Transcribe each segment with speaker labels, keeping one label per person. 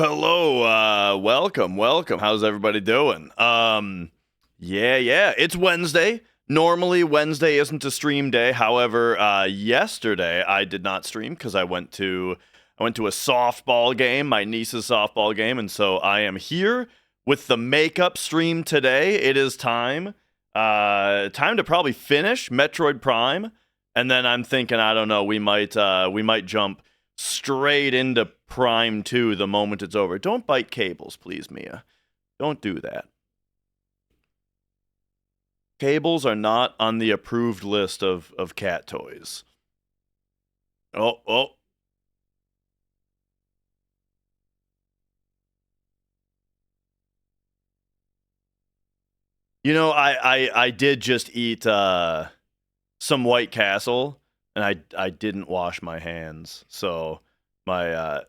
Speaker 1: Hello. Welcome. How's everybody doing? Yeah. It's Wednesday. Normally, Wednesday isn't a stream day. However, yesterday I did not stream because I went to a softball game, my niece's softball game, and so I am here with the makeup stream today. It is time to probably finish Metroid Prime, and then I'm thinking, I don't know, we might jump straight into Prime 2 the moment it's over. Don't bite cables, please, Mia. Don't do that. Cables are not on the approved list of cat toys. Oh. You know, I did just eat some White Castle, and I didn't wash my hands, so my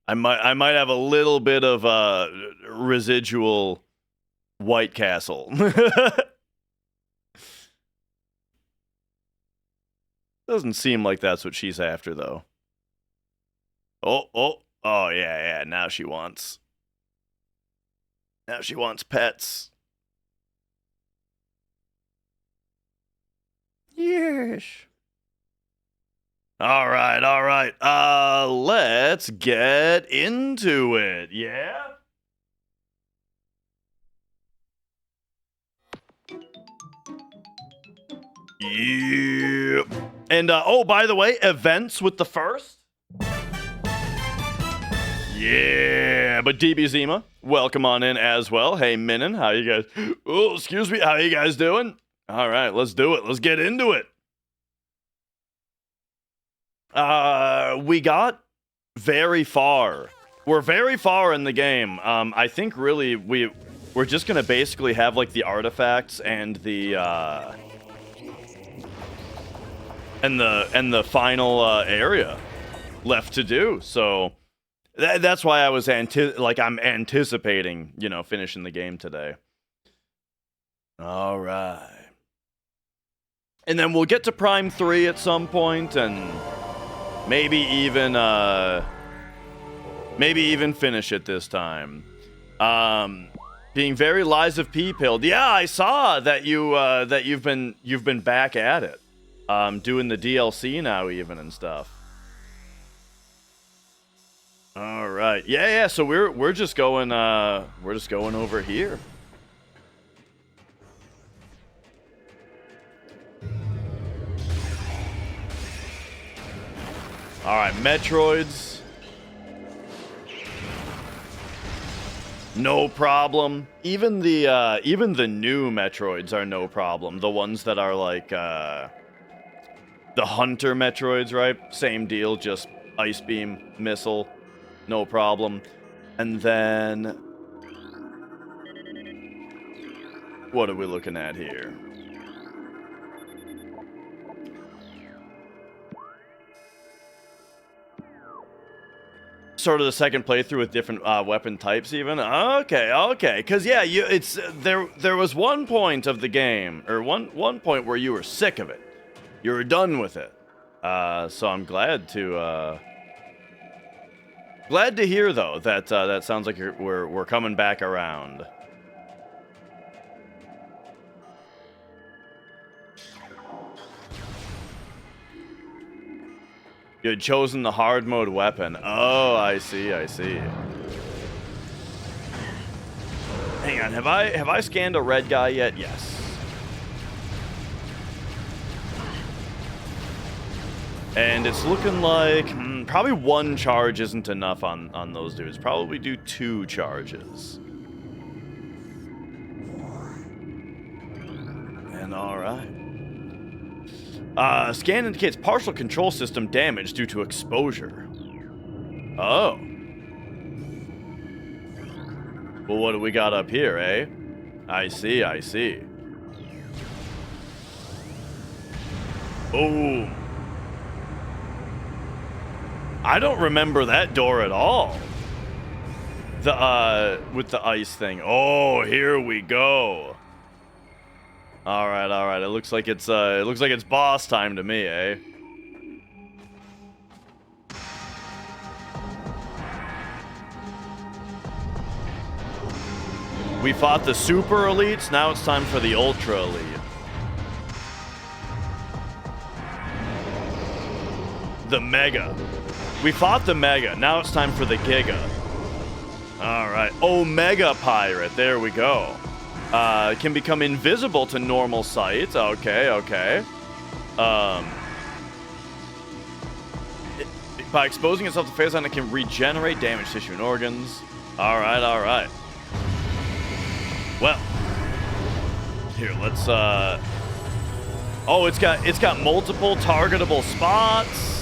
Speaker 1: I might have a little bit of residual White Castle. Doesn't seem like that's what she's after, though. Oh yeah. Now she wants pets. Yes. All right. Let's get into it. Yeah. Yep. And oh, by the way, events with the first. Yeah, but DB Zima, welcome on in as well. Hey, Minin, how you guys? Oh, excuse me, how you guys doing? All right, let's do it. Let's get into it. We got very far. We're very far in the game. I think really we're just gonna basically have like the artifacts and the final area left to do. So that's why I was I'm anticipating, finishing the game today. All right. And then we'll get to Prime 3 at some point, and maybe even finish it this time. Being very Lies of P-pilled. Yeah, I saw that you've been back at it. Doing the DLC now even and stuff. All right. Yeah. So we're just going over here. All right, Metroids. No problem. Even the new Metroids are no problem. The ones that are like the Hunter Metroids, right? Same deal, just Ice Beam missile, no problem. And then what are we looking at here? Sort of the second playthrough with different weapon types even. Okay. Because yeah, there was one point of the game, or one point where you were sick of it. You were done with it. So I'm glad to hear though that sounds like we're coming back around. You had chosen the hard mode weapon. Oh, I see. Hang on, have I scanned a red guy yet? Yes. And it's looking like probably one charge isn't enough on those dudes. Probably do 2 charges. And all right. Scan indicates partial control system damage due to exposure. Oh. Well, what do we got up here, eh? I see. Oh. I don't remember that door at all. With the ice thing. Oh, here we go. All right. It looks like it's boss time to me, eh? We fought the super elites. Now it's time for the ultra elite. The mega. We fought the mega. Now it's time for the giga. All right. Omega pirate. There we go. Can become invisible to normal sight. Okay, okay. By exposing itself to phase on, it can regenerate damaged tissue and organs. All right, all right. Well, here, let's oh, it's got multiple targetable spots.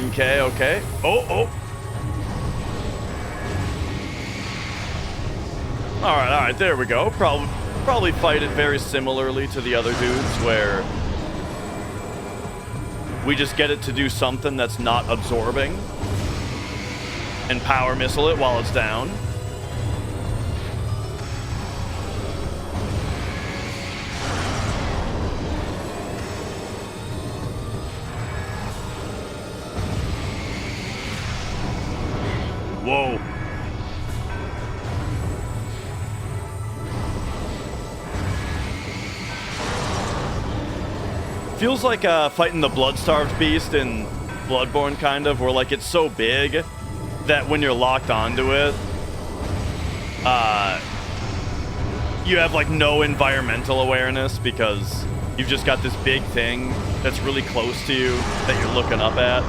Speaker 1: Okay, okay. Oh, oh. All right, there we go. Probably fight it very similarly to the other dudes, where we just get it to do something that's not absorbing and power missile it while it's down. Whoa. Feels like fighting the blood-starved beast in Bloodborne, kind of, where like it's so big that when you're locked onto it, you have like no environmental awareness because you've just got this big thing that's really close to you that you're looking up at.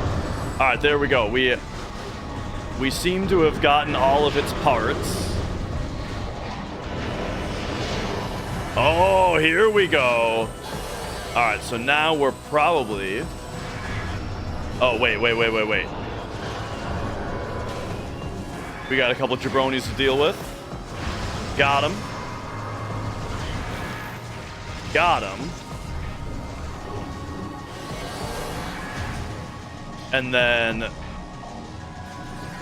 Speaker 1: All right, there we go. We seem to have gotten all of its parts. Oh, here we go. All right, so now we're probably... Oh, wait. We got a couple jabronis to deal with. Got him. Got him. And then...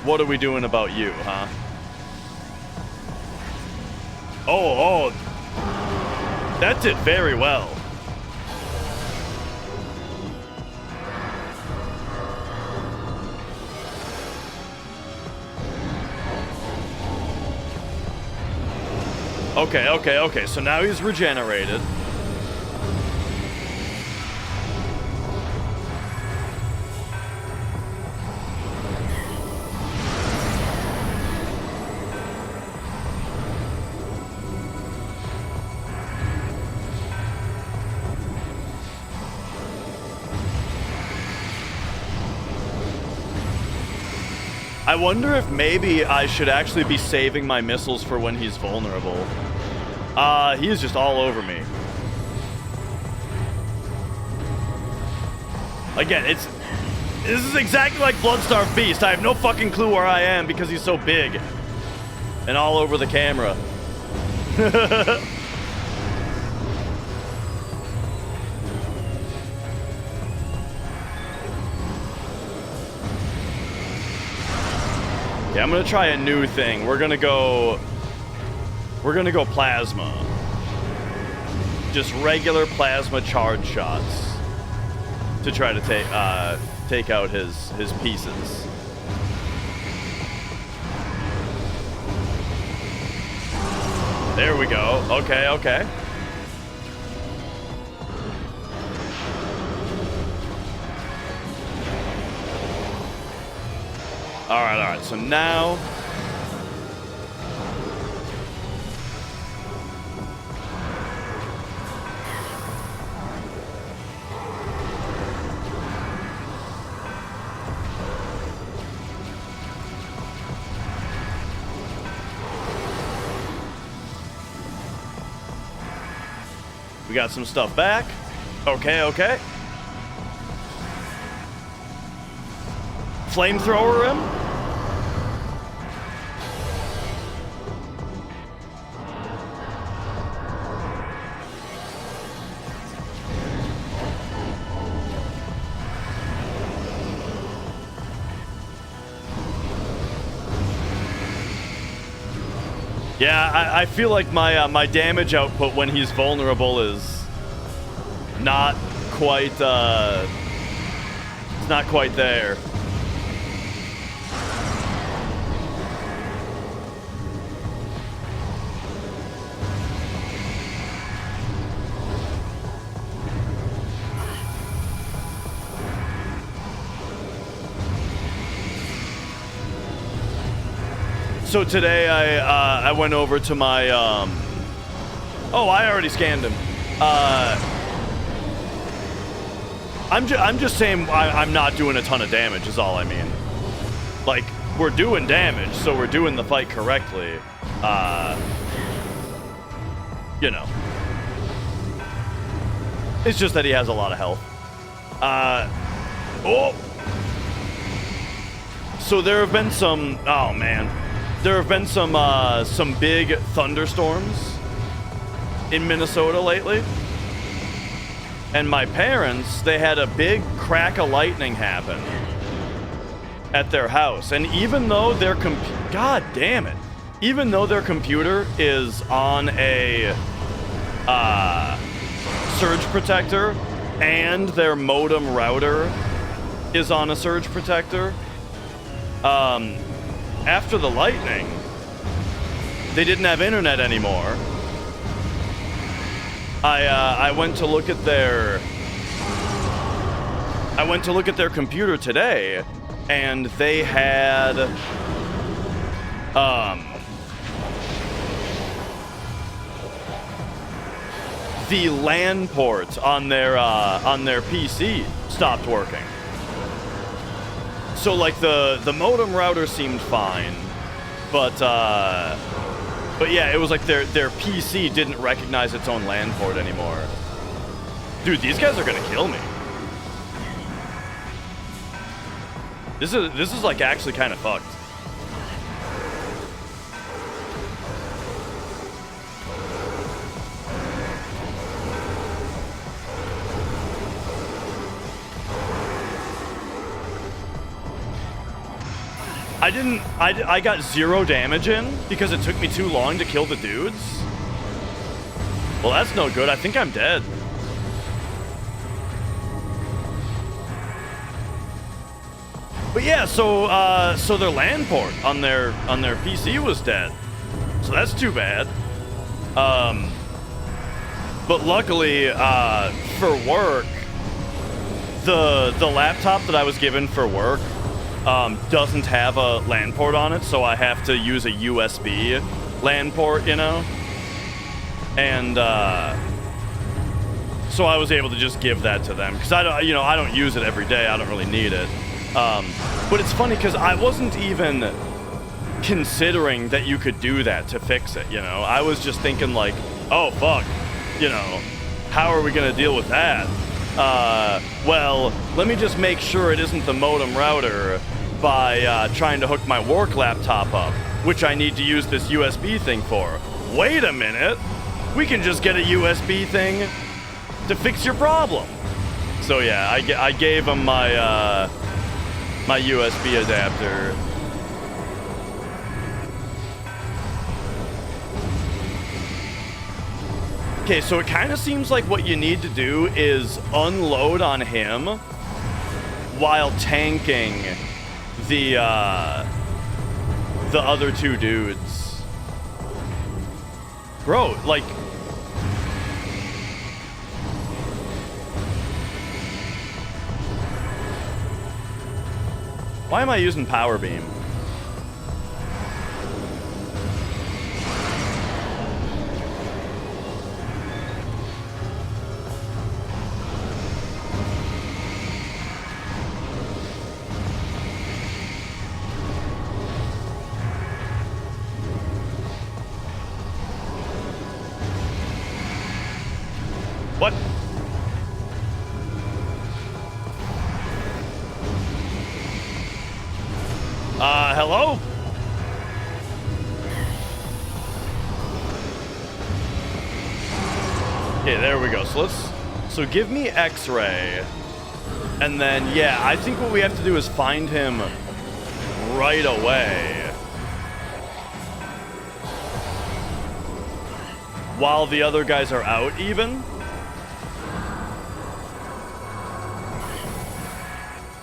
Speaker 1: What are we doing about you, huh? Oh. That did very well. Okay. So now he's regenerated. I wonder if maybe I should actually be saving my missiles for when he's vulnerable. He is just all over me. Again, this is exactly like Bloodstarved Beast. I have no fucking clue where I am because he's so big and all over the camera. Yeah, I'm gonna try a new thing. We're gonna go plasma. Just regular plasma charge shots to try to take out his pieces. There we go. Okay. All right. So now we got some stuff back. Okay. Flamethrower him. Yeah, I feel like my damage output when he's vulnerable is not quite there. So today I went over to my oh, I already scanned him. I'm just saying I'm not doing a ton of damage is all I mean. Like, we're doing damage, so we're doing the fight correctly. You know. It's just that he has a lot of health. Oh! So there have been some, oh man. There have been some big thunderstorms in Minnesota lately. And my parents, they had a big crack of lightning happen at their house. And even though their God damn it. Even though their computer is on a surge protector and their modem router is on a surge protector, after the lightning, they didn't have internet anymore. I went to look at their computer today, and they had the LAN port on their PC stopped working. So like the modem router seemed fine, but yeah, it was like their PC didn't recognize its own LAN port anymore. Dude, these guys are gonna kill me. This is like actually kind of fucked. I got 0 damage in because it took me too long to kill the dudes. Well, that's no good. I think I'm dead. But yeah, so their LAN port on their PC was dead. So that's too bad. But luckily, for work, the laptop that I was given for work doesn't have a LAN port on it, so I have to use a USB LAN port, you know? And so I was able to just give that to them because I don't use it every day. I don't really need it. But it's funny because I wasn't even considering that you could do that to fix it, you know? I was just thinking like, oh fuck, you know, how are we gonna deal with that? Well, let me just make sure it isn't the modem router by trying to hook my work laptop up, which I need to use this USB thing for. Wait a minute, we can just get a USB thing to fix your problem. So yeah, I gave him my my USB adapter. Okay, so it kind of seems like what you need to do is unload on him while tanking the other two dudes. Bro, like... Why am I using Power Beam? What? Hello? Okay, there we go. So give me X-ray. And then, yeah, I think what we have to do is find him right away. While the other guys are out, even.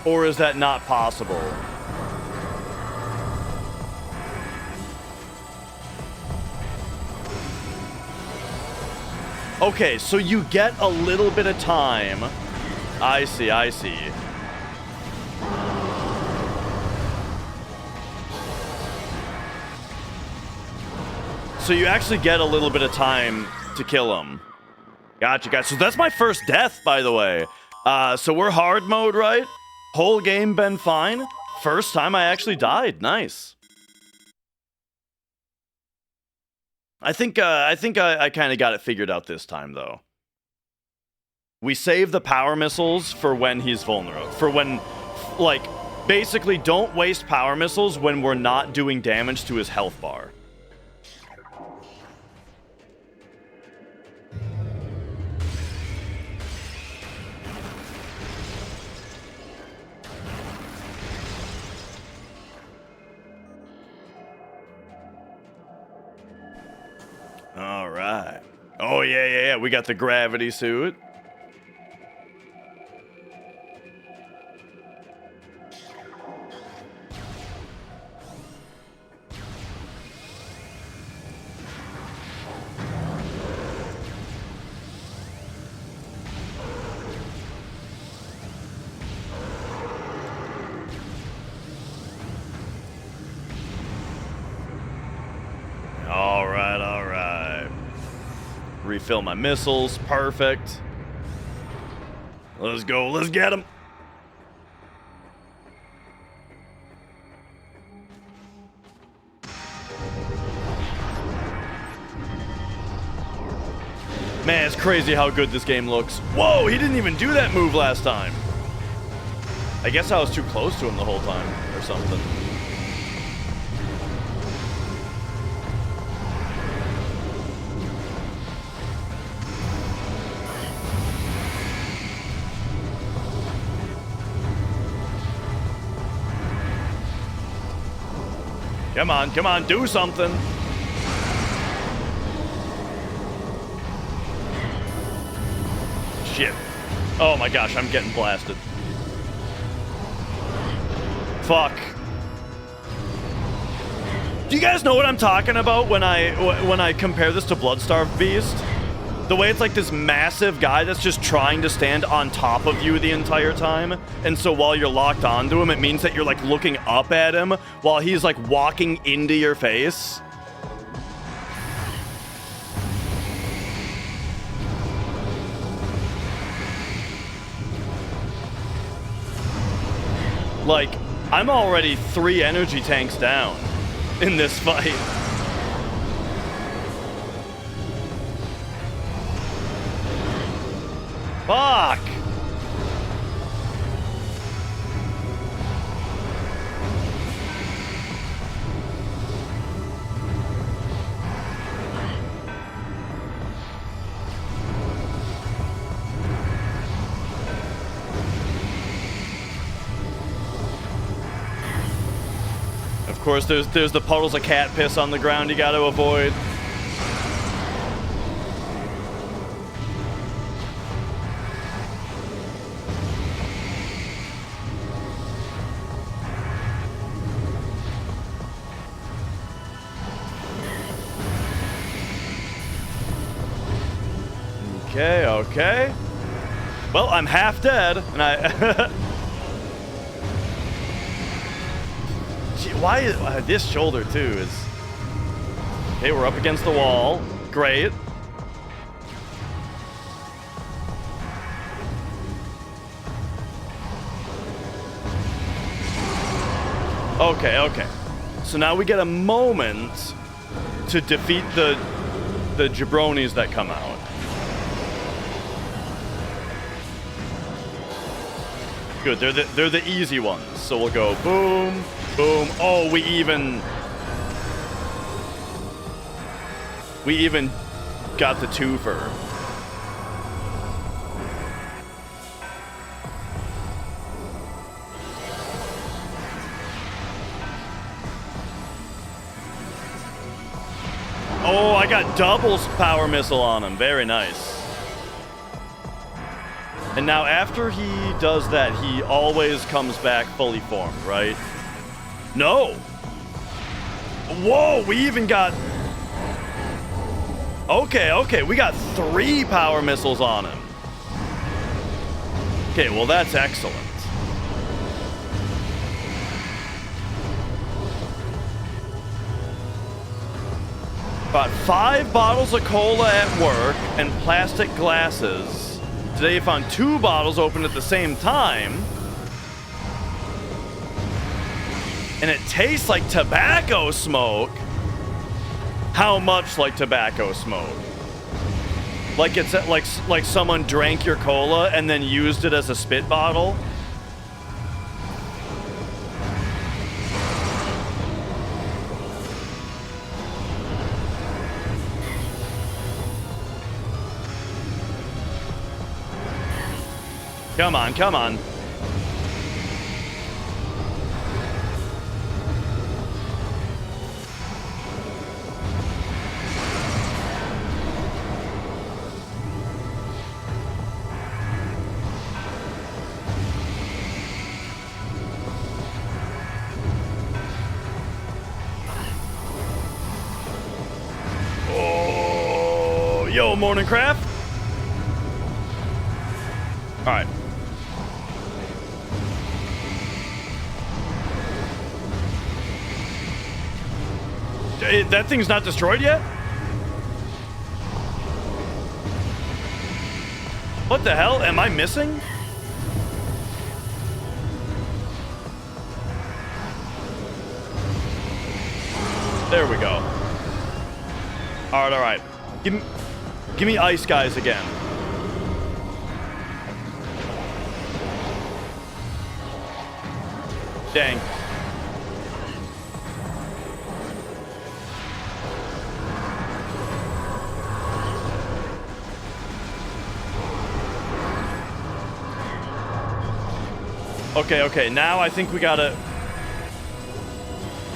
Speaker 1: Or is that not possible? Okay, so you get a little bit of time. I see, I see. So you actually get a little bit of time to kill him. Gotcha, guys. So that's my first death, by the way. So we're hard mode, right? Whole game been fine. First time I actually died. Nice. I think I kind of got it figured out this time, though. We save the power missiles for when he's vulnerable. For when, like, basically don't waste power missiles when we're not doing damage to his health bar. All right. Oh, yeah. We got the gravity suit. All right. Refill my missiles. Perfect. Let's go. Let's get him. Man, it's crazy how good this game looks. Whoa, he didn't even do that move last time. I guess I was too close to him the whole time or something. Come on, do something. Shit. Oh my gosh, I'm getting blasted. Fuck. Do you guys know what I'm talking about when I compare this to Bloodstarved Beast? The way it's like this massive guy that's just trying to stand on top of you the entire time. And so while you're locked onto him, it means that you're like looking up at him while he's like walking into your face. Like, I'm already 3 energy tanks down in this fight. Fuck! Of course, there's the puddles of cat piss on the ground you gotta avoid. Okay. Well, I'm half dead, and I... Gee, why is... this shoulder, too, is... Okay, we're up against the wall. Great. Okay. So now we get a moment to defeat the jabronis that come out. Good, they're the easy ones. So we'll go boom, boom. Oh, we even got the twofer. Oh, I got double power missile on him. Very nice. And now after he does that, he always comes back fully formed, right? No! Whoa, we even got... Okay, we got 3 power missiles on him. Okay, well that's excellent. Bought 5 bottles of cola at work and plastic glasses. Today you found 2 bottles open at the same time. And it tastes like tobacco smoke. How much like tobacco smoke? Like it's like someone drank your cola and then used it as a spit bottle? Come on, come on. Oh, yo, morning craft. All right. That thing's not destroyed yet? What the hell? Am I missing? There we go. All right. Give me ice guys again. Dang. Okay, now I think we gotta...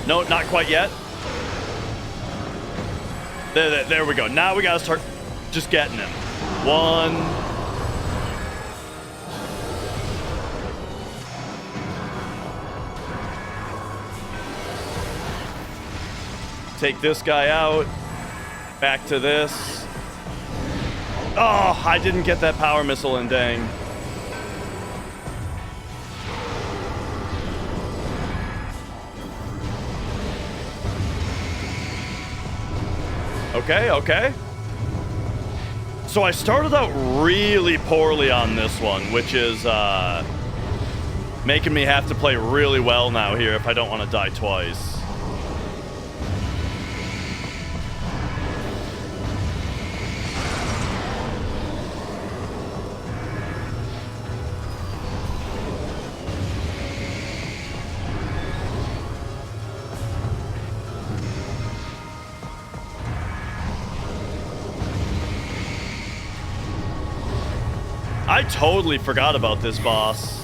Speaker 1: No, not quite yet. There we go. Now we gotta start just getting him. 1. Take this guy out. Back to this. Oh, I didn't get that power missile in, dang. Okay. So I started out really poorly on this one, which is making me have to play really well now here if I don't want to die twice. I totally forgot about this boss.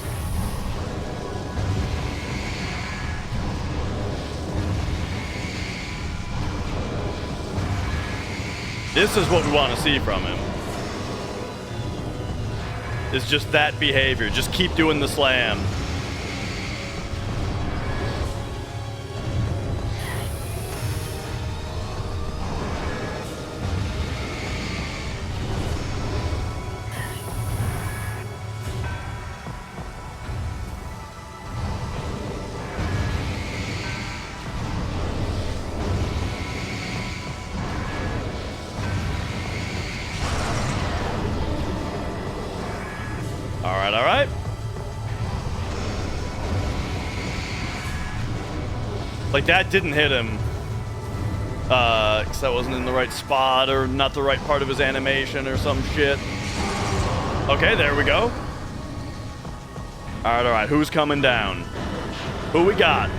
Speaker 1: This is what we want to see from him. It's just that behavior. Just keep doing the slam. All right. Like, that didn't hit him. Because that wasn't in the right spot or not the right part of his animation or some shit. Okay, there we go. All right. Who's coming down? Who we got?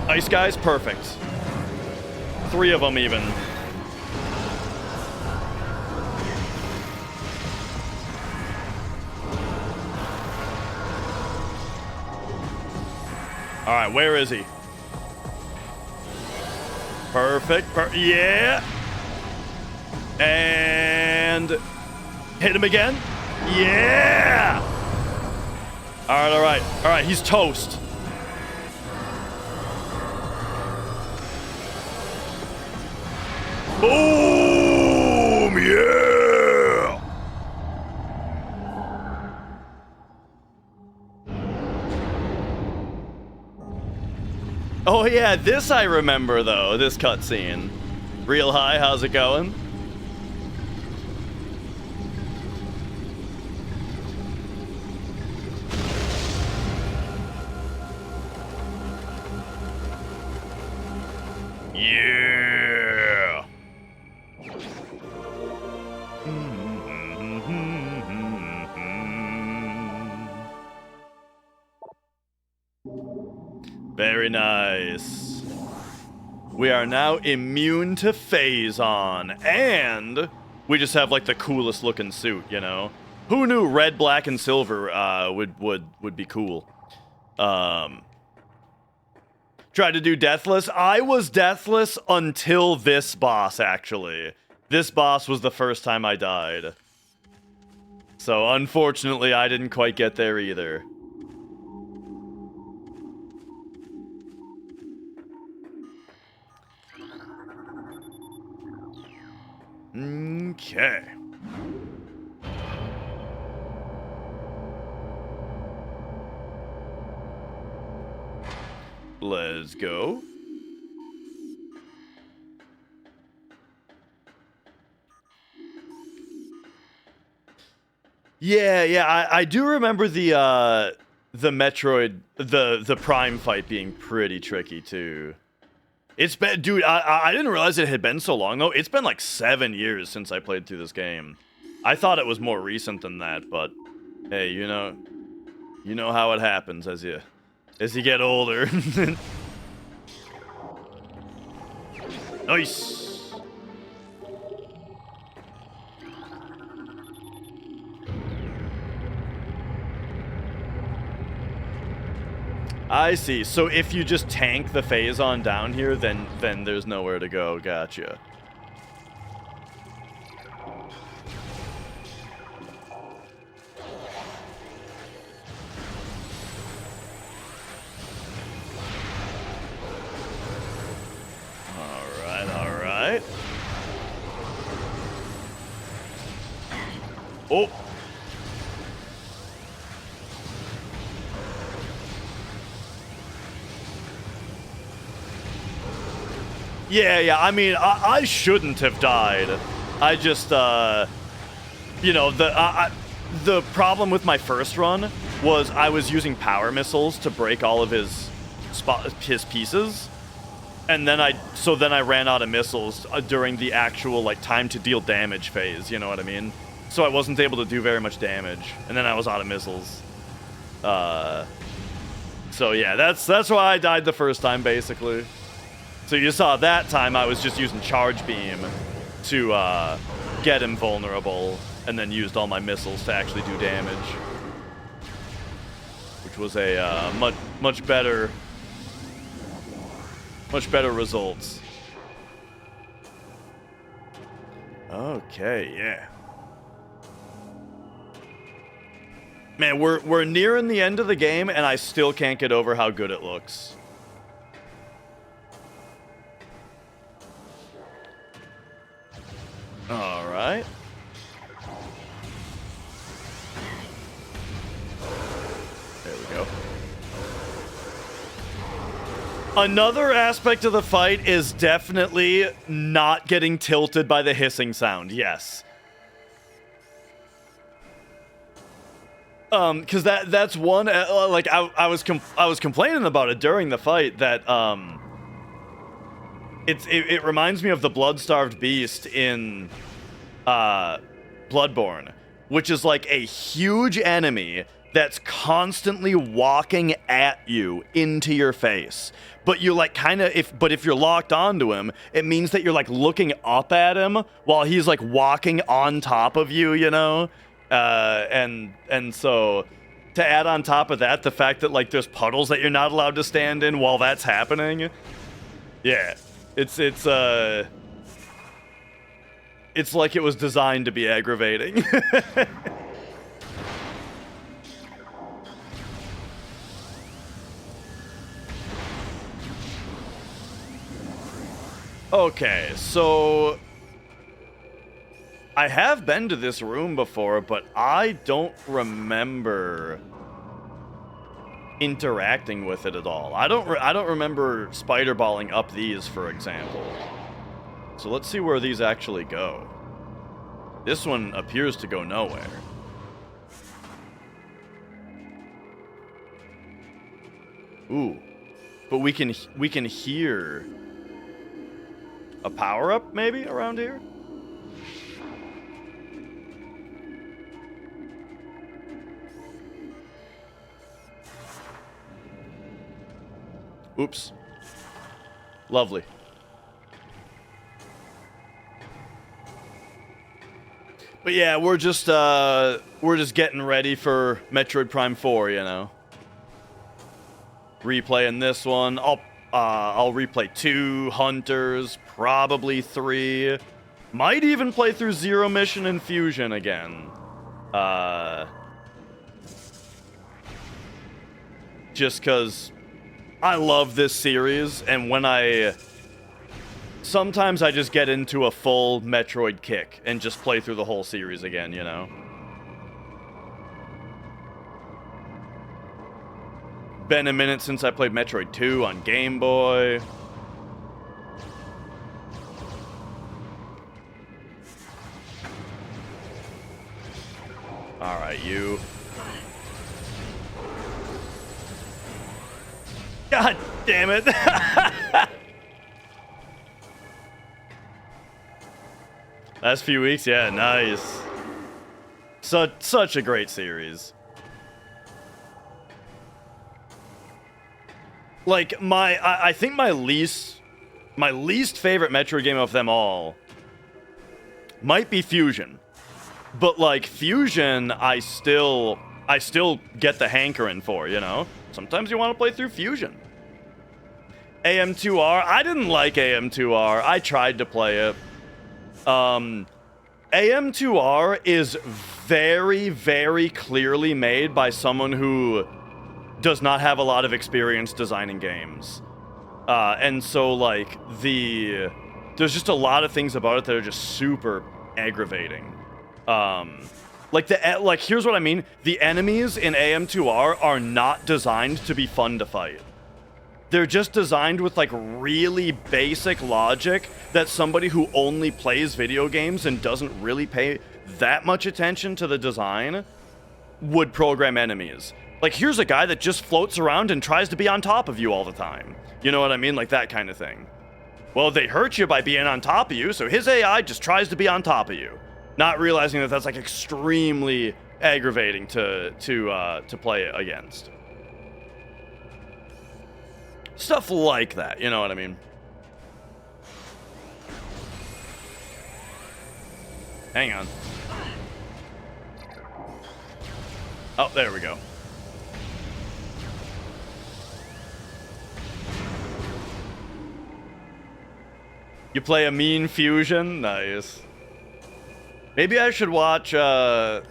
Speaker 1: Ice guys, perfect. 3 of them even. All right, where is he? Perfect. Yeah. And hit him again. Yeah! All right, he's toast. Boom! Yeah! Oh yeah, this I remember though, this cutscene. Real High, how's it going? Yeah! Very nice. We are now immune to Phazon, and we just have like the coolest looking suit, you know? Who knew red, black, and silver would be cool? Tried to do Deathless. I was Deathless until this boss, actually. This boss was the first time I died. So, unfortunately, I didn't quite get there either. Okay. Let's go. Yeah, I do remember the Metroid, the Prime fight being pretty tricky too. It's been, dude, I didn't realize it had been so long though. It's been like 7 years since I played through this game. I thought it was more recent than that, but hey, you know how it happens as you get older. Nice. I see. So if you just tank the Phazon down here, then there's nowhere to go. Gotcha. All right. Oh. Yeah, I mean, I shouldn't have died. I just, you know, the problem with my first run was I was using power missiles to break all of his pieces, and then I ran out of missiles during the actual, like, time to deal damage phase, you know what I mean? So I wasn't able to do very much damage, and then I was out of missiles. So yeah, that's why I died the first time, basically. So you saw that time I was just using Charge Beam to get him vulnerable, and then used all my missiles to actually do damage, which was a much better results. Okay, yeah. Man, we're nearing the end of the game, and I still can't get over how good it looks. All right. There we go. Another aspect of the fight is definitely not getting tilted by the hissing sound. Yes. Because that's one, like, I was complaining about it during the fight that, it reminds me of the blood-starved beast in Bloodborne, which is like a huge enemy that's constantly walking at you into your face. But you're like if you're locked onto him, it means that you're like looking up at him while he's like walking on top of you, you know? And so to add on top of that, the fact that like there's puddles that you're not allowed to stand in while that's happening. Yeah. It's It's like it was designed to be aggravating. Okay, so I have been to this room before, but I don't remember interacting with it at all. I don't remember spider balling up these, for example. So let's see where these actually go. This one appears to go nowhere. Ooh, but we can hear a power-up maybe around here. Oops. Lovely. But yeah, we're just getting ready for Metroid Prime 4, you know. Replaying this one. I'll replay 2 Hunters, probably 3. Might even play through Zero Mission and Fusion again. Just because I love this series, and sometimes I just get into a full Metroid kick and just play through the whole series again, you know? Been a minute since I played Metroid 2 on Game Boy. Alright, you. God damn it. Last few weeks, yeah, nice. Such a great series. Like, I think my least favorite Metroid game of them all might be Fusion. But, like, Fusion, I still get the hankering for, you know? Sometimes you want to play through Fusion. AM2R, I didn't like AM2R. I tried to play it. AM2R is very, very clearly made by someone who does not have a lot of experience designing games. And so, like, there's just a lot of things about it that are just super aggravating. Like, here's what I mean. The enemies in AM2R are not designed to be fun to fight. They're just designed with, like, really basic logic that somebody who only plays video games and doesn't really pay that much attention to the design would program enemies. Like, here's a guy that just floats around and tries to be on top of you all the time. You know what I mean? Like, that kind of thing. Well, they hurt you by being on top of you, so his AI just tries to be on top of you. Not realizing that that's, like, extremely aggravating to play against. Stuff like that, you know what I mean? Hang on. Oh, there we go. You play a mean Fusion? Nice. Maybe I should watch how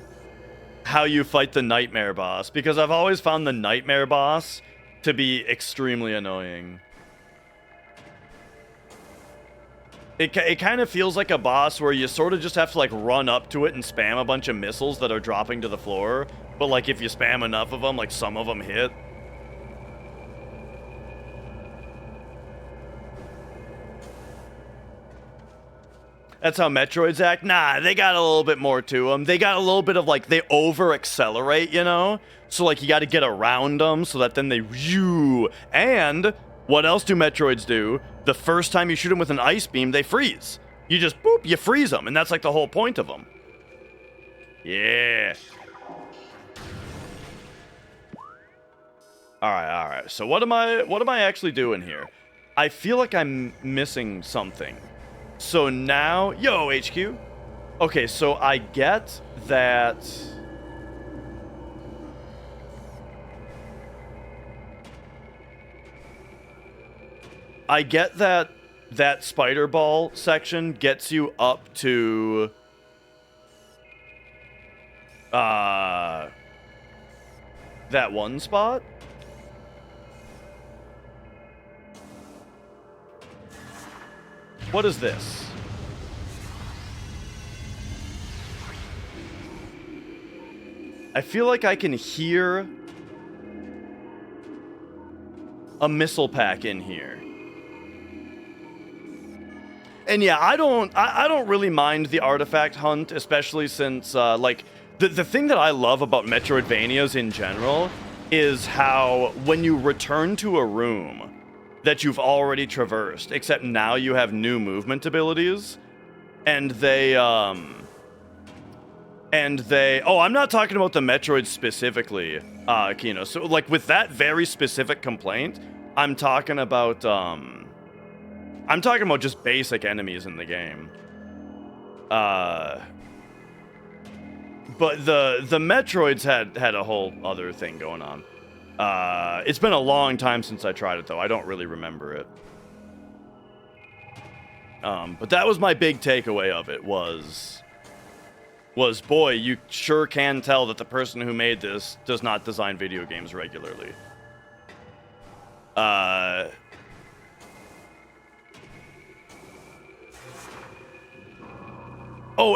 Speaker 1: you fight the Nightmare boss, because I've always found the Nightmare boss to be extremely annoying. It kind of feels like a boss where you sort of just have to, like, run up to it and spam a bunch of missiles that are dropping to the floor. But, like, if you spam enough of them, like, some of them hit. That's how Metroids act? Nah, they got a little bit more to them. They got a little bit of, like, they over-accelerate, you know? So, like, you got to get around them so that then they... And what else do Metroids do? The first time you shoot them with an ice beam, they freeze. You just, boop, you freeze them. And that's, like, the whole point of them. Yeah. Alright. So what am I actually doing here? I feel like I'm missing something. So now, yo, HQ. Okay, so I get that. that spider ball section gets you up to that one spot. What is this? I feel like I can hear a missile pack in here. And yeah, I don't really mind the artifact hunt, especially since like the thing that I love about Metroidvanias in general is how when you return to a room that you've already traversed, except now you have new movement abilities, and they oh, I'm not talking about the Metroid specifically, Kino. So like with that very specific complaint, I'm talking about just basic enemies in the game. But the Metroids had a whole other thing going on. It's been a long time since I tried it, though. I don't really remember it. But that was my big takeaway of it, was boy, you sure can tell that the person who made this does not design video games regularly. Oh,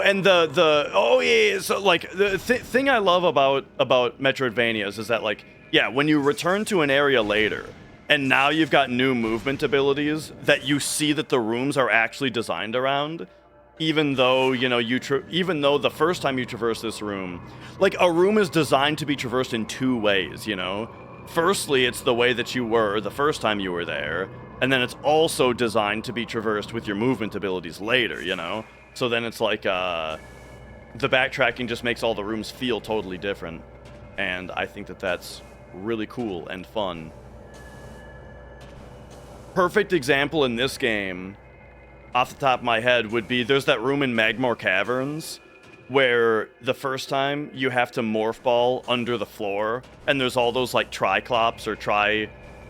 Speaker 1: and oh yeah, so like the thing I love about Metroidvanias is that, like, yeah, when you return to an area later and now you've got new movement abilities that you see that the rooms are actually designed around, even though, you know, even though the first time you traverse this room, like, a room is designed to be traversed in two ways, you know. Firstly, it's the way that you were the first time you were there, and then it's also designed to be traversed with your movement abilities later, you know. So then it's like, the backtracking just makes all the rooms feel totally different. And I think that that's really cool and fun. Perfect example in this game, off the top of my head, would be there's that room in Magmore Caverns where the first time you have to morph ball under the floor, and there's all those like triclops or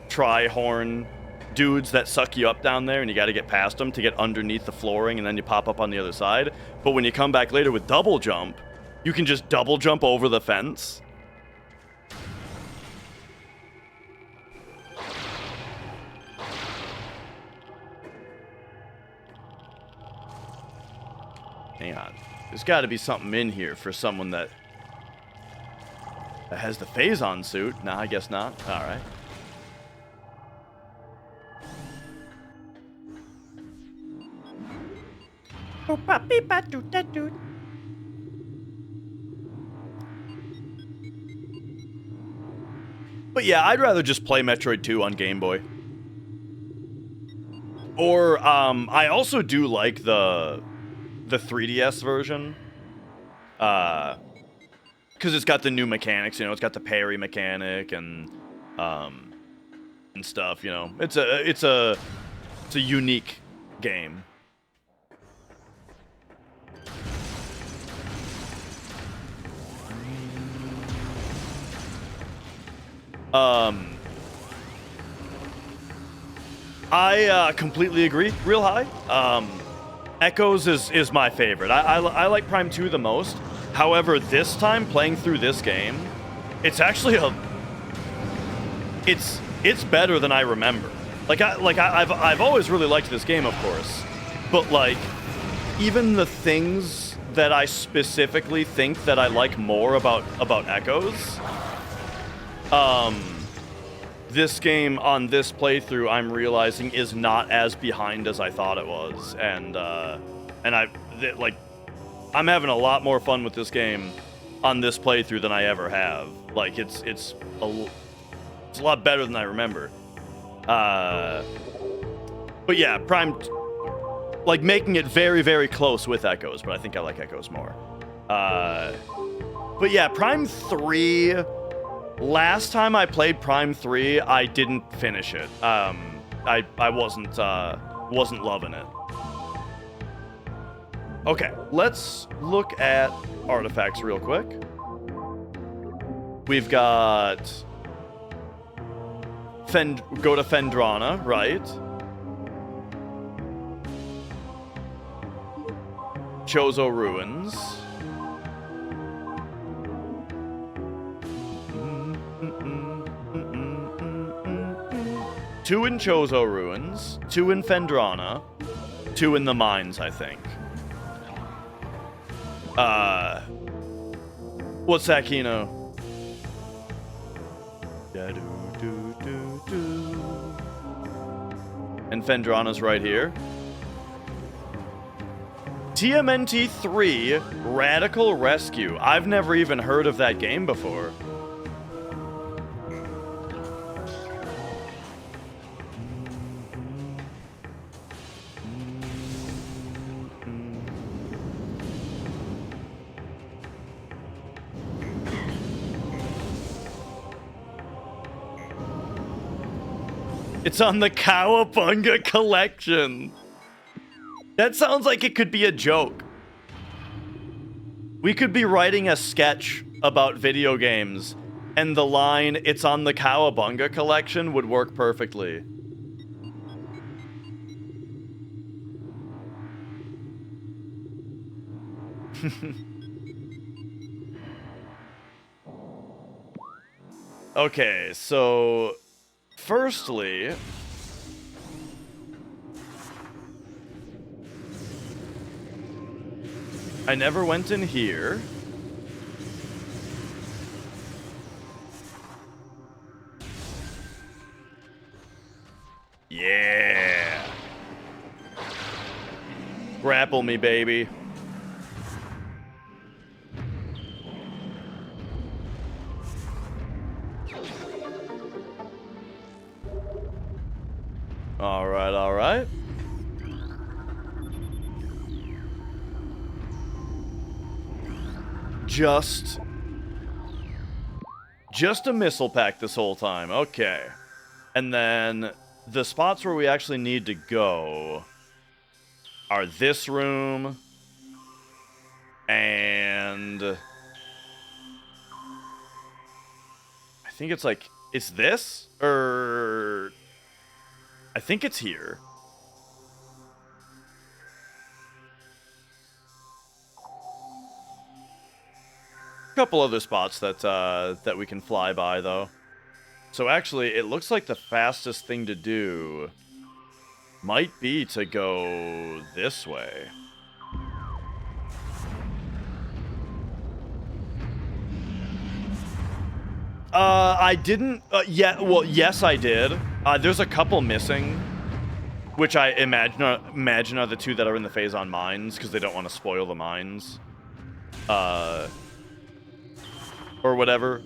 Speaker 1: tri-horn dudes that suck you up down there, and you got to get past them to get underneath the flooring, and then you pop up on the other side. But when you come back later with double jump, you can just double jump over the fence. Hang on. There's got to be something in here for someone that has the Phazon suit. Nah, I guess not. All right. But yeah, I'd rather just play Metroid 2 on Game Boy. Or I also do like the 3DS version. Because it's got the new mechanics, you know, it's got the parry mechanic and stuff, you know. It's a unique game. I completely agree, Real High. Echoes is my favorite. I like Prime 2 the most. However, this time, playing through this game, it's actually it's better than I remember. I've always really liked this game, of course. But, like, even the things that I specifically think that I like more about Echoes, this game on this playthrough, I'm realizing, is not as behind as I thought it was, and I'm having a lot more fun with this game on this playthrough than I ever have. Like, it's a lot better than I remember. But yeah, Prime, like, making it very, very close with Echoes, but I think I like Echoes more. But yeah, Prime 3. Last time I played Prime 3, I didn't finish it. I wasn't loving it. Okay, let's look at artifacts real quick. We've got go to Phendrana, right? Chozo Ruins. Two in Chozo Ruins, two in Phendrana, two in the mines, I think. What's that, Kino? And Phendrana's right here. TMNT 3 Radical Rescue. I've never even heard of that game before. It's on the Cowabunga collection. That sounds like it could be a joke. We could be writing a sketch about video games, and the line, "It's on the Cowabunga collection," would work perfectly. Okay, so firstly, I never went in here. Yeah. Grapple me, baby. All right, all right. Just a missile pack this whole time. Okay. And then the spots where we actually need to go are this room and I think it's like, it's this? Or I think it's here. Couple other spots that that we can fly by though. So actually, it looks like the fastest thing to do might be to go this way. I didn't. Yeah. Well, yes, I did. There's a couple missing, which I imagine are the two that are in the Phazon mines because they don't want to spoil the mines. Or whatever.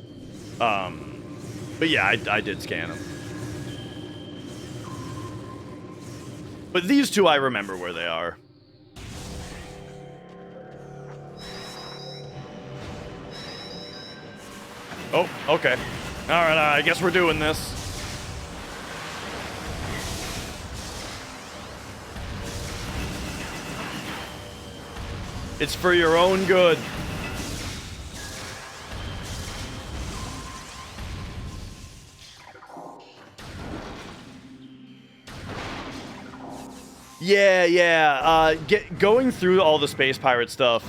Speaker 1: But yeah, I did scan them. But these two, I remember where they are. Oh, okay. Alright, I guess we're doing this. It's for your own good. Yeah. Going through all the space pirate stuff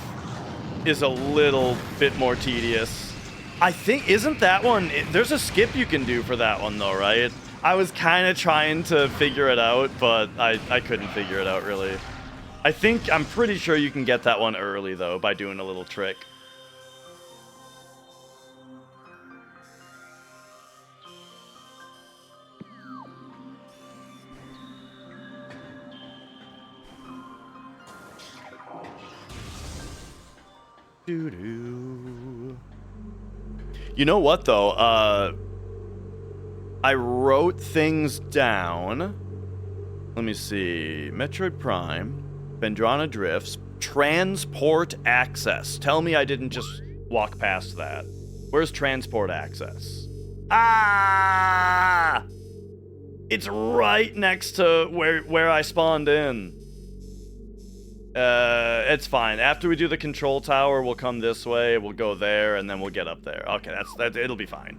Speaker 1: is a little bit more tedious. I think, isn't that one, there's a skip you can do for that one though, right? I was kind of trying to figure it out, but I couldn't figure it out really. I'm pretty sure you can get that one early though by doing a little trick. Doo-doo. You know what, though? I wrote things down. Let me see. Metroid Prime, Phendrana Drifts, Transport Access. Tell me I didn't just walk past that. Where's Transport Access? Ah! It's right next to where I spawned in. It's fine. After we do the control tower, we'll come this way, we'll go there, and then we'll get up there. Okay, that it'll be fine.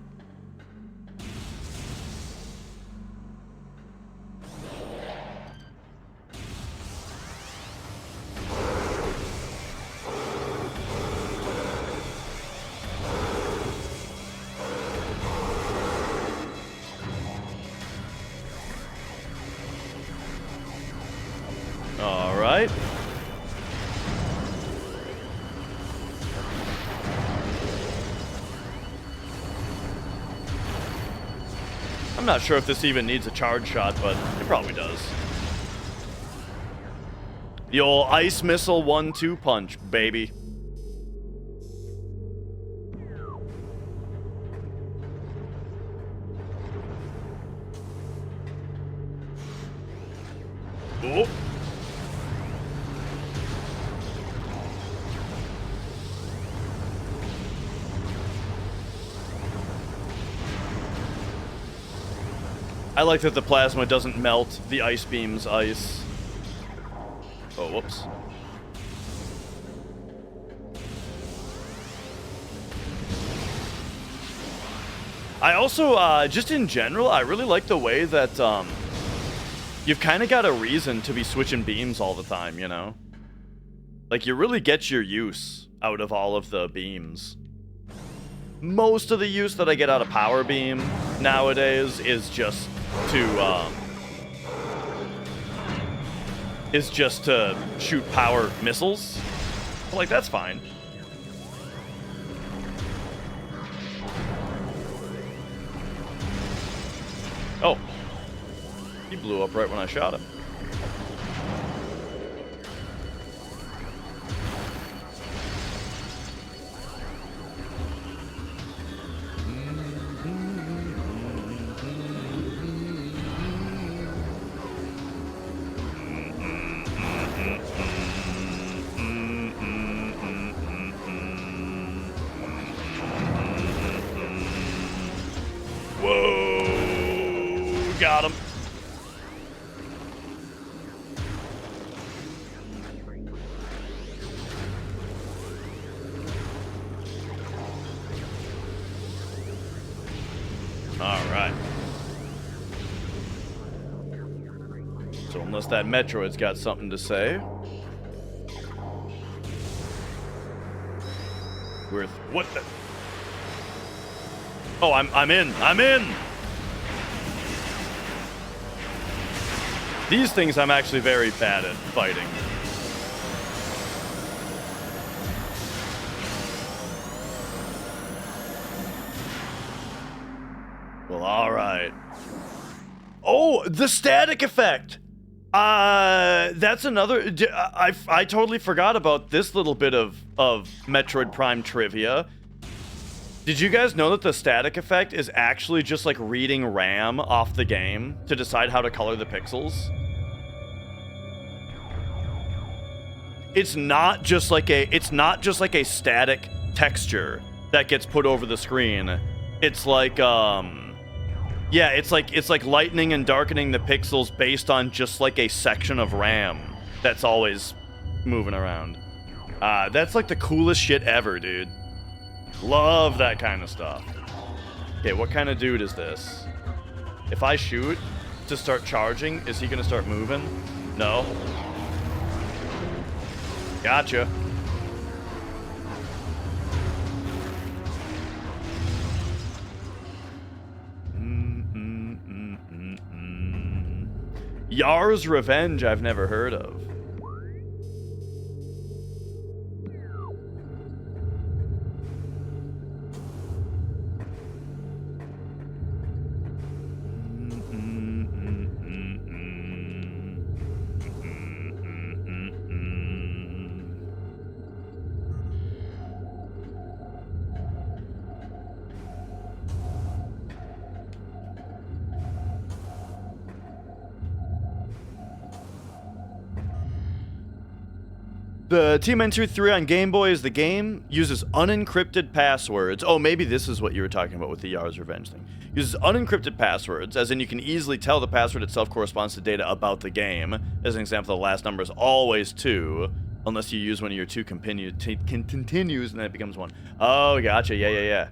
Speaker 1: right? I'm not sure if this even needs a charge shot, but it probably does. The old ice missile 1-2 punch, baby. Oh. I like that the plasma doesn't melt the ice beam's ice. Oh, whoops. I also, just in general, I really like the way that, you've kind of got a reason to be switching beams all the time, you know? Like, you really get your use out of all of the beams. Most of the use that I get out of Power Beam nowadays is just to shoot power missiles. But, like, that's fine. Oh. He blew up right when I shot him. Whoa. Got him. Alright. So unless that Metroid's got something to say. What the? Oh, I'm in. I'm in! These things I'm actually very bad at fighting. Well, alright. Oh, the static effect! That's another... I totally forgot about this little bit of Metroid Prime trivia. Did you guys know that the static effect is actually just like reading RAM off the game to decide how to color the pixels? It's not just like a static texture that gets put over the screen. It's like yeah, it's like lightening and darkening the pixels based on just like a section of RAM that's always moving around. That's like the coolest shit ever, dude. Love that kind of stuff. Okay, what kind of dude is this? If I shoot to start charging, is he gonna start moving? No. Gotcha. Yar's Revenge I've never heard of. The TMN23 3 on Game Boy is the game, uses unencrypted passwords. Oh, maybe this is what you were talking about with the Yar's Revenge thing. Uses unencrypted passwords, as in you can easily tell the password itself corresponds to data about the game. As an example, the last number is always 2, unless you use one of your 2 continues, and then it becomes 1. Oh, gotcha. Yeah.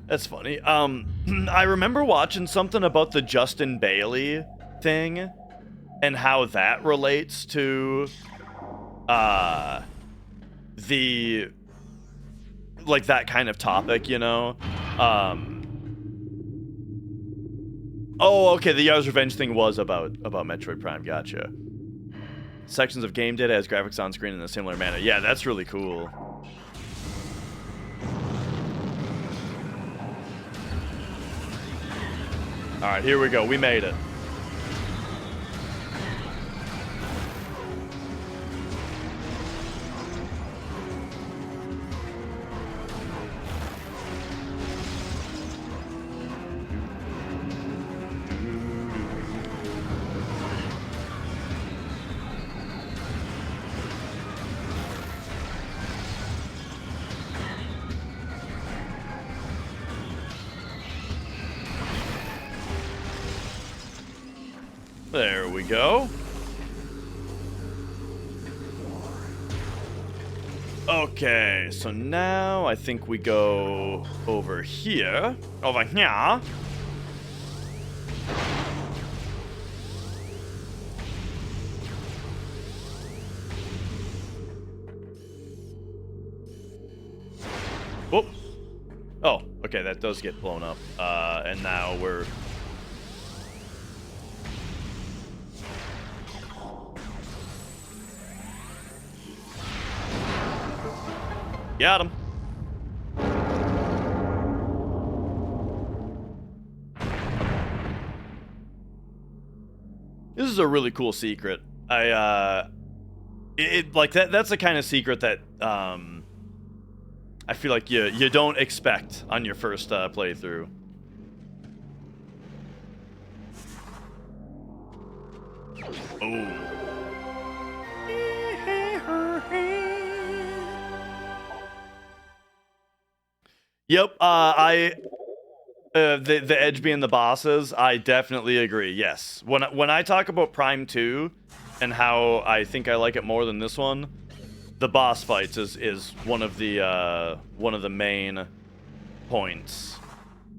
Speaker 1: That's funny. I remember watching something about the Justin Bailey thing and how that relates to the like that kind of topic, you know. Oh, okay, the Yars' Revenge thing was about Metroid Prime. Gotcha. Sections of game data has graphics on screen in a similar manner. Yeah, that's really cool. All right, here we go. We made it. There we go. Okay, so now I think we go over here. Over here. Whoop. Oh, okay, that does get blown up. And now we're... Got him. This is a really cool secret. Like that's the kind of secret that I feel like you don't expect on your first playthrough. Oh. Yep, the edge being the bosses, I definitely agree. Yes, when I talk about Prime 2 and how I think I like it more than this one, the boss fights is one of the main points.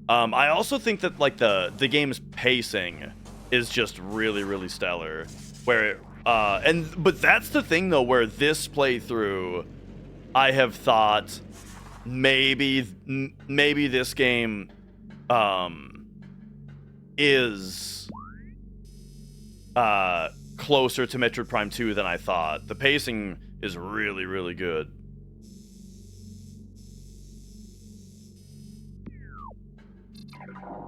Speaker 1: I also think that like the game's pacing is just really stellar. Where but that's the thing though, where this playthrough, I have thought maybe this game is closer to Metroid Prime 2 than I thought. The pacing is really good.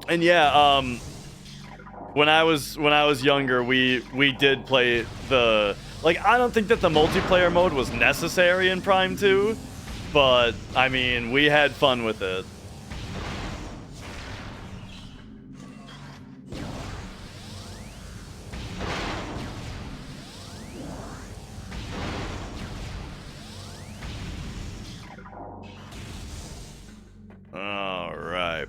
Speaker 1: And yeah, when I was younger, we did play the, like, I don't think that the multiplayer mode was necessary in Prime 2, but I mean, we had fun with it. All right.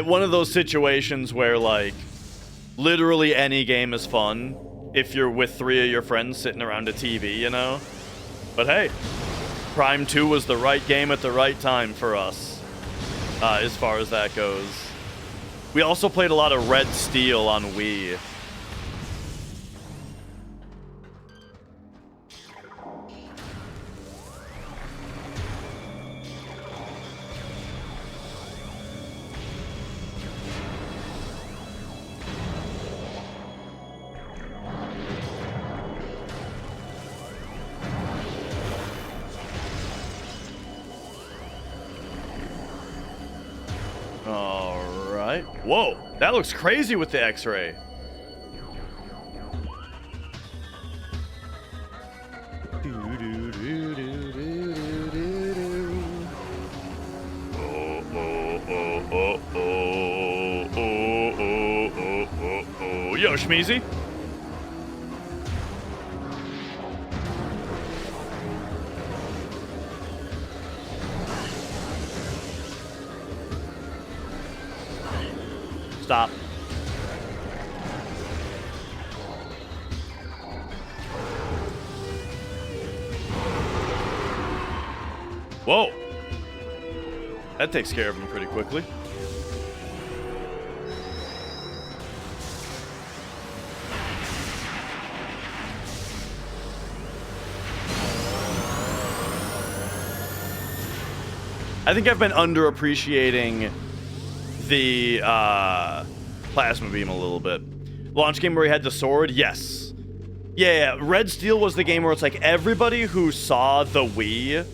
Speaker 1: One of those situations where, like, literally any game is fun if you're with 3 of your friends sitting around a TV, you know? But hey, Prime 2 was the right game at the right time for us, as far as that goes. We also played a lot of Red Steel on Wii. Alright. Whoa, that looks crazy with the X-ray. Yo, Schmeezy. Stop. Whoa. That takes care of him pretty quickly. I think I've been underappreciating the plasma beam a little bit. Launch game where he had the sword, yes. Yeah, Red Steel was the game where it's like everybody who saw the Wii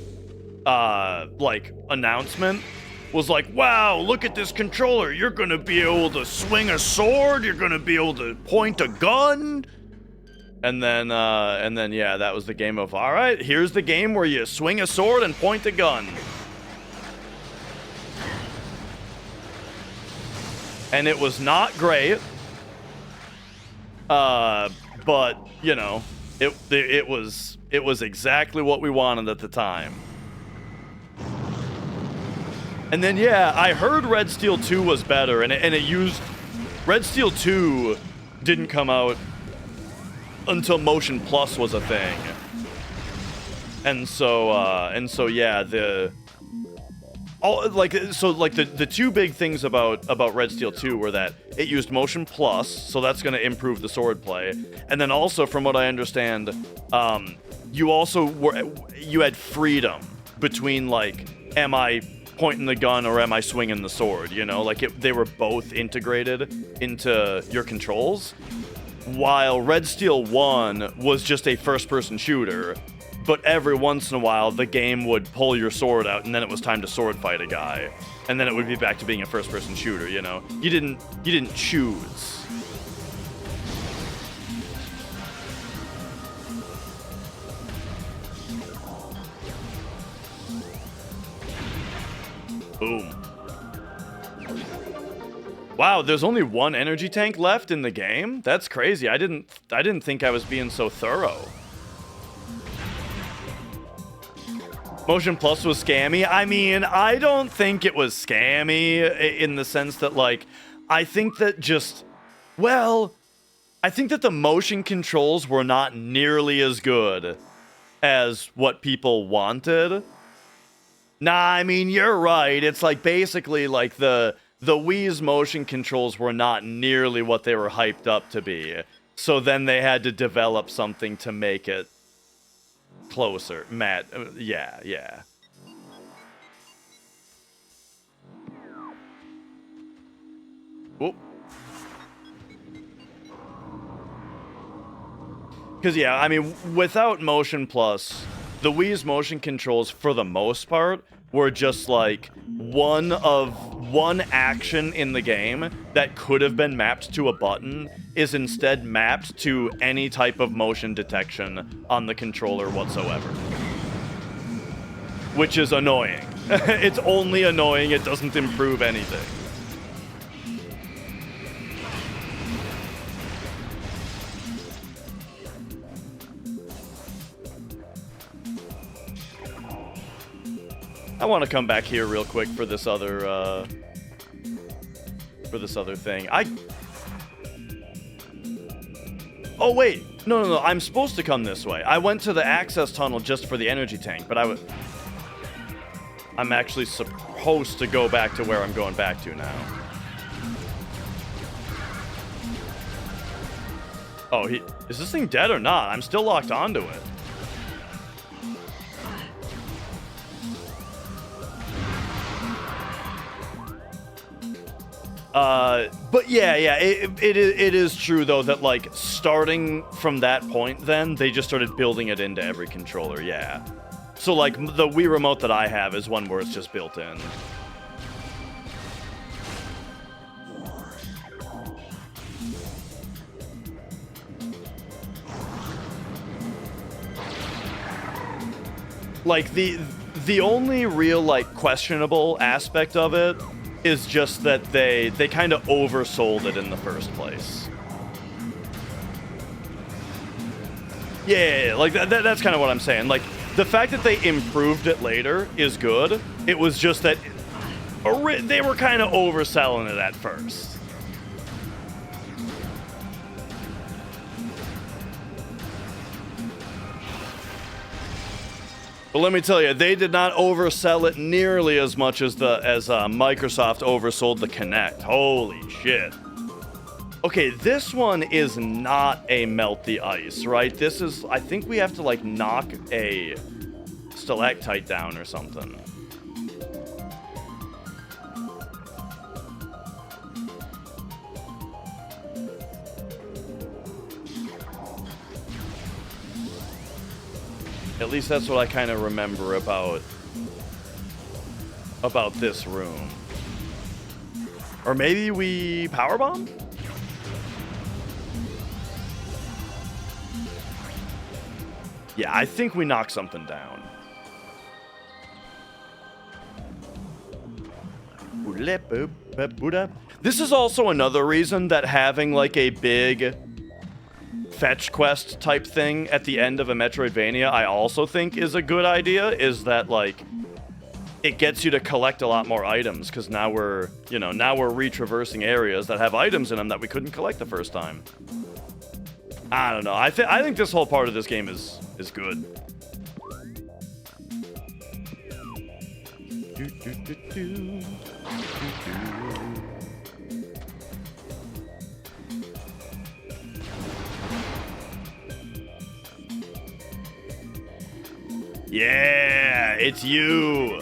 Speaker 1: like announcement was like, wow, look at this controller. You're gonna be able to swing a sword, you're gonna be able to point a gun. And then yeah, that was the game of, all right, here's the game where you swing a sword and point a gun. And it was not great. But, you know, it was exactly what we wanted at the time. And then, yeah, I heard Red Steel 2 was better, and it used... Red Steel 2 didn't come out until Motion Plus was a thing. And so yeah, the two big things about Red Steel 2 were that it used Motion Plus, so that's going to improve the sword play. And then also, from what I understand, you had freedom between, like, am I pointing the gun or am I swinging the sword, you know? Like, they were both integrated into your controls, while Red Steel 1 was just a first-person shooter, but every once in a while, the game would pull your sword out, and then it was time to sword fight a guy. And then it would be back to being a first-person shooter, you know? You didn't choose. Boom. Wow, there's only one energy tank left in the game? That's crazy. I didn't think I was being so thorough. Motion Plus was scammy. I mean, I don't think it was scammy in the sense that, like, I think that I think that the motion controls were not nearly as good as what people wanted. Nah, I mean, you're right. It's like basically like the Wii's motion controls were not nearly what they were hyped up to be. So then they had to develop something to make it closer. Matt, yeah. Whoop. Because, yeah, I mean, without Motion Plus, the Wii's motion controls, for the most part, were just like one action in the game that could have been mapped to a button is instead mapped to any type of motion detection on the controller whatsoever. Which is annoying. It's only annoying, it doesn't improve anything. I want to come back here real quick for this other thing. Oh wait, no, I'm supposed to come this way. I went to the access tunnel just for the energy tank, but I'm actually supposed to go back to where I'm going back to now. Oh, is this thing dead or not? I'm still locked onto it. But yeah, it is true though that, like, starting from that point, then they just started building it into every controller. Yeah, so like the Wii remote that I have is one where it's just built in. Like the only real, like, questionable aspect of it is just that they kind of oversold it in the first place. Yeah, like that's kind of what I'm saying. Like, the fact that they improved it later is good. It was just that they were kind of overselling it at first. But let me tell you, they did not oversell it nearly as much as Microsoft oversold the Kinect. Holy shit. Okay, this one is not a melt the ice, right? This is, I think we have to, like, knock a stalactite down or something. least that's what I kind of remember about this room. Or maybe we powerbomb? Yeah, I think we knock something down. This is also another reason that having like a big fetch quest type thing at the end of a Metroidvania I also think is a good idea, is that like it gets you to collect a lot more items, because now we're retraversing areas that have items in them that we couldn't collect the first time. I don't know. I think this whole part of this game is good. Yeah, it's you.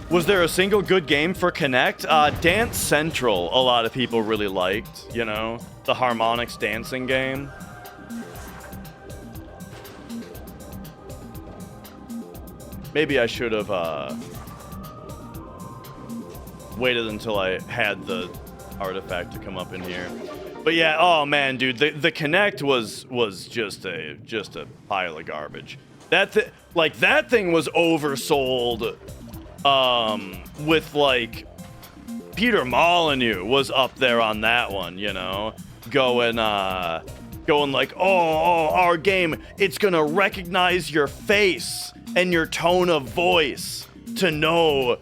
Speaker 1: Was there a single good game for Kinect? Dance Central, a lot of people really liked, you know, the harmonics dancing game. Maybe I should have waited until I had the artifact to come up in here. But yeah, oh man, dude, the Kinect was just a pile of garbage. That thing was oversold. With like Peter Molyneux was up there on that one, you know, going like, oh, our game, it's gonna recognize your face and your tone of voice to know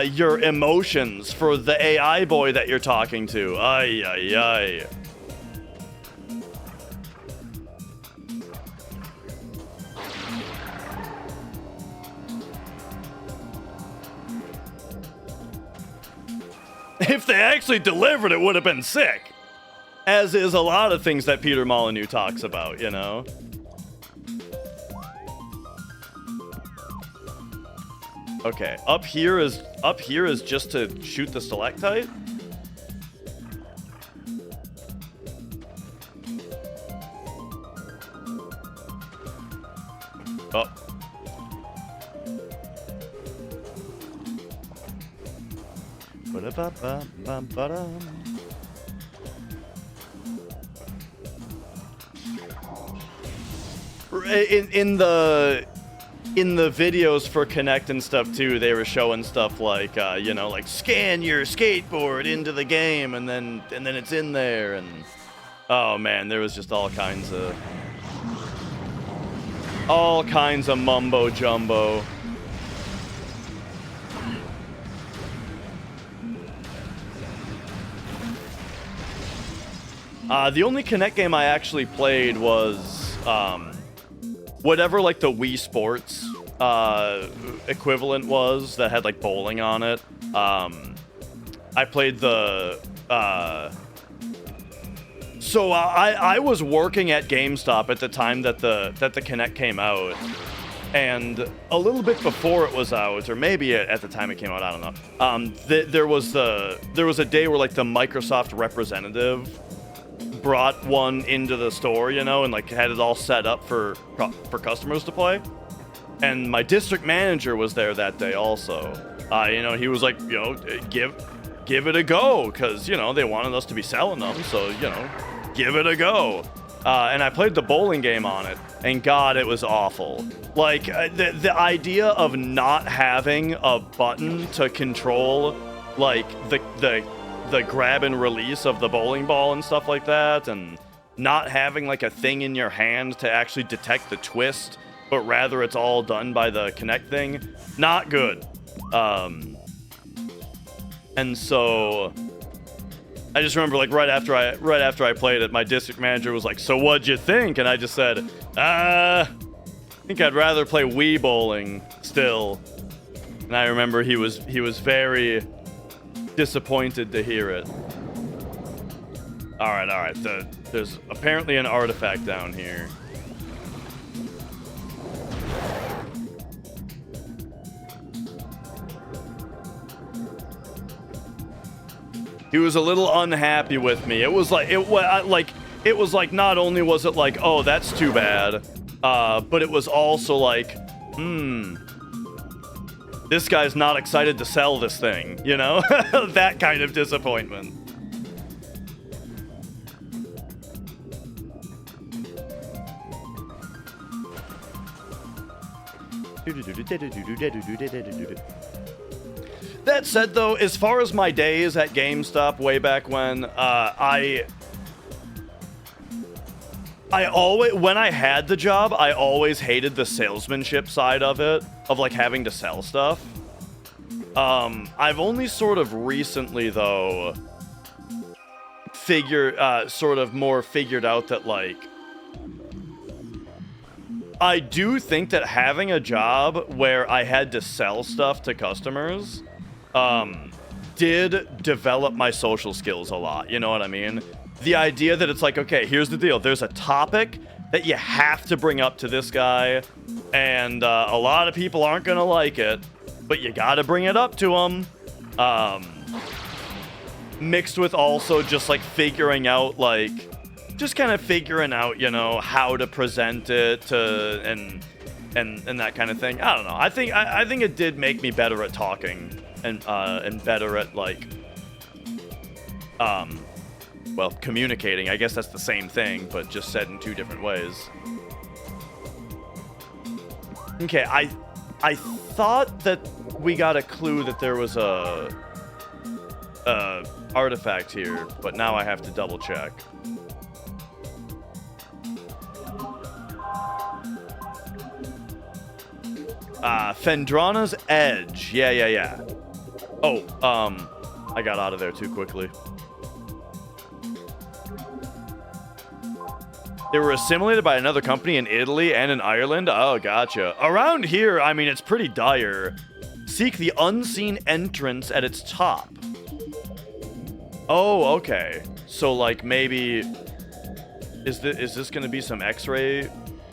Speaker 1: your emotions for the AI boy that you're talking to. Ay, ay, ay. If they actually delivered, it would have been sick. As is a lot of things that Peter Molyneux talks about, you know? Okay, up here is just to shoot the stalactite? Oh. In the videos for Kinect and stuff too, they were showing stuff like you know, like scan your skateboard into the game and then it's in there, and oh man, there was just all kinds of mumbo jumbo. The only Kinect game I actually played was whatever like the Wii Sports equivalent was that had like bowling on it. I played the so I was working at GameStop at the time that the Kinect came out, and a little bit before it was out, or maybe at the time it came out, I don't know. There was a day where like the Microsoft representative brought one into the store, you know, and like had it all set up for customers to play. And my district manager was there that day also. You know, he was like, you know, give it a go, because, you know, they wanted us to be selling them, so, you know, give it a go. And I played the bowling game on it, and God, it was awful. Like, the idea of not having a button to control, like, the grab and release of the bowling ball and stuff like that, and not having like a thing in your hand to actually detect the twist, but rather it's all done by the Kinect thing. Not good. And so I just remember like right after I played it, my district manager was like, "So what'd you think?" And I just said, I think I'd rather play Wii bowling still." And I remember he was very disappointed to hear it. All right. There's apparently an artifact down here. He was a little unhappy with me. It was like it was like not only was it like, oh, that's too bad, but it was also like, this guy's not excited to sell this thing, you know? That kind of disappointment. That said, though, as far as my days at GameStop way back when, I always, when I had the job, I always hated the salesmanship side of it, of like having to sell stuff. I've only sort of recently, though, sort of more figured out that, like, I do think that having a job where I had to sell stuff to customers, did develop my social skills a lot, you know what I mean? The idea that it's like, okay, here's the deal. There's a topic that you have to bring up to this guy, and a lot of people aren't going to like it, but you got to bring it up to them. Mixed with also just, like, figuring out, like, just kind of figuring out, you know, how to present it to, and that kind of thing. I don't know. I think it did make me better at talking, and better at, like, well, communicating. I guess that's the same thing, but just said in two different ways. Okay, I thought that we got a clue that there was a artifact here, but now I have to double check. Fendrana's Edge. Yeah. Oh, I got out of there too quickly. They were assimilated by another company in Italy and in Ireland. Oh, gotcha. Around here, I mean, it's pretty dire. Seek the unseen entrance at its top. Oh, okay. So, like, maybe... Is this going to be some X-ray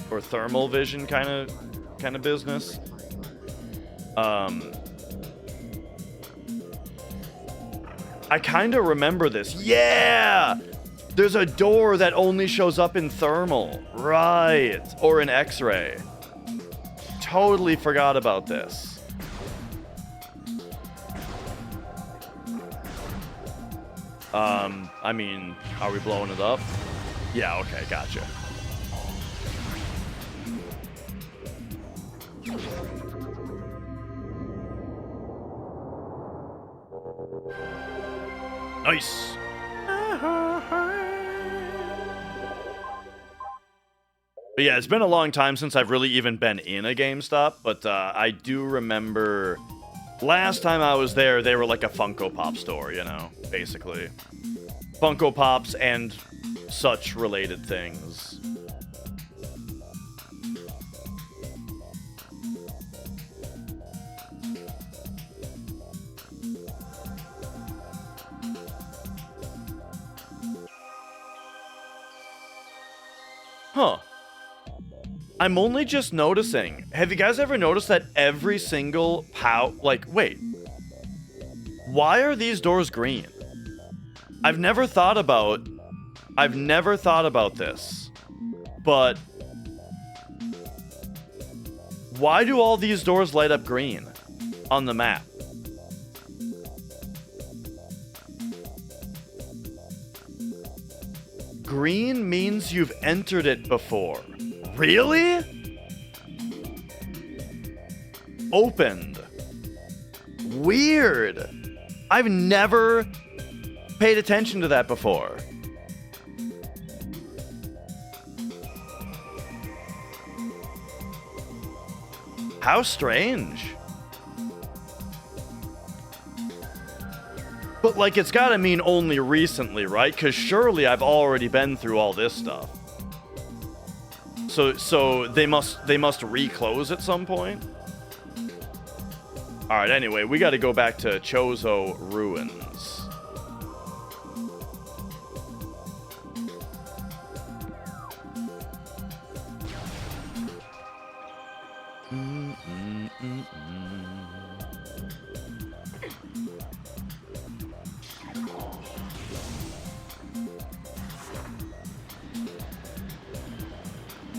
Speaker 1: or thermal vision kind of business? I kind of remember this. Yeah! There's a door that only shows up in thermal. Right. Or in X-ray. Totally forgot about this. I mean, are we blowing it up? Yeah, okay, gotcha. Nice. But yeah, it's been a long time since I've really even been in a GameStop, but I do remember last time I was there, they were like a Funko Pop store, you know, basically. Funko Pops and such related things. Huh. I'm only just noticing. Have you guys ever noticed that every single wait. Why are these doors green? I've never thought about this. But why do all these doors light up green on the map? Green means you've entered it before. Really? Opened. Weird. I've never paid attention to that before. How strange. But, like, it's gotta mean only recently, right? Because surely I've already been through all this stuff. So they must reclose at some point? Alright, anyway, we gotta go back to Chozo Ruins.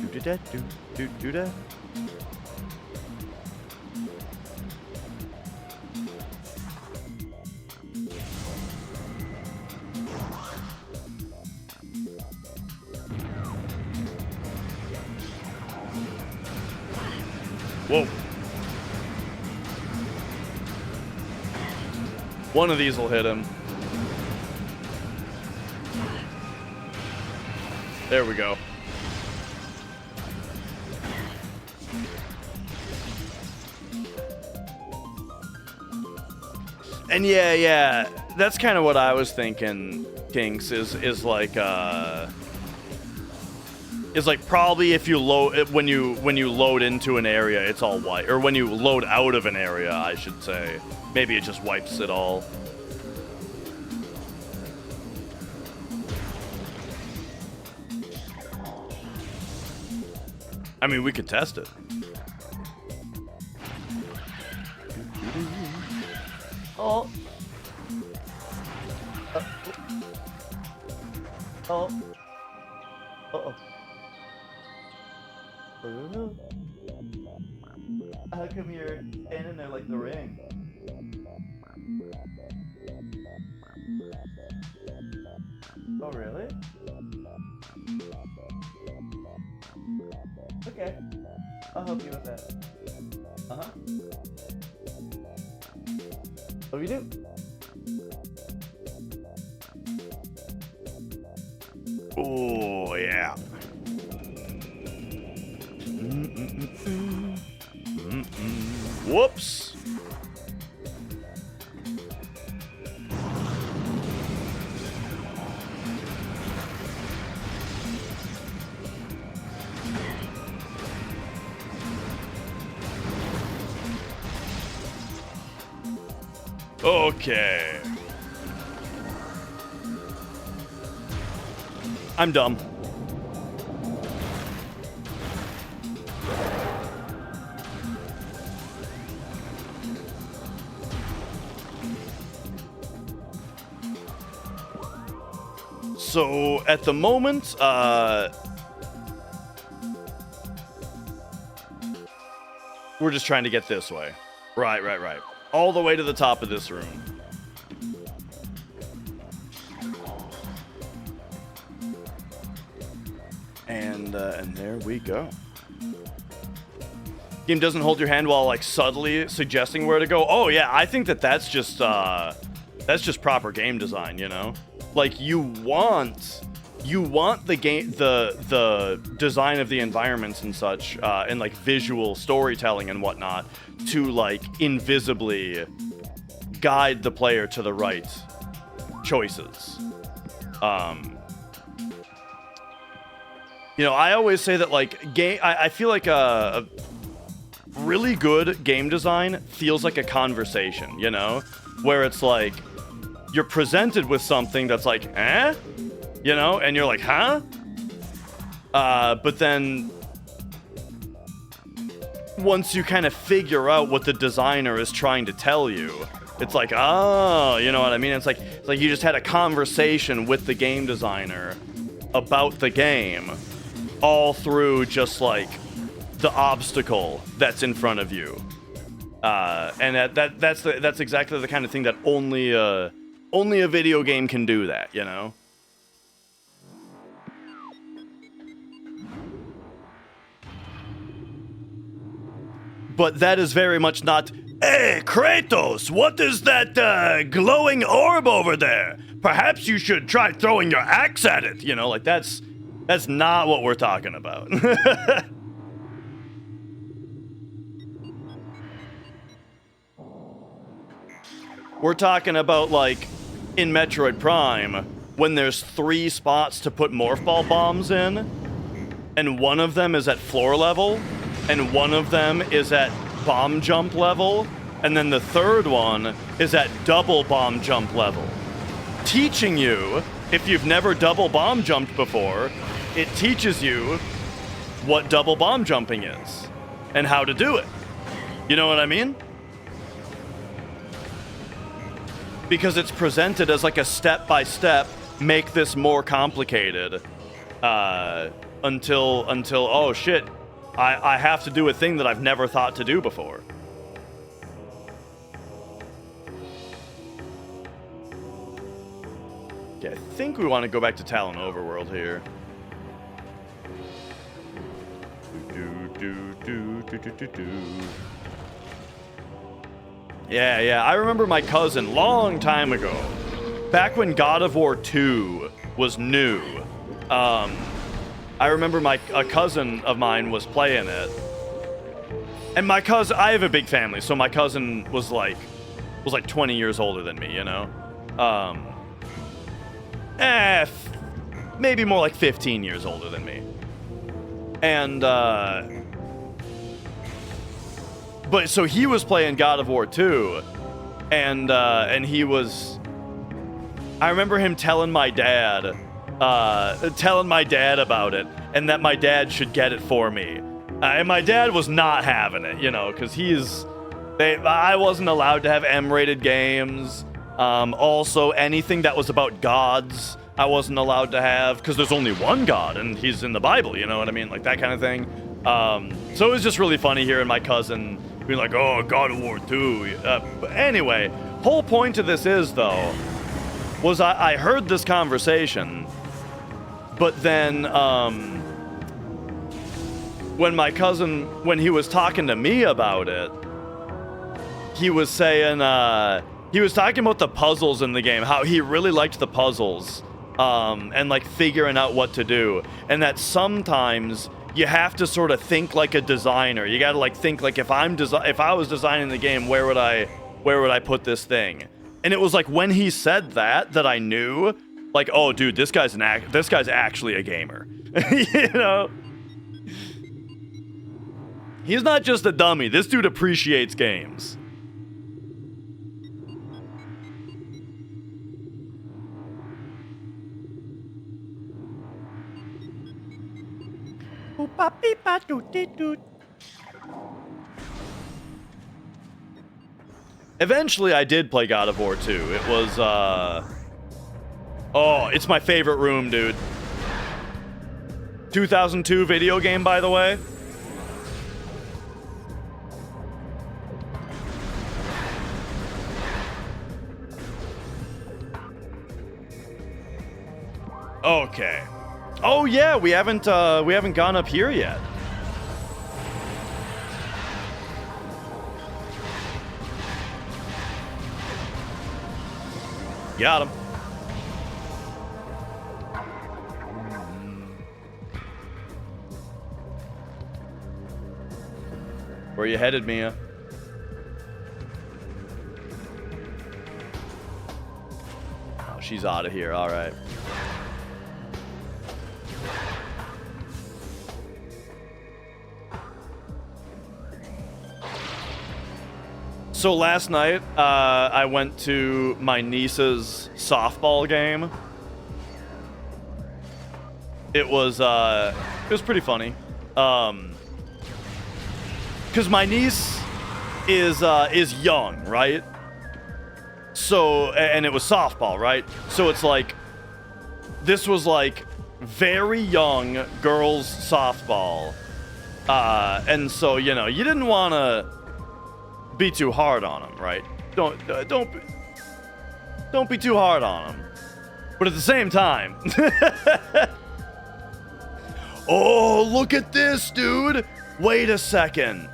Speaker 1: Do-do-da-do-do-do-da. Whoa. One of these will hit him. There we go. And yeah, that's kind of what I was thinking, Kinks, is like probably if you load when you load into an area, it's all white, or when you load out of an area, I should say. Maybe it just wipes it all. I mean, we could test it. Oh. Oh. Uh-oh. How come you're standing there like the ring? Oh, really? Okay. I'll help you with that. Uh-huh. What do we do? Oh, yeah. Whoops. Okay. I'm dumb. So at the moment, we're just trying to get this way. Right. All the way to the top of this room. And there we go. Game doesn't hold your hand while like subtly suggesting where to go. Oh yeah, I think that's just proper game design, you know? Like you want the game, the design of the environments and such, and like visual storytelling and whatnot to like invisibly guide the player to the right choices. You know, I always say that like I feel like a really good game design feels like a conversation, you know, where it's like you're presented with something that's like, eh? You know, and you're like, huh? But then once you kind of figure out what the designer is trying to tell you, it's like, oh, you know what I mean? It's like you just had a conversation with the game designer about the game all through just like the obstacle that's in front of you. And that's exactly the kind of thing that only a video game can do that, you know? But that is very much not, hey, Kratos, what is that glowing orb over there? Perhaps you should try throwing your axe at it. You know, like that's not what we're talking about. We're talking about, like, in Metroid Prime, when there's 3 spots to put Morph Ball bombs in, and one of them is at floor level, and one of them is at bomb jump level, and then the third one is at double bomb jump level. Teaching you, if you've never double bomb jumped before, it teaches you what double bomb jumping is, and how to do it. You know what I mean? Because it's presented as like a step-by-step, make this more complicated, until oh shit, I have to do a thing that I've never thought to do before. Okay, I think we want to go back to Talon Overworld here. Yeah, I remember my cousin long time ago, back when God of War 2 was new. I remember a cousin of mine was playing it, and my cousin, I have a big family, so my cousin was like 20 years older than me, you know. Maybe more like 15 years older than me. And but so he was playing God of War 2, and he was. I remember him telling my dad about it, and that my dad should get it for me. And my dad was not having it, you know, because I wasn't allowed to have M-rated games. Also, anything that was about gods, I wasn't allowed to have, because there's only one God, and he's in the Bible, you know what I mean? Like, that kind of thing. So it was just really funny hearing my cousin being like, oh, God of War 2. But anyway, whole point of this is, though, was I heard this conversation, but then, when he was talking to me about it, he was saying, he was talking about the puzzles in the game, how he really liked the puzzles, and like figuring out what to do, and that sometimes you have to sort of think like a designer. You got to like think like, if I was designing the game, where would I put this thing? And it was like when he said that I knew, like, oh dude, this guy's actually a gamer. You know? He's not just a dummy. This dude appreciates games. Eventually, I did play God of War 2. It was, oh, it's my favorite room, dude. 2002 video game, by the way. Okay. Oh yeah, we haven't gone up here yet. Got him. Where you headed, Mia? Oh, she's out of here. All right. So last night, I went to my niece's softball game. It was pretty funny. Because my niece is young, right? So, and it was softball, right? So it's like, this was like very young girls softball. And so, you know, you didn't want to be too hard on them, right? Don't be too hard on them. But at the same time, oh, look at this, dude. Wait a second.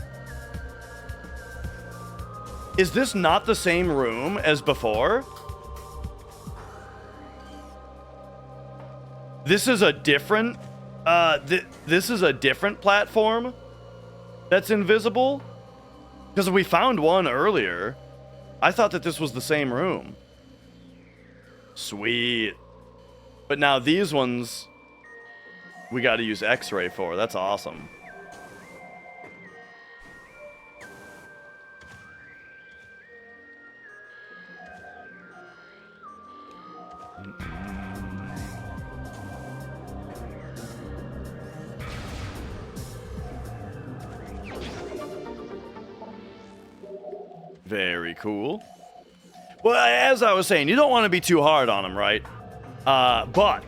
Speaker 1: Is this not the same room as before? This is a different this is a different platform that's invisible? Because we found one earlier. I thought that this was the same room. Sweet. But now these ones, we got to use X-ray for. That's awesome. Very cool. Well, as I was saying, you don't want to be too hard on them, right? But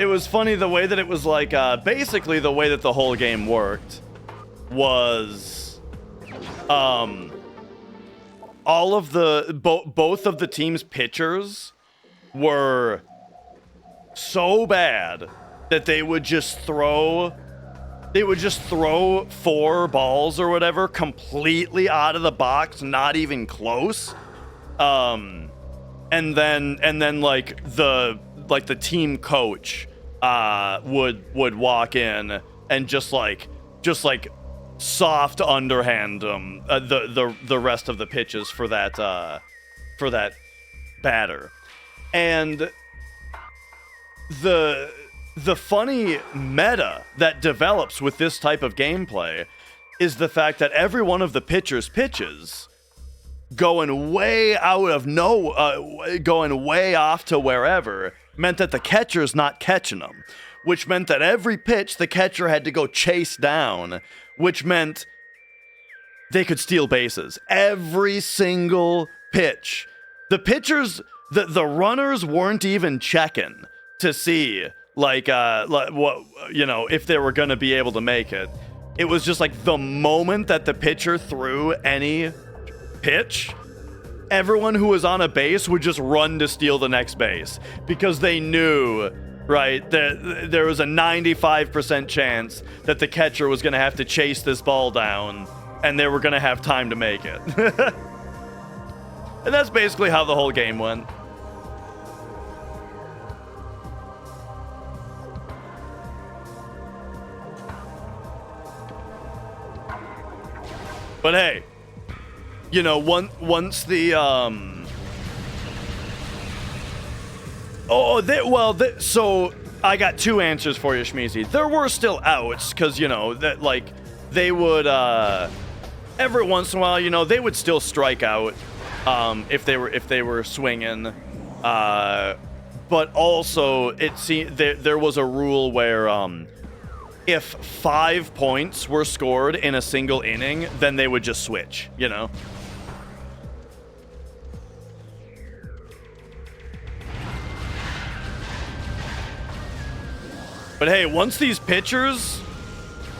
Speaker 1: it was funny the way that it was like, basically the way that the whole game worked was, all of the, both of the team's pitchers were so bad that they would just throw 4 balls or whatever completely out of the box, not even close. And then like the team coach would walk in and just like soft underhand the rest of the pitches for that batter. And the funny meta that develops with this type of gameplay is the fact that every one of the pitchers' pitches going way off to wherever meant that the catcher's not catching them, which meant that every pitch the catcher had to go chase down, which meant they could steal bases. Every single pitch. The pitchers, the runners weren't even checking to see like what, you know, if they were going to be able to make it. It was just like the moment that the pitcher threw any pitch, everyone who was on a base would just run to steal the next base because they knew, right, that there was a 95% chance that the catcher was going to have to chase this ball down and they were going to have time to make it. And that's basically how the whole game went. But hey, you know, once the so I got 2 answers for you, Shmeezy. There were still outs, because, you know, that like they would every once in a while, you know, they would still strike out if they were swinging. But also it seemed there was a rule where if 5 points were scored in a single inning, then they would just switch, you know? But hey, once these pitchers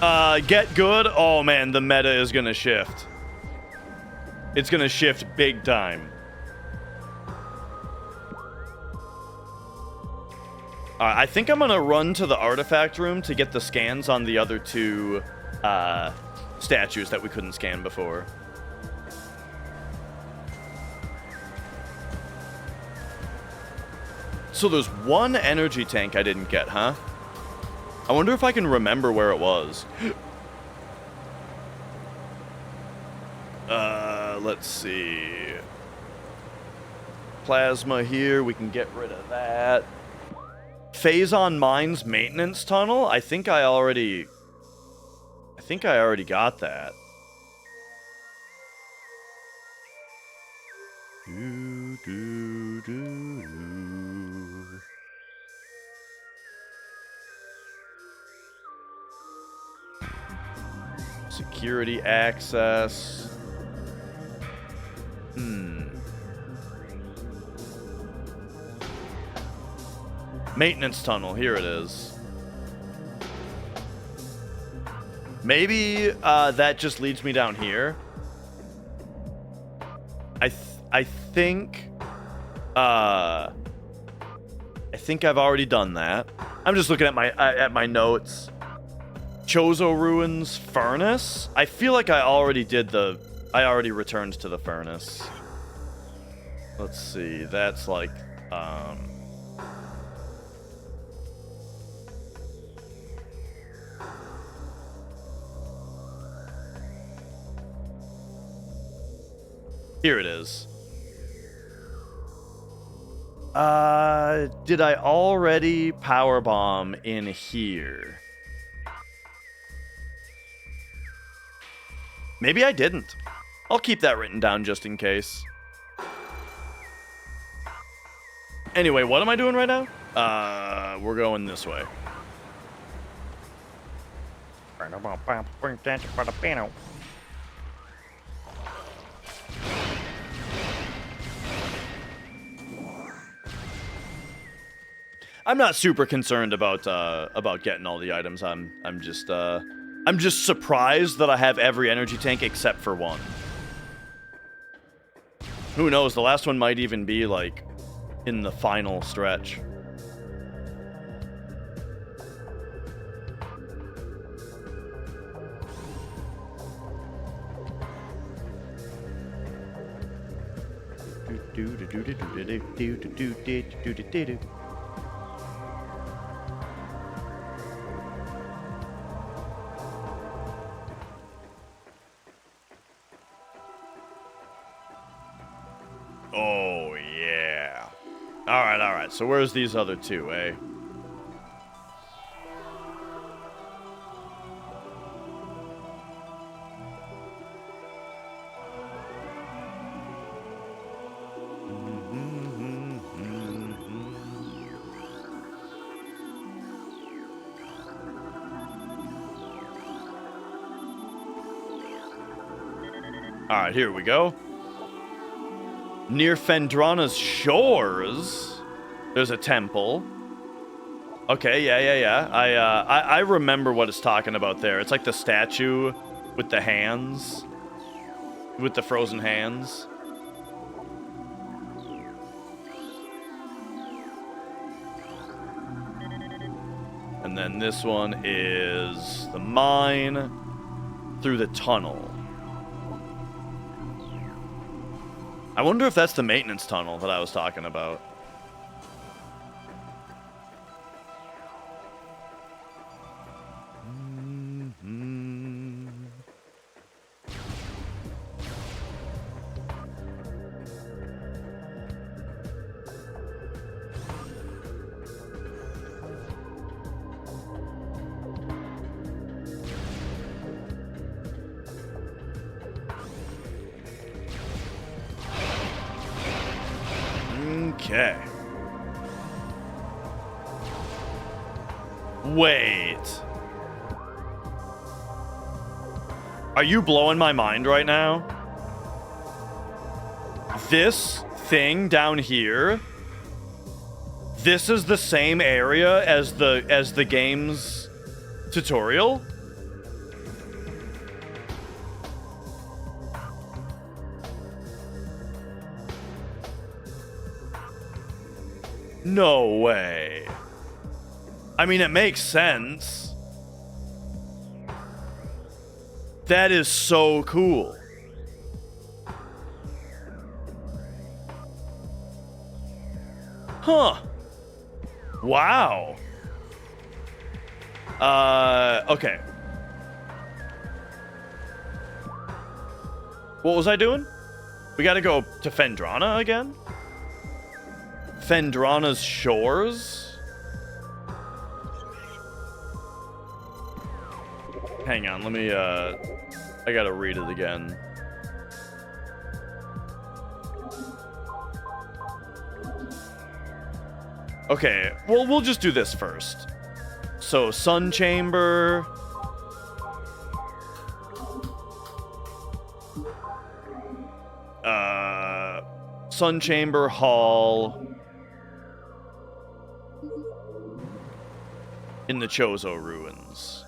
Speaker 1: get good, oh man, the meta is gonna shift. It's gonna shift big time. I think I'm gonna run to the artifact room to get the scans on the other 2 statues that we couldn't scan before. So there's 1 energy tank I didn't get, huh? I wonder if I can remember where it was. Let's see. Plasma here, we can get rid of that. Phazon Mines maintenance tunnel? I think I already got that. Security access. Maintenance tunnel, here it is. Maybe that just leads me down here. I think I've already done that. I'm just looking at my notes. Chozo Ruins Furnace? I feel like I already returned to the furnace. Let's see, that's like here it is. Did I already powerbomb in here? Maybe I didn't. I'll keep that written down just in case. Anyway, what am I doing right now? We're going this way. I'm not super concerned about getting all the items. I'm just surprised that I have every energy tank except for one. Who knows? The last one might even be like in the final stretch. Oh, yeah. All right. So where's these other two, eh? All right, here we go. Near Phendrana's shores, there's a temple. Okay, yeah. I remember what it's talking about there. It's like the statue with the hands, with the frozen hands. And then this one is the mine through the tunnel. I wonder if that's the maintenance tunnel that I was talking about. Okay. Wait. Are you blowing my mind right now? This thing down here, this is the same area as the game's tutorial? No way. I mean, it makes sense. That is so cool. Huh. Wow. Okay. What was I doing? We gotta go to Phendrana again? Phendrana's shores? Hang on, let me, I gotta read it again. Okay, well, we'll just do this first. So, Sun Chamber. Sun Chamber Hall. In the Chozo ruins.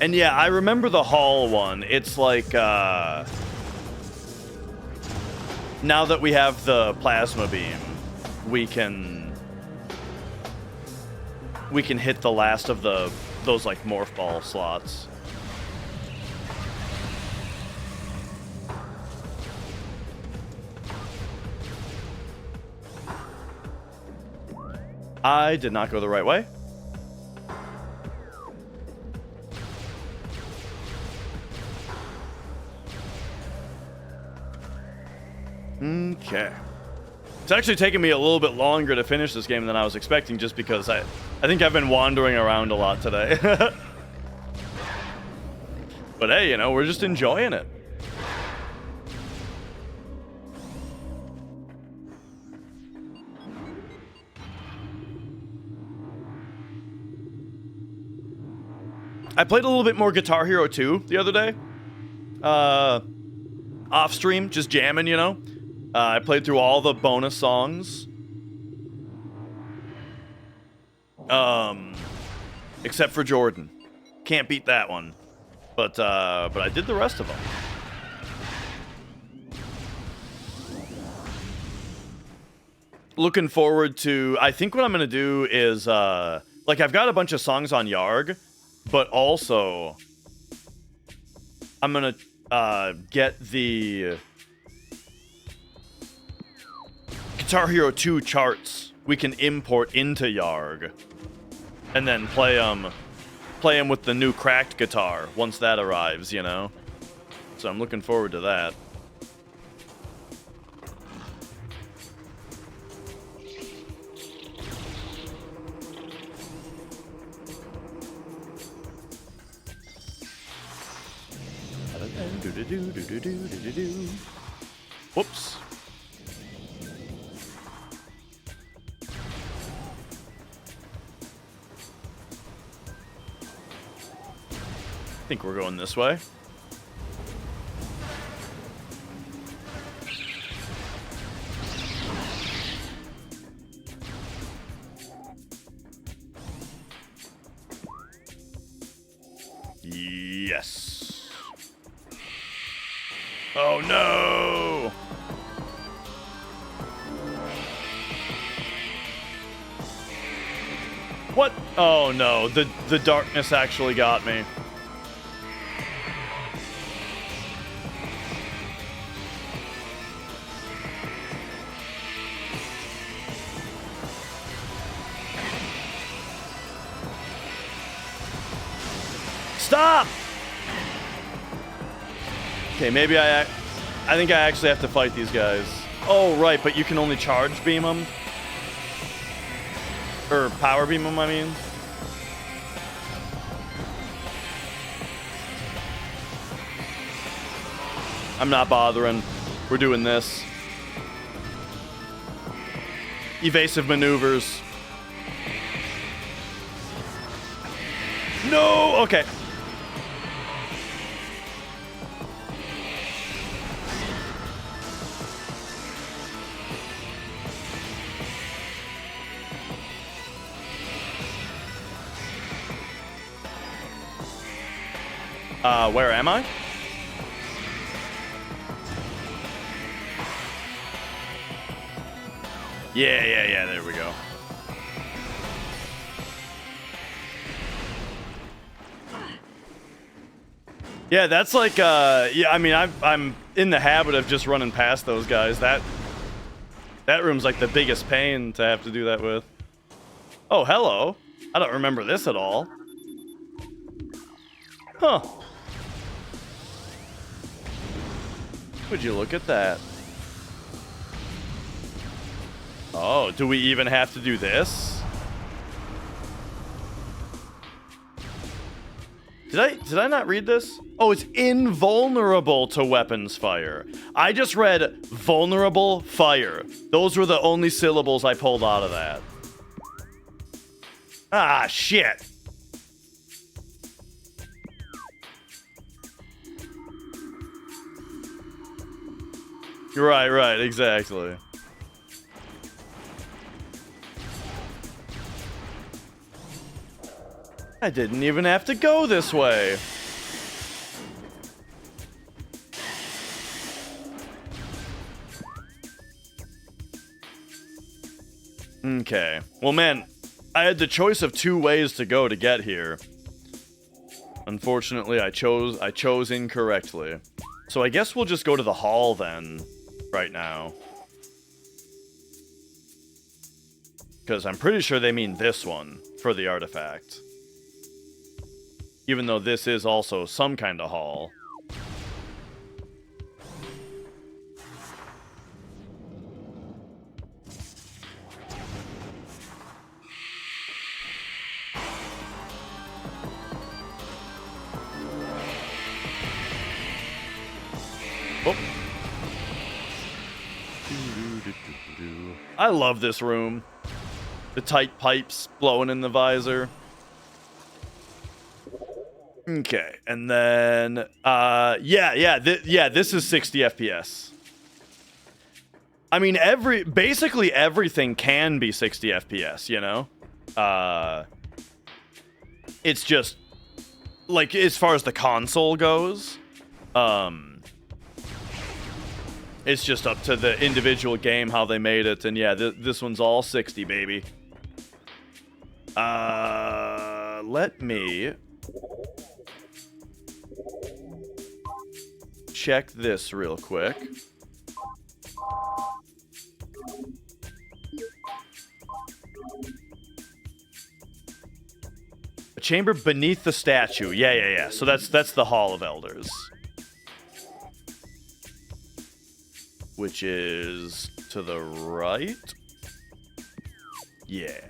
Speaker 1: And yeah, I remember the hall one. It's like, now that we have the plasma beam, we can hit the last of those like morph ball slots. I did not go the right way. Okay. It's actually taken me a little bit longer to finish this game than I was expecting, just because I think I've been wandering around a lot today. But hey, you know, we're just enjoying it. I played a little bit more Guitar Hero 2 the other day. Off stream, just jamming, you know. I played through all the bonus songs. Except for Jordan. Can't beat that one. But I did the rest of them. Looking forward to... I think what I'm going to do is... like, I've got a bunch of songs on Yarg, but also... I'm going to get the... Guitar Hero 2 charts we can import into Yarg. And then play them with the new cracked guitar once that arrives, you know? So I'm looking forward to that. Whoops. I think we're going this way. Yes. Oh no! What? Oh no, the darkness actually got me. Stop! Okay, maybe I think I actually have to fight these guys. Oh, right, but you can only charge beam them. Or power beam them, I mean. I'm not bothering. We're doing this. Evasive maneuvers. No! Okay. Where am I? Yeah, there we go. Yeah, that's like, yeah, I mean, I'm in the habit of just running past those guys. That room's like the biggest pain to have to do that with. Oh, hello. I don't remember this at all. Huh. Would you look at that? Oh, do we even have to do this? Did I not read this? Oh, it's invulnerable to weapons fire. I just read vulnerable fire. Those were the only syllables I pulled out of that. Ah, shit. You're right, exactly. I didn't even have to go this way. Okay. Well, man, I had the choice of 2 ways to go to get here. Unfortunately, I chose incorrectly. So I guess we'll just go to the hall then, right now. Because I'm pretty sure they mean this one for the artifact. Even though this is also some kind of hall. Oh. I love this room. The tight pipes blowing in the visor. Okay, and then this is 60 FPS. I mean, basically everything can be 60 FPS, you know? It's just like as far as the console goes, it's just up to the individual game how they made it, and yeah, this one's all 60, baby. Let me check this real quick. A chamber beneath the statue. Yeah. So that's the Hall of Elders, which is to the right. Yeah.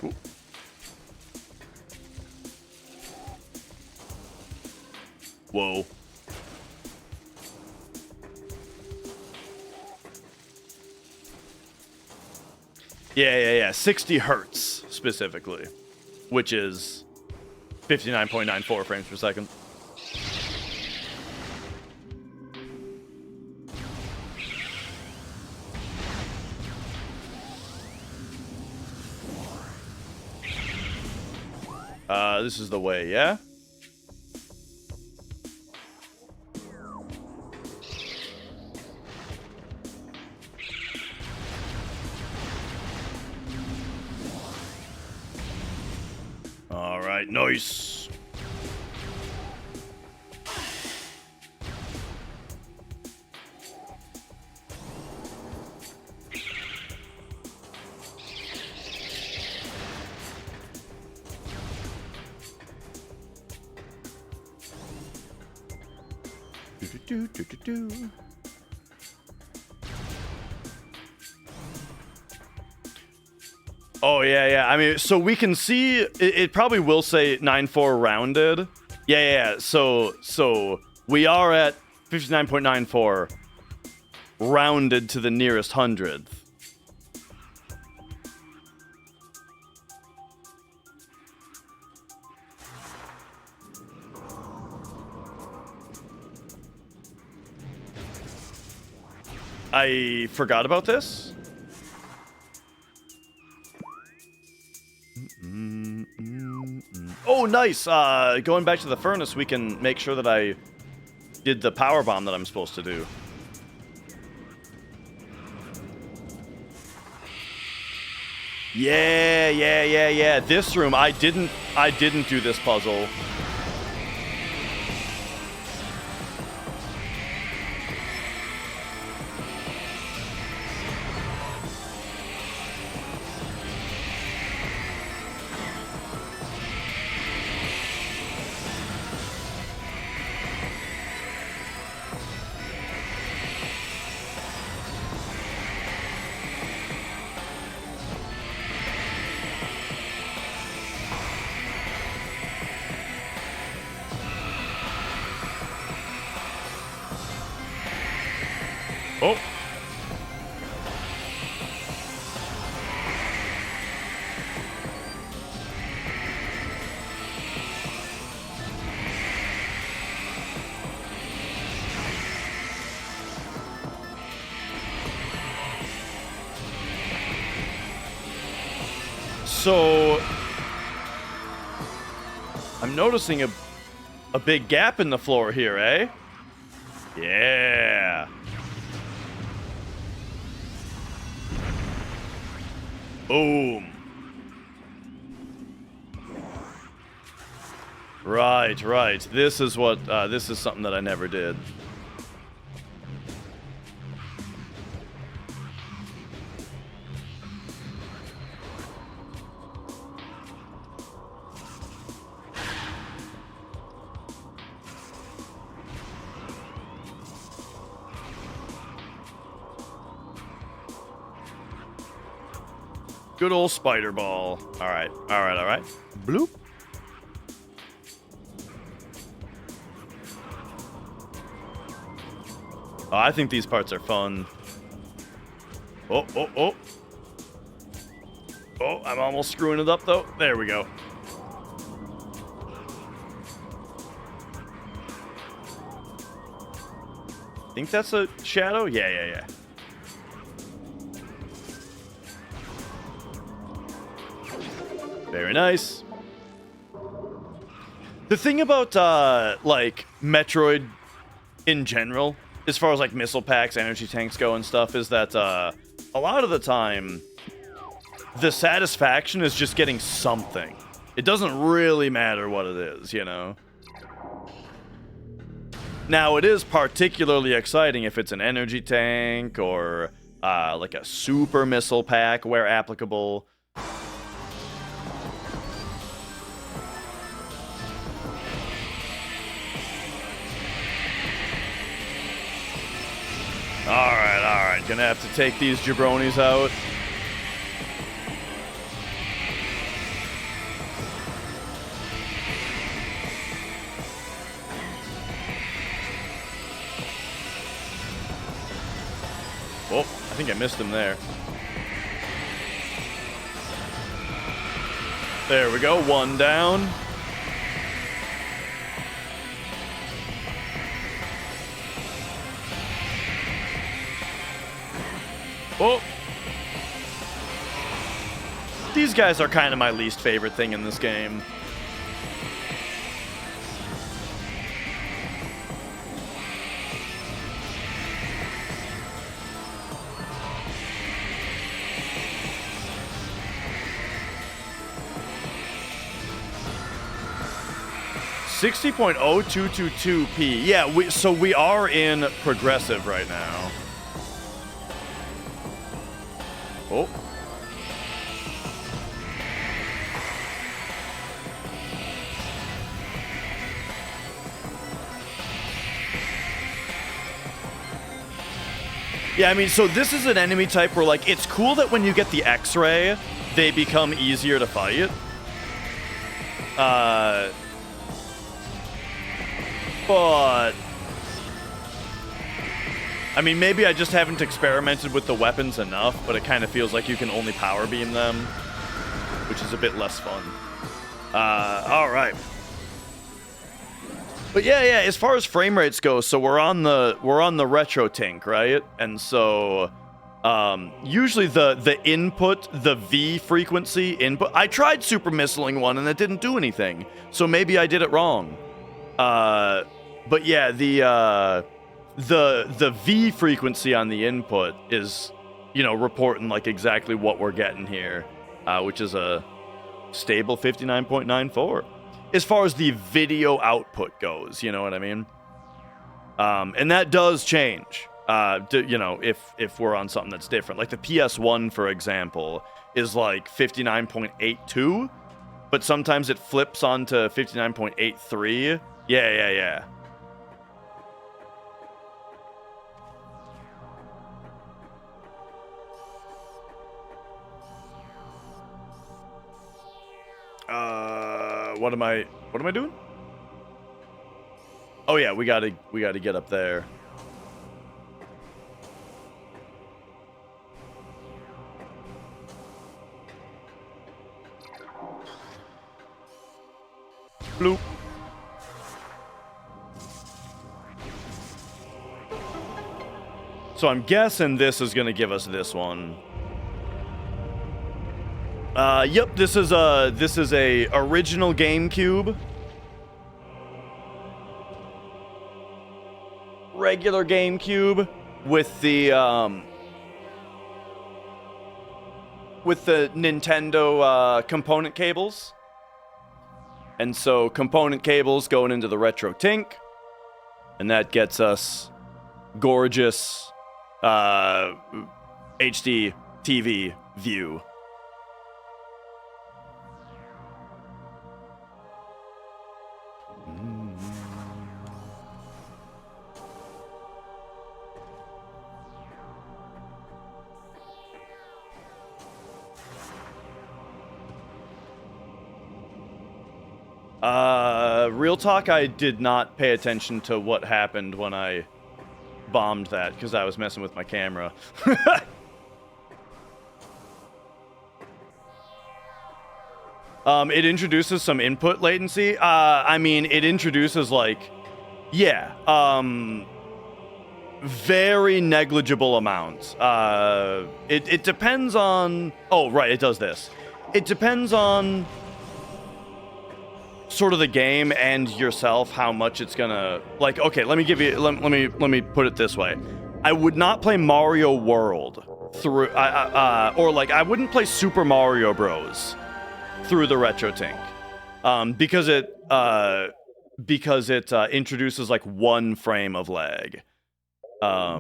Speaker 1: Ooh. Whoa. Yeah. 60 hertz specifically, which is 59.94 frames per second. This is the way, yeah? All right, nice. Do. Oh, yeah. I mean, so we can see it probably will say 9.4 rounded. Yeah. So we are at 59.94 rounded to the nearest hundredth. I forgot about this. Oh, nice. Going back to the furnace, we can make sure that I did the power bomb that I'm supposed to do. Yeah. This room, I didn't do this puzzle. Oh. So I'm noticing a big gap in the floor here, eh? Yeah. Boom. Right. This is what, this is something that I never did. Good old spider ball. All right. Bloop. Oh, I think these parts are fun. Oh, oh, oh. Oh, I'm almost screwing it up, though. There we go. Think that's a shadow? Yeah. Very nice. The thing about, like, Metroid in general, as far as, like, missile packs, energy tanks go and stuff, is that, a lot of the time, the satisfaction is just getting something. It doesn't really matter what it is, you know? Now, it is particularly exciting if it's an energy tank or, like a super missile pack where applicable. Alright. Gonna have to take these jabronis out. Oh, I think I missed him there. There we go, one down. Oh! These guys are kind of my least favorite thing in this game. $60.0222p. Yeah, so we are in progressive right now. Oh. Yeah, I mean, so this is an enemy type where, like, it's cool that when you get the X-ray, they become easier to fight. But I mean, maybe I just haven't experimented with the weapons enough, but it kind of feels like you can only power beam them, which is a bit less fun. All right. But yeah, as far as frame rates go, so we're on the retro tank, right? And so usually the input, the V frequency input, I tried super missiling one and it didn't do anything. So maybe I did it wrong. But yeah, the V frequency on the input is, you know, reporting like exactly what we're getting here, which is a stable 59.94. As far as the video output goes, you know what I mean? And that does change, you know, if we're on something that's different. Like the PS1, for example, is like 59.82, but sometimes it flips onto 59.83. Yeah. What am I doing? Oh yeah, we gotta get up there. Bloop. So I'm guessing this is gonna give us this one. Yep, this is a original GameCube. Regular GameCube with the Nintendo component cables. And so component cables going into the retro tink, and that gets us gorgeous HD TV view. Real talk, I did not pay attention to what happened when I bombed that, because I was messing with my camera. It introduces some input latency. I mean, it introduces like, yeah, very negligible amounts. It depends on. Oh, right, it does this. It depends on sort of the game and yourself how much it's gonna like. Okay, let me put it this way. I would not play Mario World through, or like I wouldn't play Super Mario Bros. Through the RetroTink, because it introduces like 1 frame of lag. But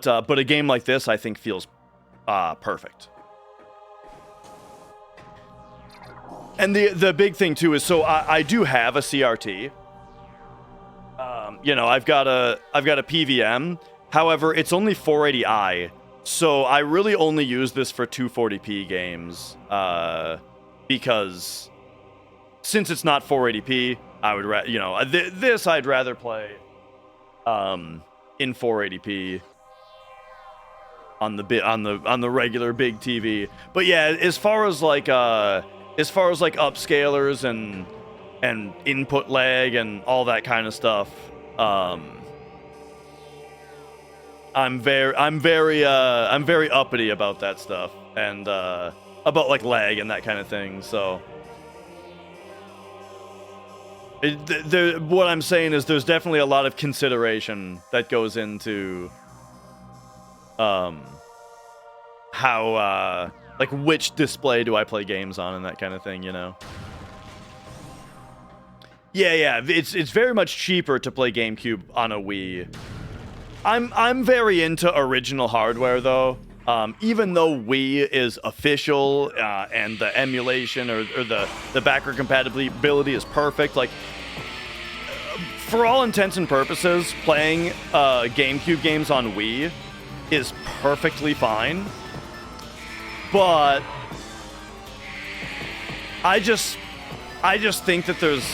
Speaker 1: a game like this I think feels perfect. And the big thing too is, so I do have a CRT. You know, I've got a PVM. However, it's only 480i. So I really only use this for 240p games, because since it's not 480p, I would this I'd rather play in 480p on the regular big TV. But yeah, as far as like upscalers and input lag and all that kind of stuff, I'm very uppity about that stuff, and about like lag and that kind of thing. So what I'm saying is there's definitely a lot of consideration that goes into how like which display do I play games on and that kind of thing, you know. Yeah, it's very much cheaper to play GameCube on a Wii. I'm very into original hardware though. Even though Wii is official and the emulation or the backward compatibility is perfect, like for all intents and purposes, playing GameCube games on Wii is perfectly fine. But I just think that there's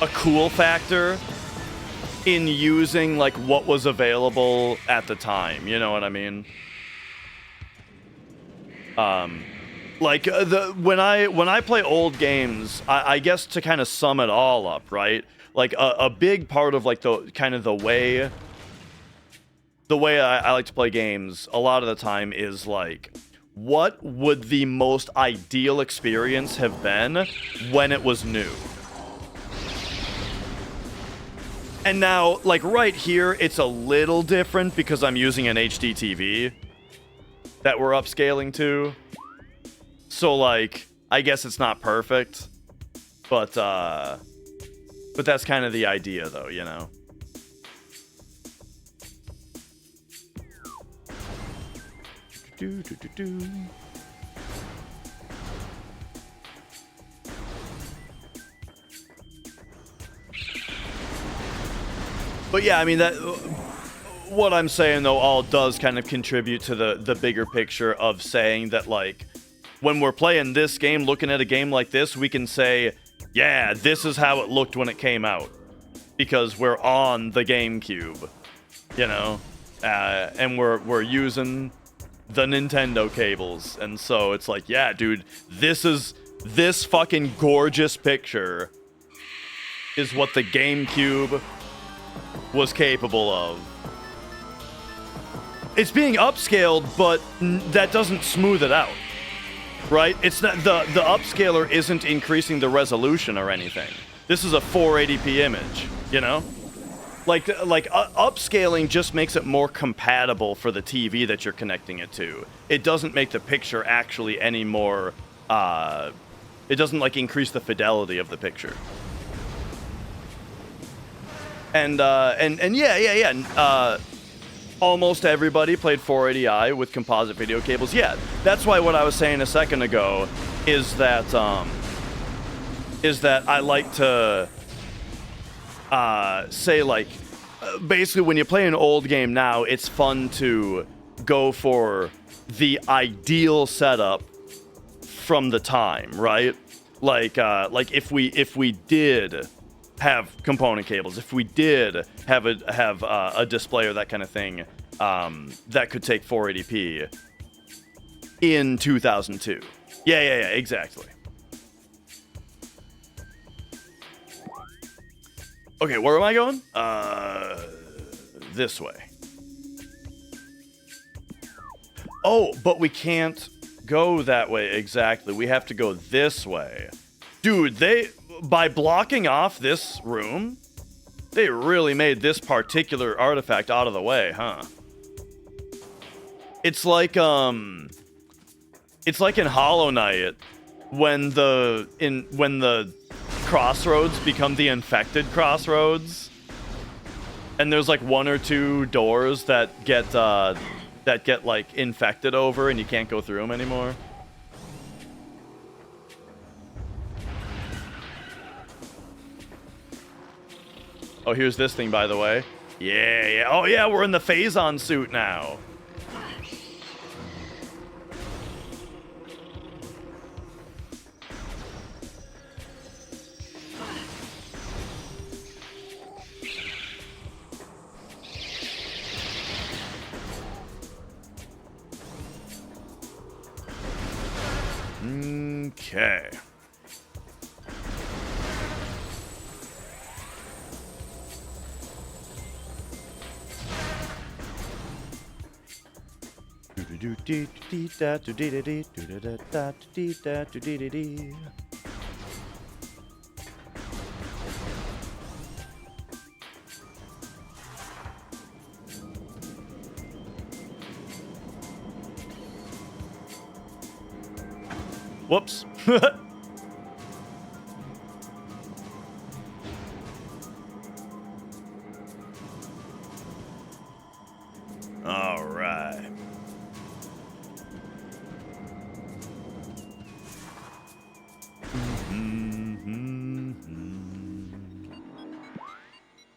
Speaker 1: a cool factor in using like what was available at the time, you know what I mean? Like when I play old games, I guess to kind of sum it all up, right? Like a big part of like the kind of the way I like to play games a lot of the time is like, what would the most ideal experience have been when it was new? And now, like right here, it's a little different because I'm using an HD TV that we're upscaling to. So like, I guess it's not perfect, but that's kind of the idea though, you know? But yeah, I mean, that what I'm saying though all does kind of contribute to the bigger picture of saying that like when we're playing this game, looking at a game like this, we can say, yeah, this is how it looked when it came out because we're on the GameCube, you know, and we're using the Nintendo cables, and so it's like, yeah, dude, this fucking gorgeous picture is what the GameCube was capable of. It's being upscaled, but that doesn't smooth it out, right? It's not the upscaler isn't increasing the resolution or anything. This is a 480p image, you know? Like upscaling just makes it more compatible for the TV that you're connecting it to. It doesn't make the picture actually any more. It doesn't like increase the fidelity of the picture. And yeah. Almost everybody played 480i with composite video cables. Yeah, that's why what I was saying a second ago is that I like to say like basically when you play an old game now, it's fun to go for the ideal setup from the time, right? Like if we did have component cables, if we did have a display or that kind of thing that could take 480p in 2002, Yeah, exactly. Okay, where am I going? This way. Oh, but we can't go that way exactly. We have to go this way. Dude, by blocking off this room, they really made this particular artifact out of the way, huh? It's like in Hollow Knight when the crossroads become the infected crossroads, and there's like one or two doors that get like infected over, and you can't go through them anymore. Oh, here's this thing, by the way. Yeah. Oh, yeah, we're in the Phazon suit now. Okay. Whoops. All right.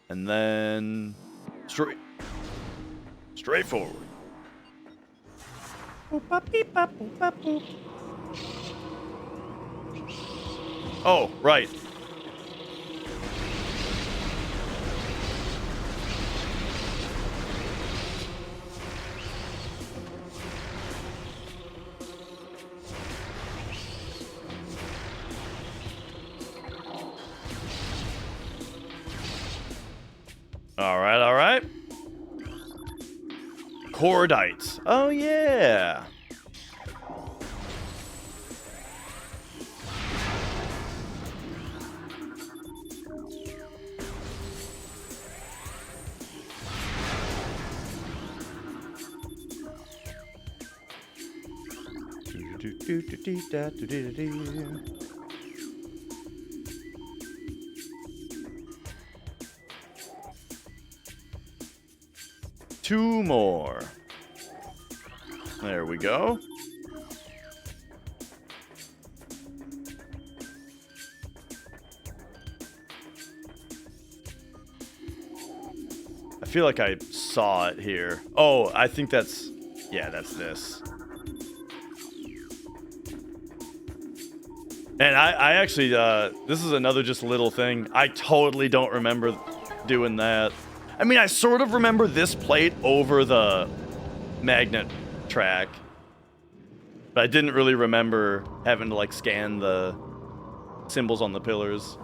Speaker 1: And then straight forward. Oh, right. All right. Cordites. Oh, yeah. Two more. There we go. I feel like I saw it here. Oh, I think that's... Yeah, that's this. And I actually, this is another just little thing. I totally don't remember doing that. I mean, I sort of remember this plate over the magnet track. But I didn't really remember having to, like, scan the symbols on the pillars.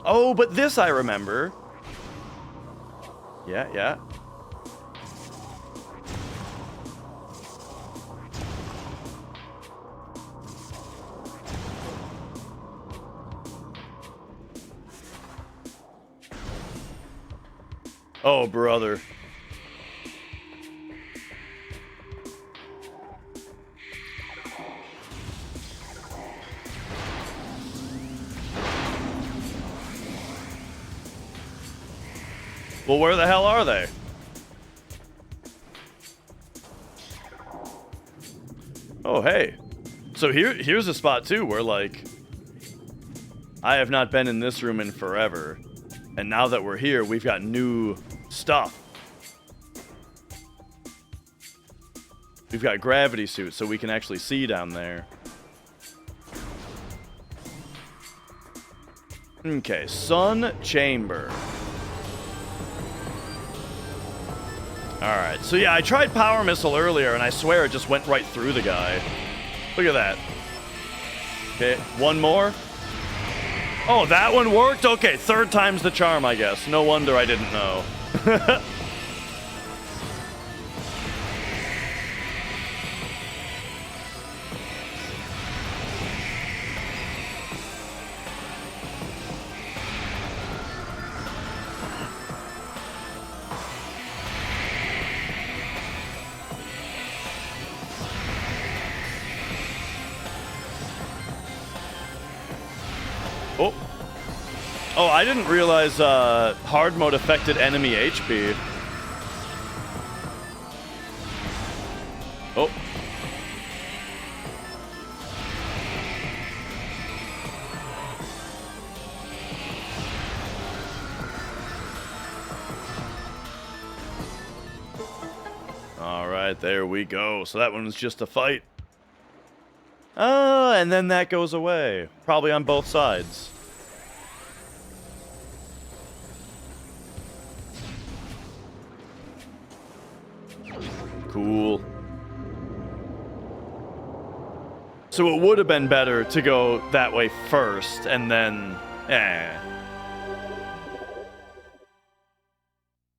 Speaker 1: Oh, but this I remember. Yeah. Oh, brother. Well, where the hell are they? Oh, hey. So here's a spot, too, where, like, I have not been in this room in forever. And now that we're here, we've got new stuff. We've got gravity suits, so we can actually see down there. Okay, Sun Chamber. Alright, so yeah, I tried Power Missile earlier, and I swear it just went right through the guy. Look at that. Okay, one more. Oh, that one worked? Okay, third time's the charm, I guess. No wonder I didn't know. Oh. Oh, I didn't realize hard mode affected enemy HP. Oh. All right, there we go. So that one was just a fight. And then that goes away. Probably on both sides. Cool. So it would have been better to go that way first, and then...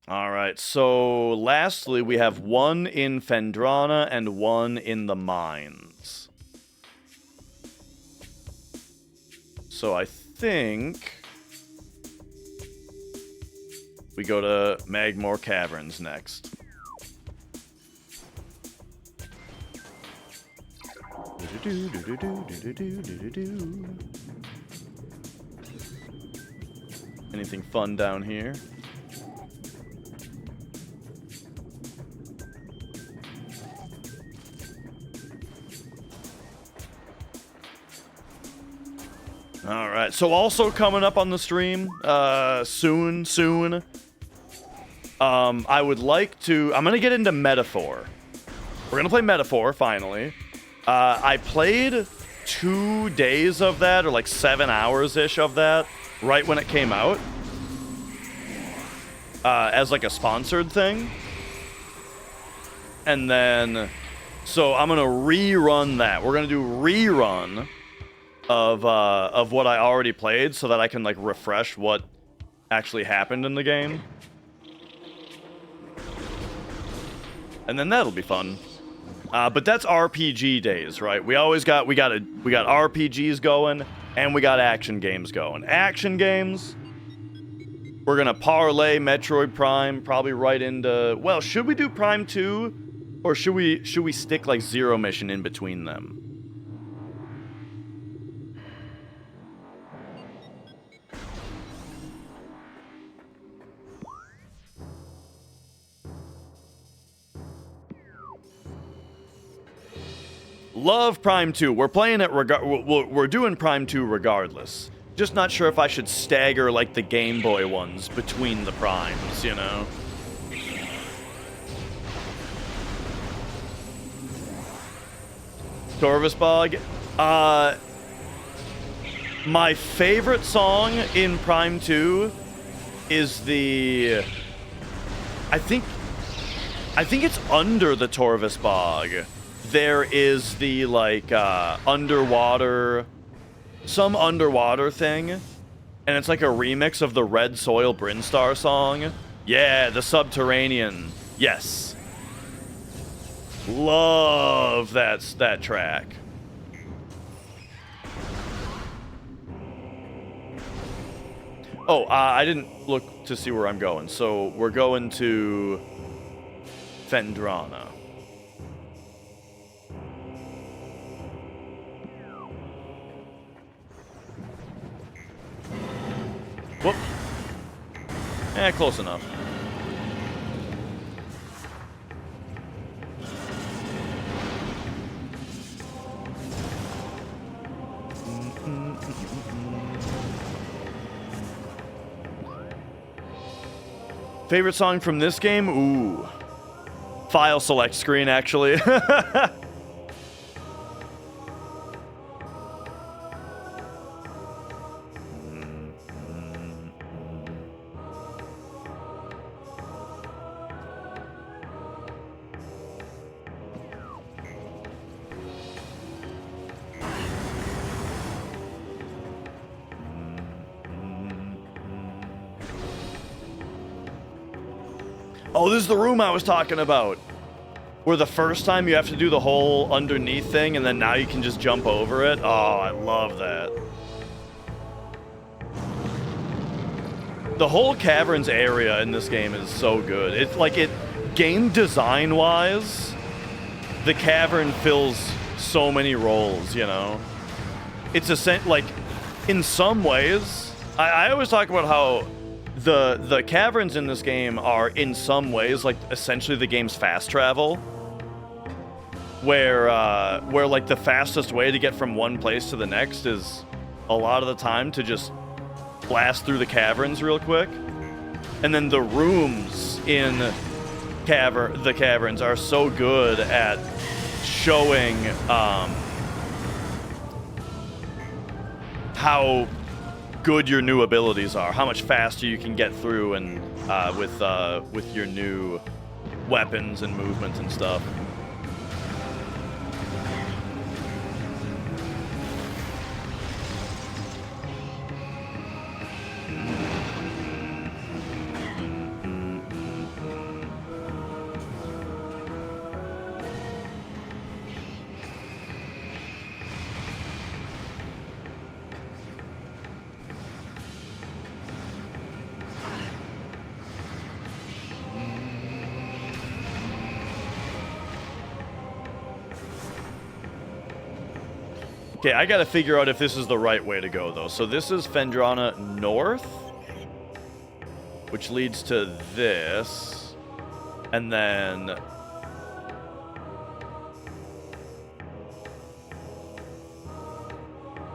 Speaker 1: Alright, so lastly we have one in Phendrana and one in the mines. So I think... we go to Magmoor Caverns next. Anything fun down here? All right. So also coming up on the stream, soon. I would like to. I'm gonna get into Metaphor. We're gonna play Metaphor finally. I played 2 days of that, or like 7 hours-ish of that, right when it came out, as like a sponsored thing. And then, so I'm gonna rerun that. We're gonna do rerun of what I already played, so that I can like refresh what actually happened in the game. And then that'll be fun. But that's RPG days, right? We got RPGs going, and we got action games going. Action games, we're gonna parlay Metroid Prime probably right into. Well, should we do Prime 2, or should we stick like Zero Mission in between them? Love Prime 2. We're playing it we're doing Prime 2 regardless. Just not sure if I should stagger like the Game Boy ones between the primes, you know. Torvusbog. My favorite song in Prime 2 is the I think it's Under the Torvusbog. There is the, like, underwater thing, and it's like a remix of the Red Soil Brinstar song. Yeah, the Subterranean. Yes. Love that track. Oh, I didn't look to see where I'm going, so we're going to Phendrana. Whoop. Close enough. Favorite song from this game? Ooh. File select screen, actually. Oh, this is the room I was talking about. Where the first time you have to do the whole underneath thing, and then now you can just jump over it. Oh, I love that. The whole caverns area in this game is so good. It's like game design-wise, the cavern fills so many roles, you know? It's like, in some ways, I always talk about how the caverns in this game are, in some ways, like, essentially the game's fast travel. Where like, the fastest way to get from one place to the next is, a lot of the time, to just blast through the caverns real quick. And then the rooms in the caverns are so good at showing how good your new abilities are, how much faster you can get through, and with your new weapons and movements and stuff. Okay, I gotta figure out if this is the right way to go, though. So this is Phendrana North, which leads to this, and then...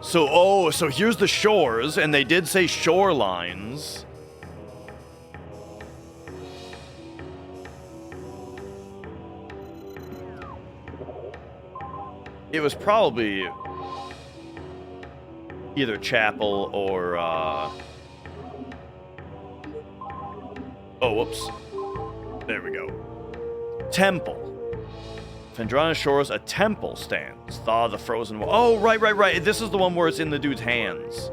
Speaker 1: So here's the shores, and they did say shorelines. It was probably either chapel or, oh, whoops. There we go. Temple. Phendrana Shores, a temple stands. Thaw the frozen wall. Oh, right. This is the one where it's in the dude's hands.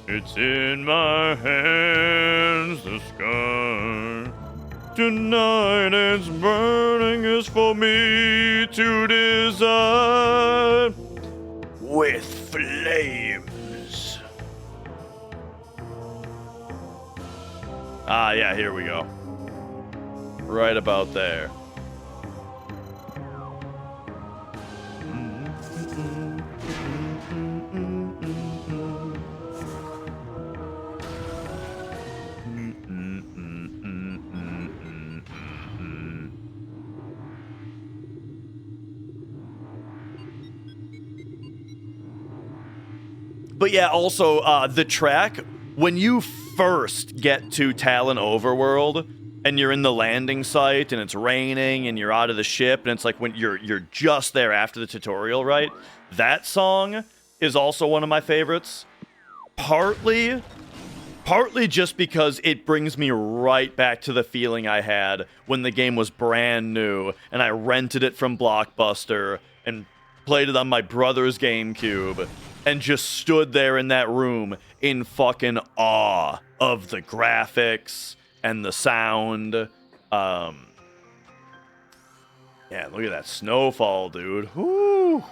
Speaker 1: It's in my hands, the sky. Tonight it's burning is for me to desire. With flames. Ah, yeah, here we go. Right about there. But yeah, also, the track, when you first get to Talon Overworld, and you're in the landing site, and it's raining, and you're out of the ship, and it's like when you're just there after the tutorial, right? That song is also one of my favorites. Partly just because it brings me right back to the feeling I had when the game was brand new, and I rented it from Blockbuster, and played it on my brother's GameCube, and just stood there in that room in fucking awe of the graphics and the sound. Yeah, look at that snowfall, dude. Whoo!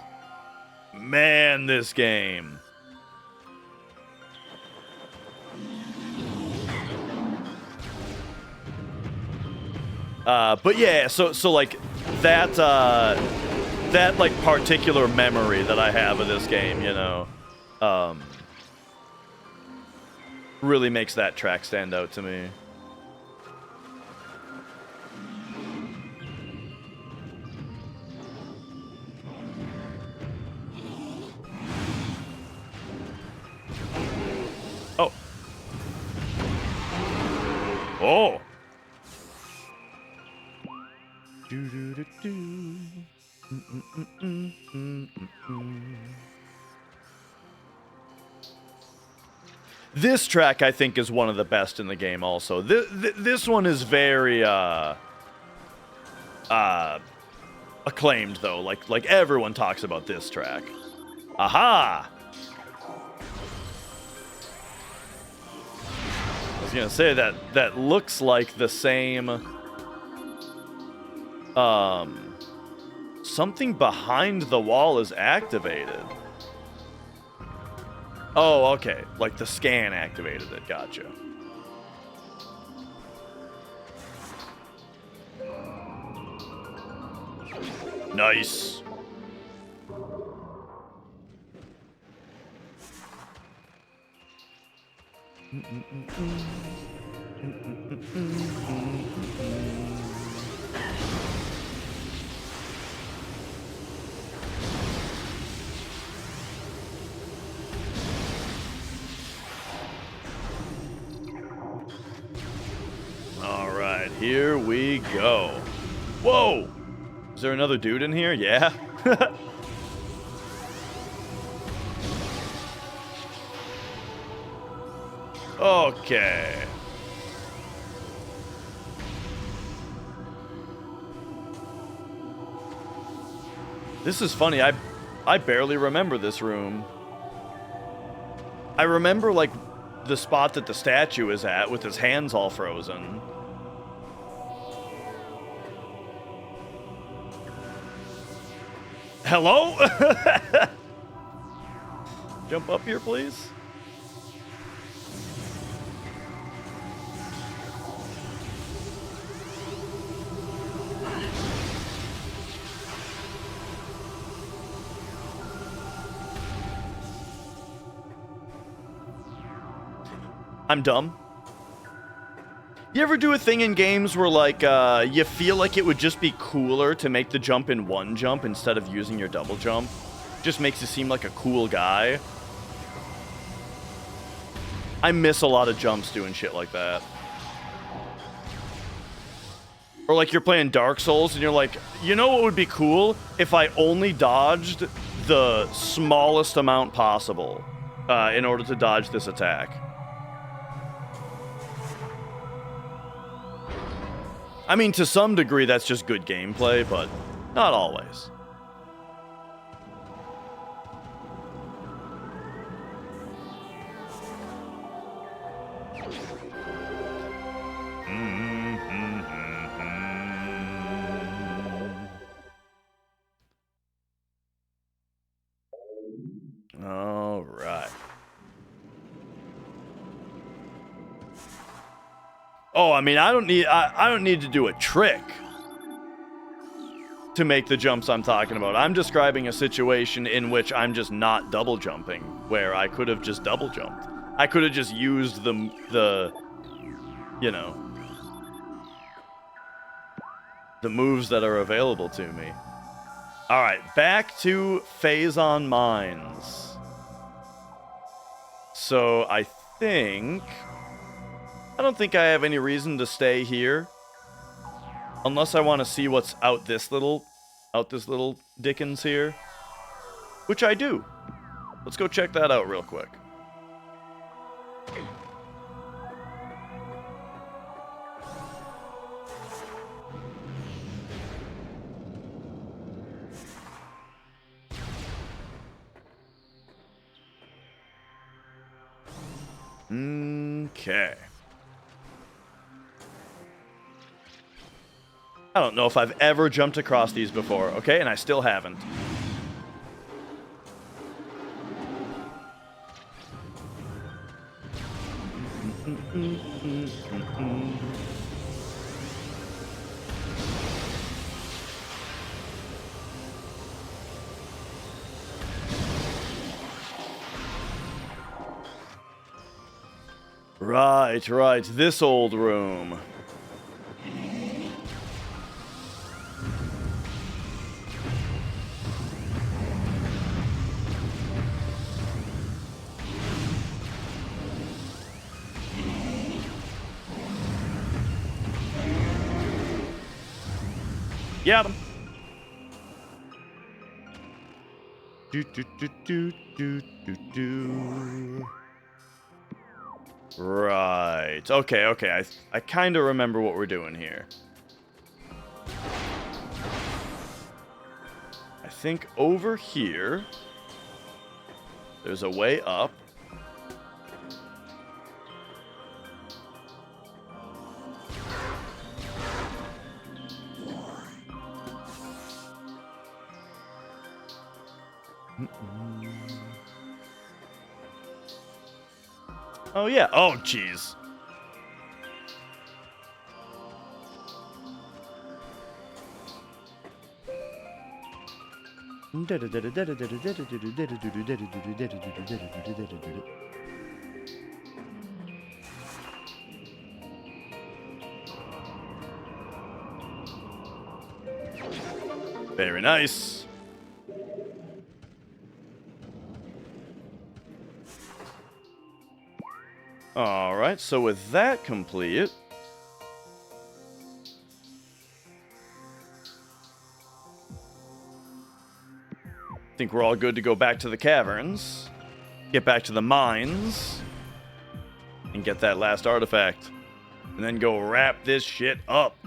Speaker 1: Man, this game. But yeah, so like that like particular memory that I have of this game, you know, really makes that track stand out to me. Oh. Oh. This track, I think, is one of the best in the game also. This one is very acclaimed, though. Like everyone talks about this track. Aha! gonna say that looks like the same. Something behind the wall is activated. Oh, okay. Like the scan activated it. Gotcha. Nice. All right, here we go. Whoa! Is there another dude in here? Yeah. Okay. This is funny. I barely remember this room. I remember, like, the spot that the statue is at with his hands all frozen. Hello? Jump up here, please. I'm dumb. You ever do a thing in games where, like, you feel like it would just be cooler to make the jump in one jump instead of using your double jump? Just makes you seem like a cool guy. I miss a lot of jumps doing shit like that. Or like you're playing Dark Souls and you're like, you know what would be cool? If I only dodged the smallest amount possible in order to dodge this attack. I mean, to some degree, that's just good gameplay, but not always. All right. Oh, I mean, I don't need to do a trick to make the jumps I'm talking about. I'm describing a situation in which I'm just not double jumping, where I could have just double jumped. I could have just used the you know, the moves that are available to me. All right, back to Phazon Mines. So I don't think I have any reason to stay here. Unless I want to see what's out this little Dickens here. Which I do. Let's go check that out real quick. Okay. I don't know if I've ever jumped across these before, okay? And I still haven't. Right, this old room. Got him. Right. Okay. I kind of remember what we're doing here. I think over here there's a way up. Oh, yeah. Oh, jeez. Very nice. All right, so with that complete, I think we're all good to go back to the caverns, get back to the mines, and get that last artifact, and then go wrap this shit up.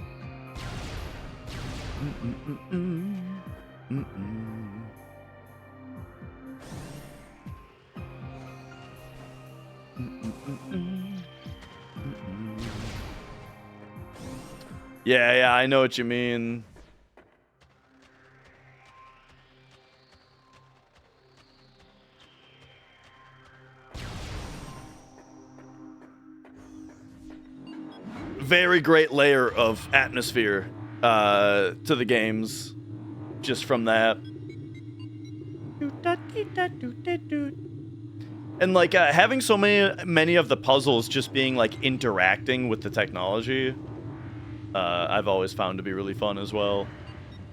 Speaker 1: Yeah, I know what you mean. Very great layer of atmosphere to the games just from that. And like having so many of the puzzles just being like interacting with the technology, I've always found to be really fun as well.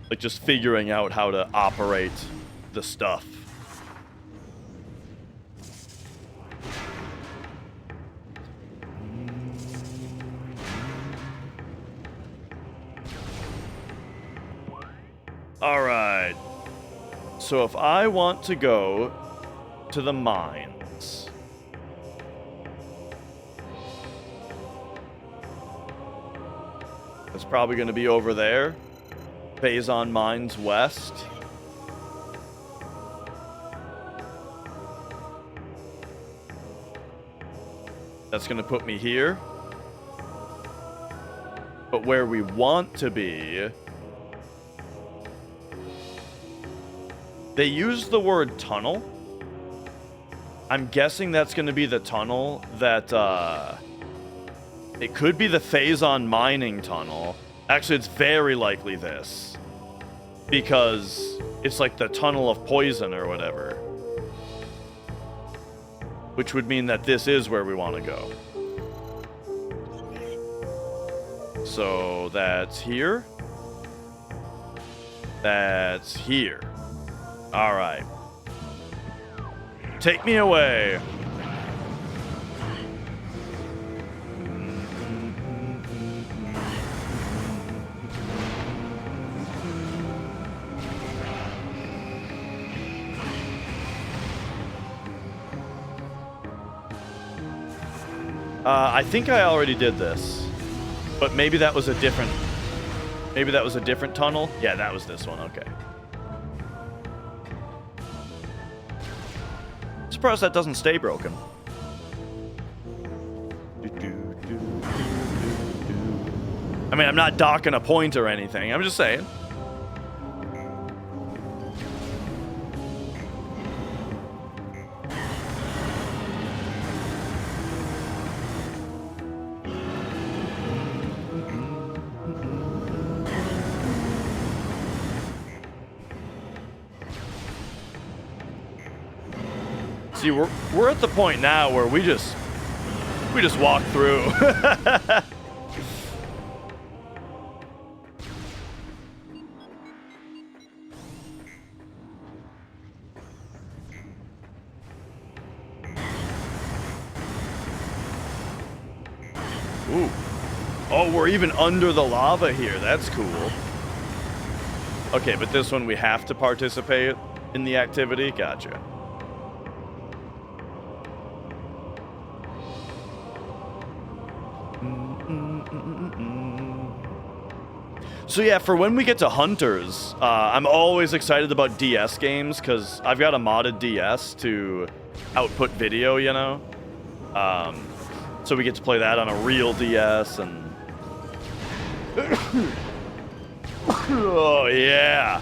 Speaker 1: Like just figuring out how to operate the stuff. All right. So if I want to go to the mines, it's probably going to be over there. Phazon Mines West. That's going to put me here. But where we want to be, they use the word tunnel. I'm guessing that's going to be the tunnel that, it could be the Phazon mining tunnel. Actually, it's very likely this. Because it's like the tunnel of poison or whatever. Which would mean that this is where we want to go. So that's here. That's here. All right. Take me away. I think I already did this, but maybe that was a different. Maybe that was a different tunnel. Yeah, that was this one. Okay. Surprised that doesn't stay broken. I mean, I'm not docking a point or anything. I'm just saying. See, we're at the point now where we just walk through. Ooh. Oh, we're even under the lava here. That's cool. Okay, but this one we have to participate in the activity. Gotcha. So yeah, for when we get to Hunters, I'm always excited about DS games because I've got a modded DS to output video, you know? So we get to play that on a real DS and... oh, yeah!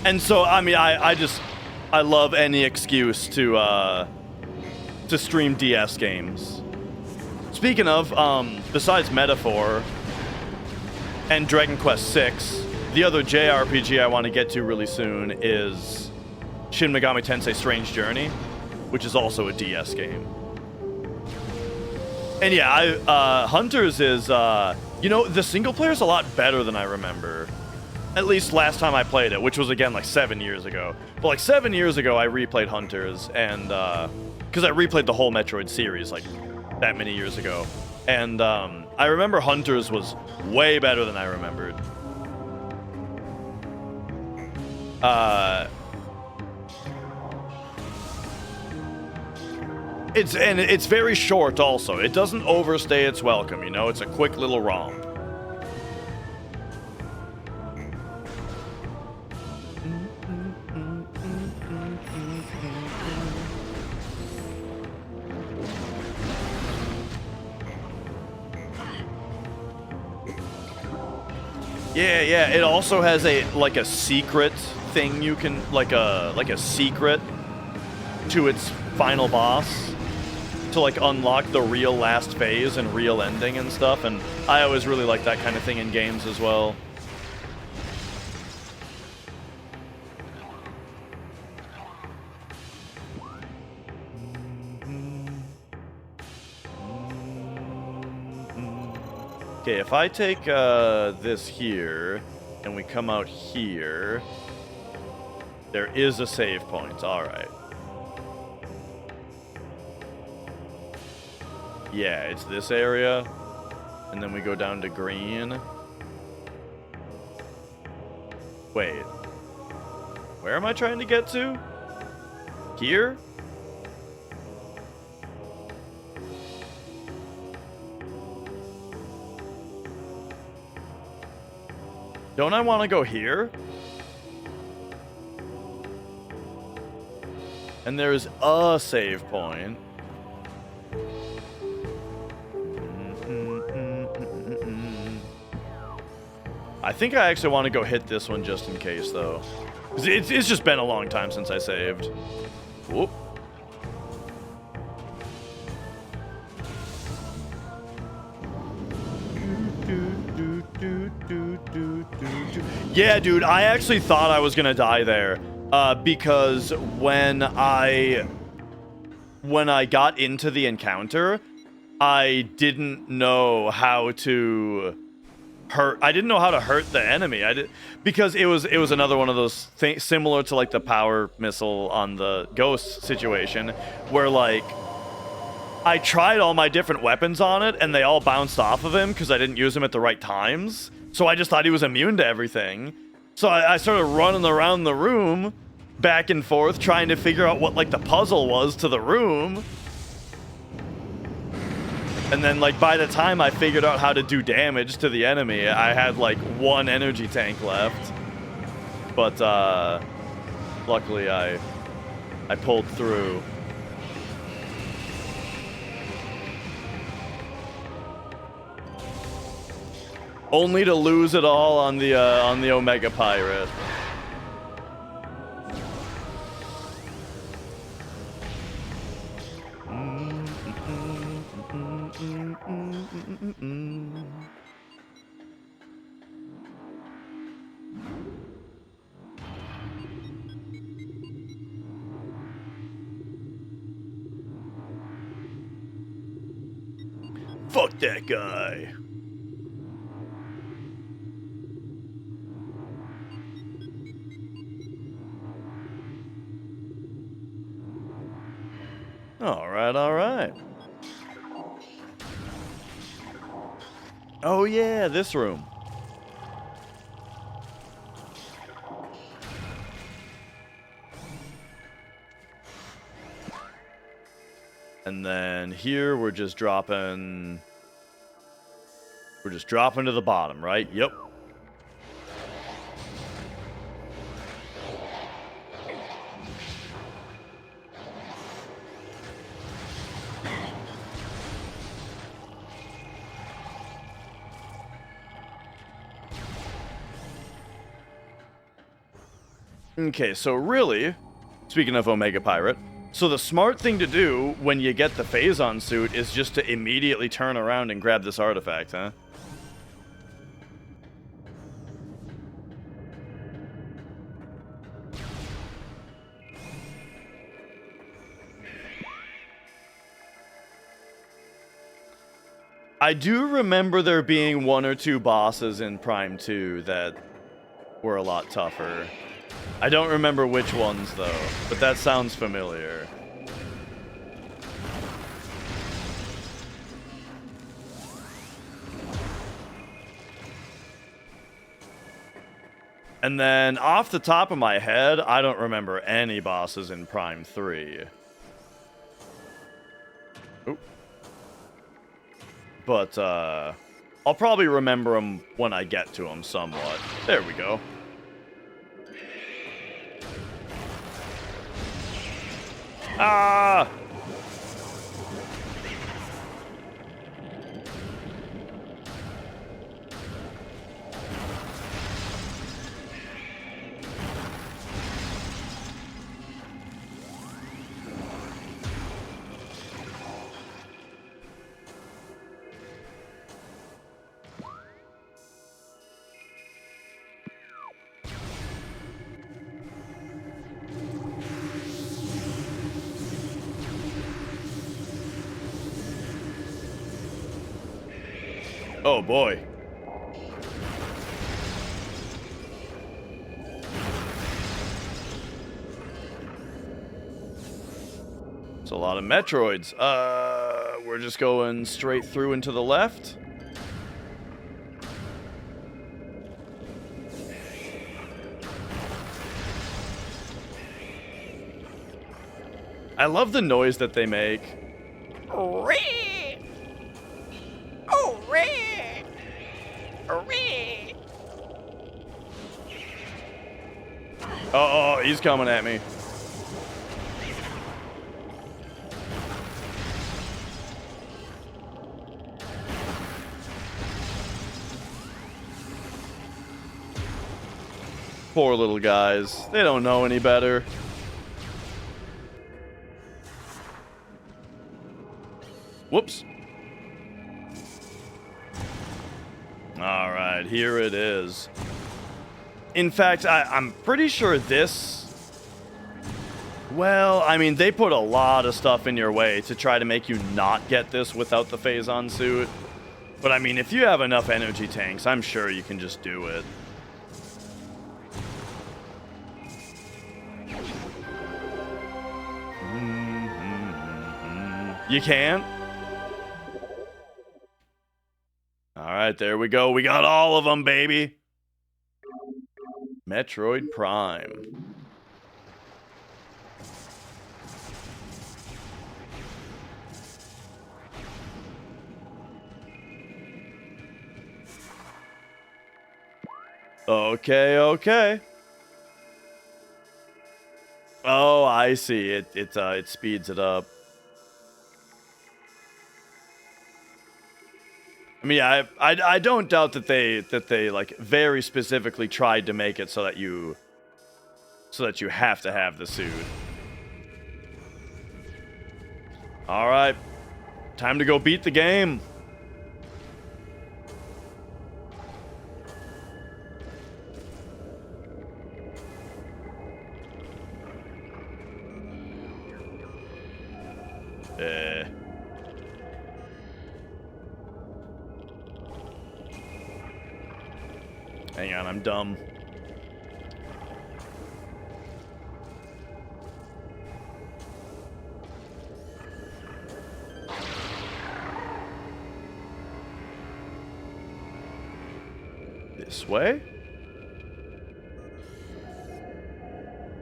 Speaker 1: And so, I mean, I love any excuse to stream DS games. Speaking of, besides Metaphor and Dragon Quest VI, the other JRPG I want to get to really soon is Shin Megami Tensei Strange Journey, which is also a DS game. And yeah, Hunters is, you know, the single player is a lot better than I remember. At least last time I played it, which was, again, like 7 years ago. But, like, 7 years ago, I replayed Hunters, and, because I replayed the whole Metroid series, like, that many years ago. And, I remember Hunters was way better than I remembered. It's very short also. It doesn't overstay its welcome, you know? It's a quick little romp. Yeah, it also has a secret thing you can like a secret to its final boss to like unlock the real last phase and real ending and stuff, and I always really like that kind of thing in games as well. Okay, if I take this here, and we come out here, there is a save point. Alright. Yeah, it's this area, and then we go down to green. Wait. Where am I trying to get to? Here? Don't I want to go here? And there's a save point. I think I actually want to go hit this one just in case, though. 'Cause it's just been a long time since I saved. Whoop. Yeah, dude, I actually thought I was gonna die there, because when I got into the encounter, I didn't know how to hurt. I didn't know how to hurt the enemy. Because it was another one of those things similar to like the power missile on the ghost situation, where like I tried all my different weapons on it and they all bounced off of him because I didn't use them at the right times. So I just thought he was immune to everything. So I started running around the room, back and forth, trying to figure out what, like, the puzzle was to the room. And then, like, by the time I figured out how to do damage to the enemy, I had, like, 1 energy tank left. But, luckily I pulled through. Only to lose it all on the Omega Pirate. Fuck that guy. All right. Oh yeah, this room. And then here we're just dropping to the bottom, right? Yep. Okay, so really, speaking of Omega Pirate, so the smart thing to do when you get the Phazon suit is just to immediately turn around and grab this artifact, huh? I do remember there being 1 or 2 bosses in Prime 2 that were a lot tougher. I don't remember which ones, though, but that sounds familiar. And then, off the top of my head, I don't remember any bosses in Prime 3. Oop. But, I'll probably remember them when I get to them somewhat. There we go. Ah! Oh boy. It's a lot of Metroids. We're just going straight through and to the left. I love the noise that they make. Oh, he's coming at me. Poor little guys. They don't know any better. Whoops. Alright, here it is. In fact, I'm pretty sure this... Well, I mean, they put a lot of stuff in your way to try to make you not get this without the Phazon suit. But I mean, if you have enough energy tanks, I'm sure you can just do it. You can? Alright, there we go. We got all of them, baby. Metroid Prime. Okay, okay. Oh, I see. It speeds it up. I mean, I don't doubt that they like very specifically tried to make it so that you have to have the suit. All right, time to go beat the game. Hang on, I'm dumb. This way?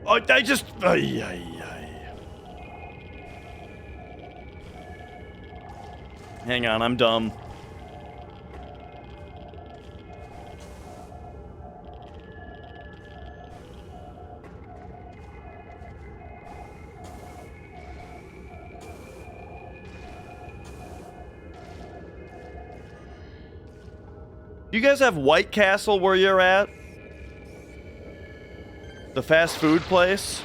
Speaker 1: Oh, I just... Ay, ay, ay. Hang on, I'm dumb. You guys have White Castle where you're at? The The fast food place.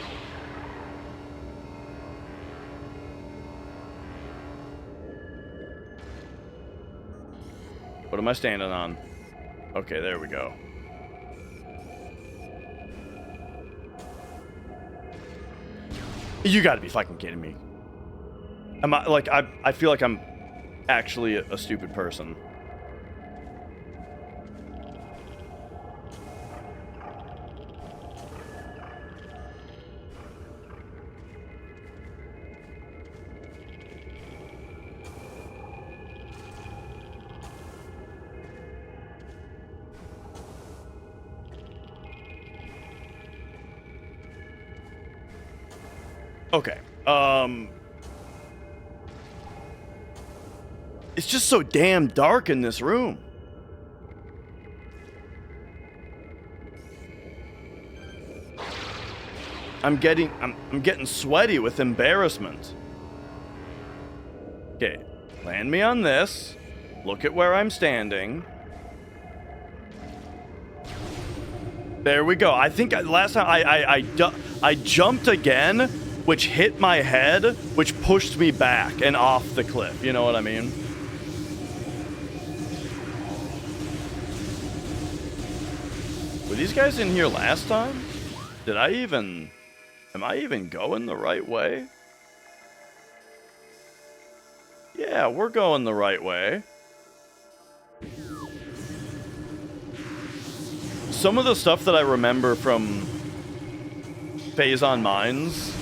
Speaker 1: What am I standing on? Okay, there we go. You gotta be fucking kidding me. Am I, like, I feel like I'm actually a stupid person. Okay. It's just so damn dark in this room. I'm getting sweaty with embarrassment. Okay, land me on this. Look at where I'm standing. There we go. I think last time I jumped again, which hit my head, which pushed me back and off the cliff. You know what I mean? Were these guys in here last time? Am I even going the right way? Yeah, we're going the right way. Some of the stuff that I remember from Phazon Mines,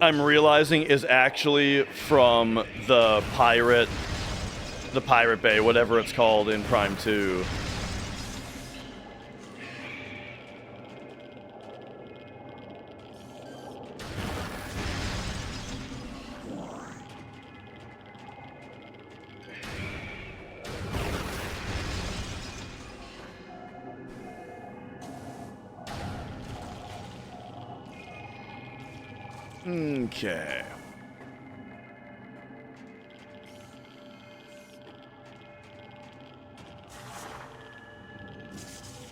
Speaker 1: I'm realizing is actually from the Pirate Bay, whatever it's called in Prime 2. Okay.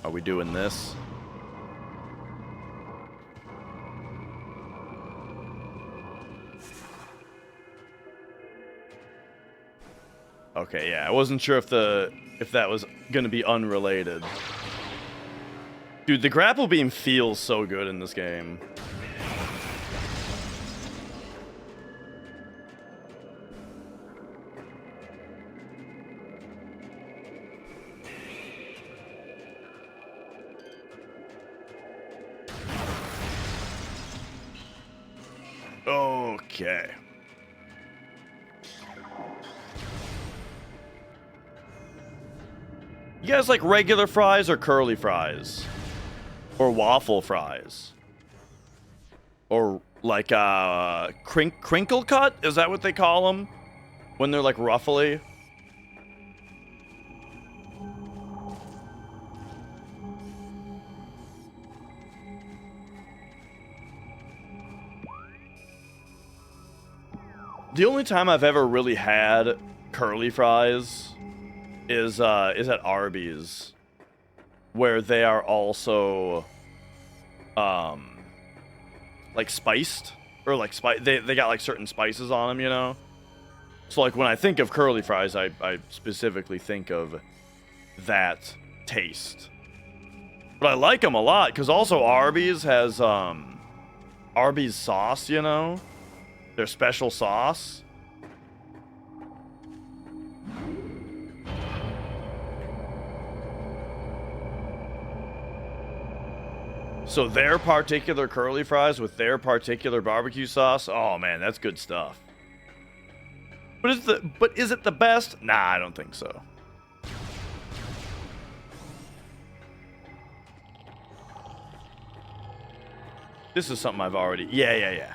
Speaker 1: Are we doing this? Okay, yeah, I wasn't sure if that was gonna be unrelated. Dude, the grapple beam feels so good in this game. Okay. You guys like regular fries or curly fries? Or waffle fries? Or like crinkle cut? Is that what they call them? When they're like ruffly? The only time I've ever really had curly fries is at Arby's, where they are also like spiced, or like they got like certain spices on them, you know? So like when I think of curly fries, I specifically think of that taste. But I like them a lot because also Arby's has Arby's sauce, you know? Their special sauce. So their particular curly fries with their particular barbecue sauce, oh man, that's good stuff. But is it the best? Nah, I don't think so. This is something I've already... Yeah.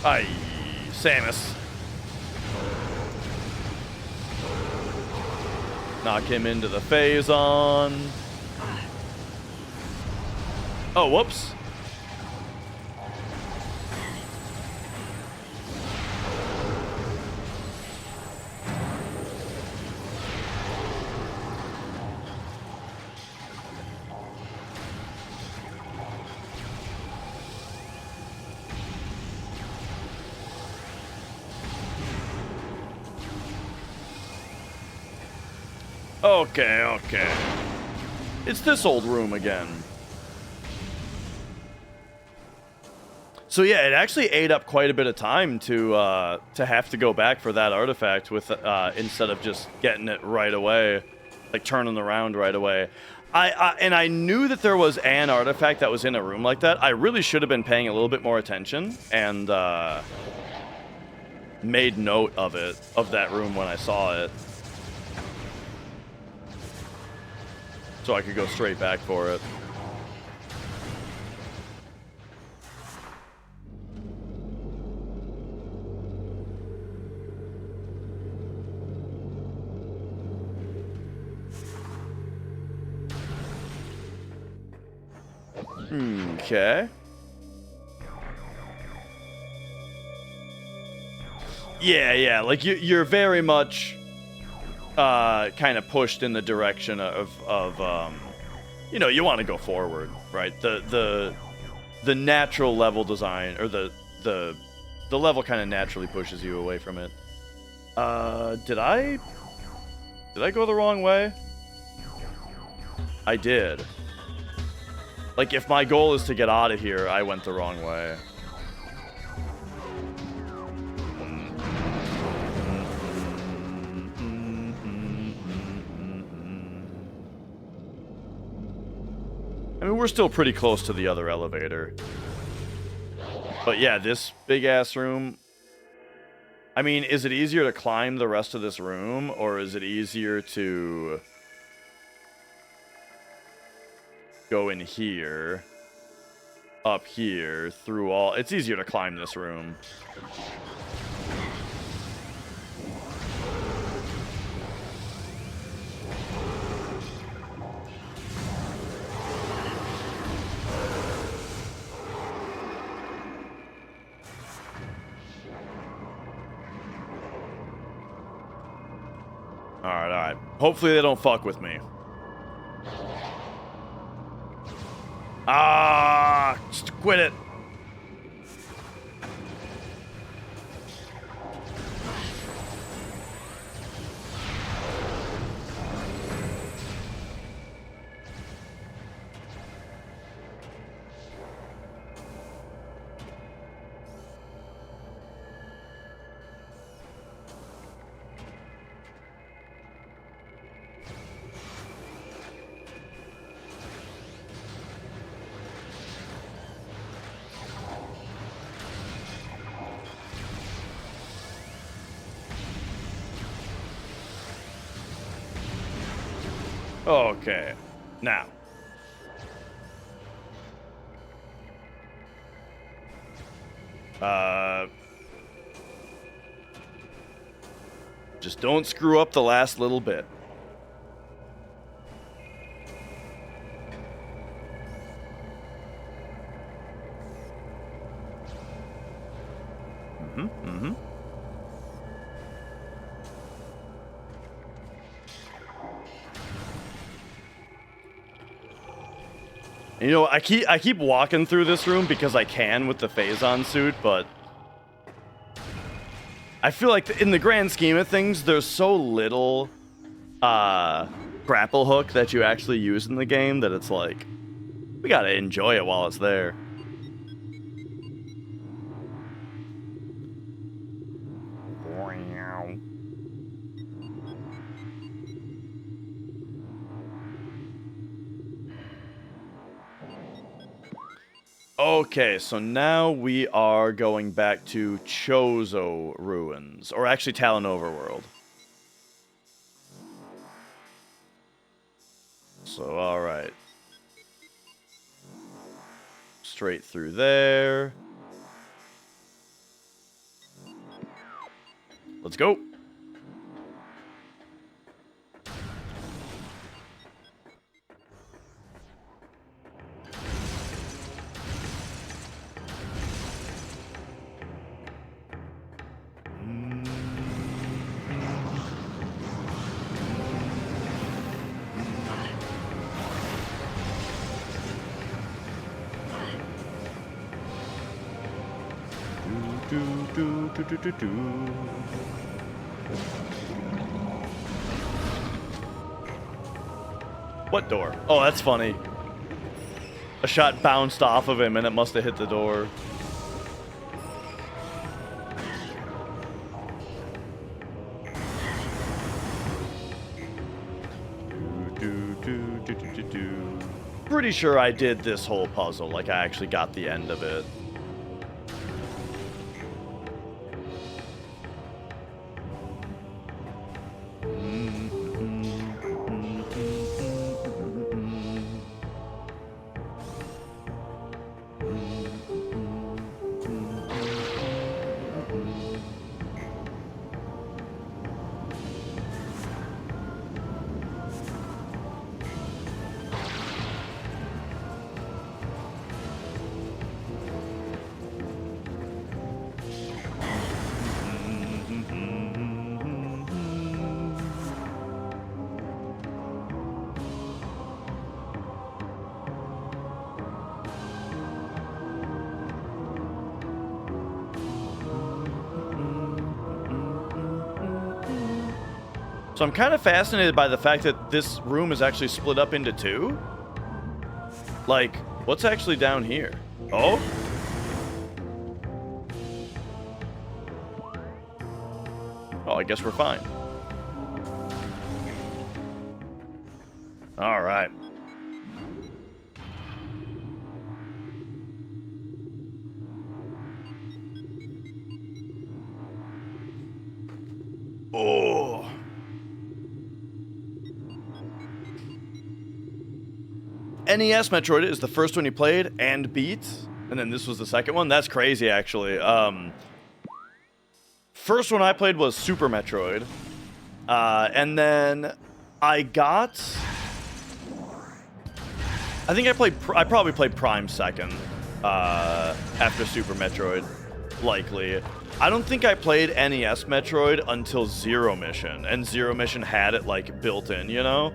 Speaker 1: Aye, Samus. Knock him into the Phazon. Oh, whoops. Okay, okay. It's this old room again. So yeah, it actually ate up quite a bit of time to have to go back for that artifact with instead of just getting it right away, like turning around right away. I knew that there was an artifact that was in a room like that. I really should have been paying a little bit more attention and made note of that room when I saw it, so I could go straight back for it. Okay. Yeah, like you're very much kind of pushed in the direction of you know, you want to go forward, right? The natural level design, or the level kind of naturally pushes you away from it. Did I go the wrong way? I did. Like, if my goal is to get out of here, I went the wrong way. I mean, we're still pretty close to the other elevator. But yeah, this big-ass room... I mean, is it easier to climb the rest of this room, or is it easier to go in here, up here, through all... It's easier to climb this room. Alright. Hopefully they don't fuck with me. Just quit it. Okay. Now. Just don't screw up the last little bit. You know, I keep walking through this room because I can with the Phazon suit, but I feel like in the grand scheme of things, there's so little grapple hook that you actually use in the game that it's like, we gotta enjoy it while it's there. Okay, so now we are going back to Chozo Ruins, or actually Talon Overworld. So, alright. Straight through there. Let's go. What door? Oh, that's funny. A shot bounced off of him and it must have hit the door. Pretty sure I did this whole puzzle, like I actually got the end of it. So I'm kind of fascinated by the fact that this room is actually split up into two. Like, what's actually down here? Oh? Oh, I guess we're fine. All right. Oh. NES Metroid is the first one you played and beat, and then this was the second one. That's crazy, actually. First one I played was Super Metroid, and then I think I probably played Prime second, after Super Metroid, likely. I don't think I played NES Metroid until Zero Mission, and Zero Mission had it, like, built in, you know?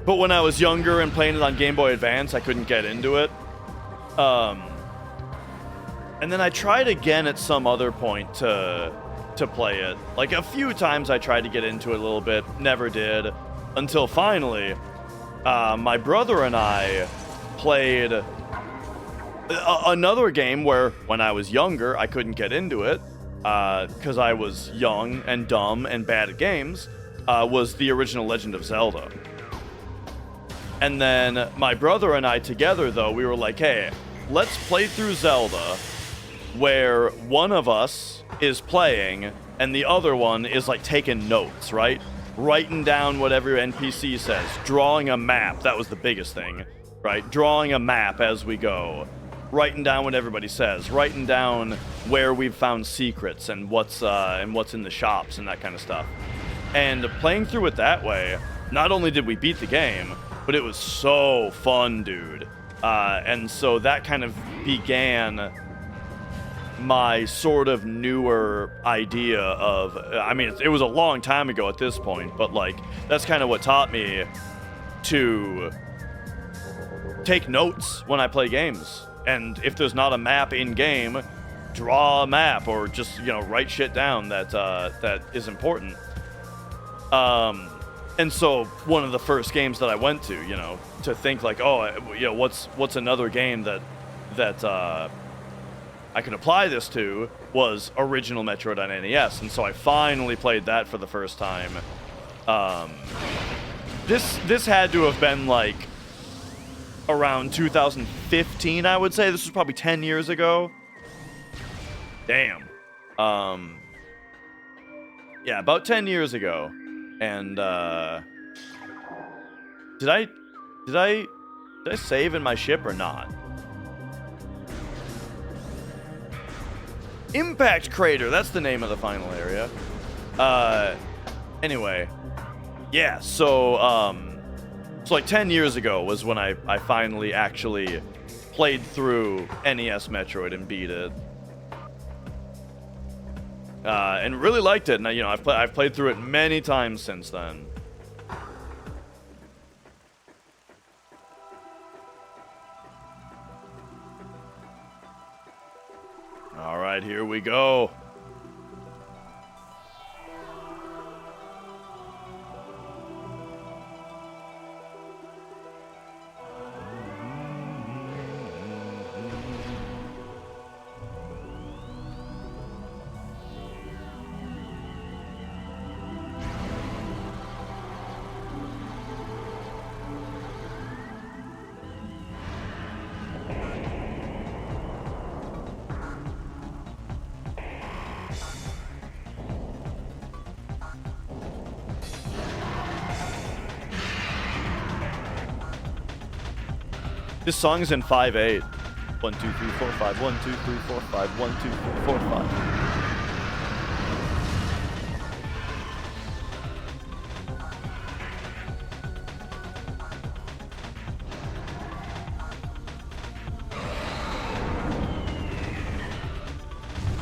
Speaker 1: But when I was younger and playing it on Game Boy Advance, I couldn't get into it. And then I tried again at some other point to play it. Like, a few times I tried to get into it a little bit, never did. Until finally, my brother and I played another game where, when I was younger, I couldn't get into it, because I was young and dumb and bad at games, was the original Legend of Zelda. And then my brother and I together, though, we were like, hey, let's play through Zelda, where one of us is playing and the other one is, like, taking notes, right? Writing down whatever NPC says, drawing a map. That was the biggest thing, right? Drawing a map as we go, writing down what everybody says, writing down where we've found secrets and what's in the shops and that kind of stuff. And playing through it that way, not only did we beat the game, but it was so fun, dude. And so that kind of began my sort of newer idea of, I mean, it was a long time ago at this point, but, like, that's kind of what taught me to take notes when I play games. And if there's not a map in game, draw a map, or just, you know, write shit down that is important. And so one of the first games that I went to, you know, to think like, oh, you know, what's another game that I can apply this to, was original Metroid on NES, and so I finally played that for the first time. This had to have been like around 2015, I would say. This was probably 10 years ago. Damn. Yeah, about 10 years ago. And did I save in my ship or not? Impact Crater, that's the name of the final area. Anyway, yeah, so like 10 years ago was when I finally actually played through NES Metroid and beat it. And really liked it, and you know, I've played through it many times since then. All right, here we go. This song is in 5/8. 1, 2, 3, 4, 5. 1, 2, 3, 4, 5. 1, 2, 3, 4, 5.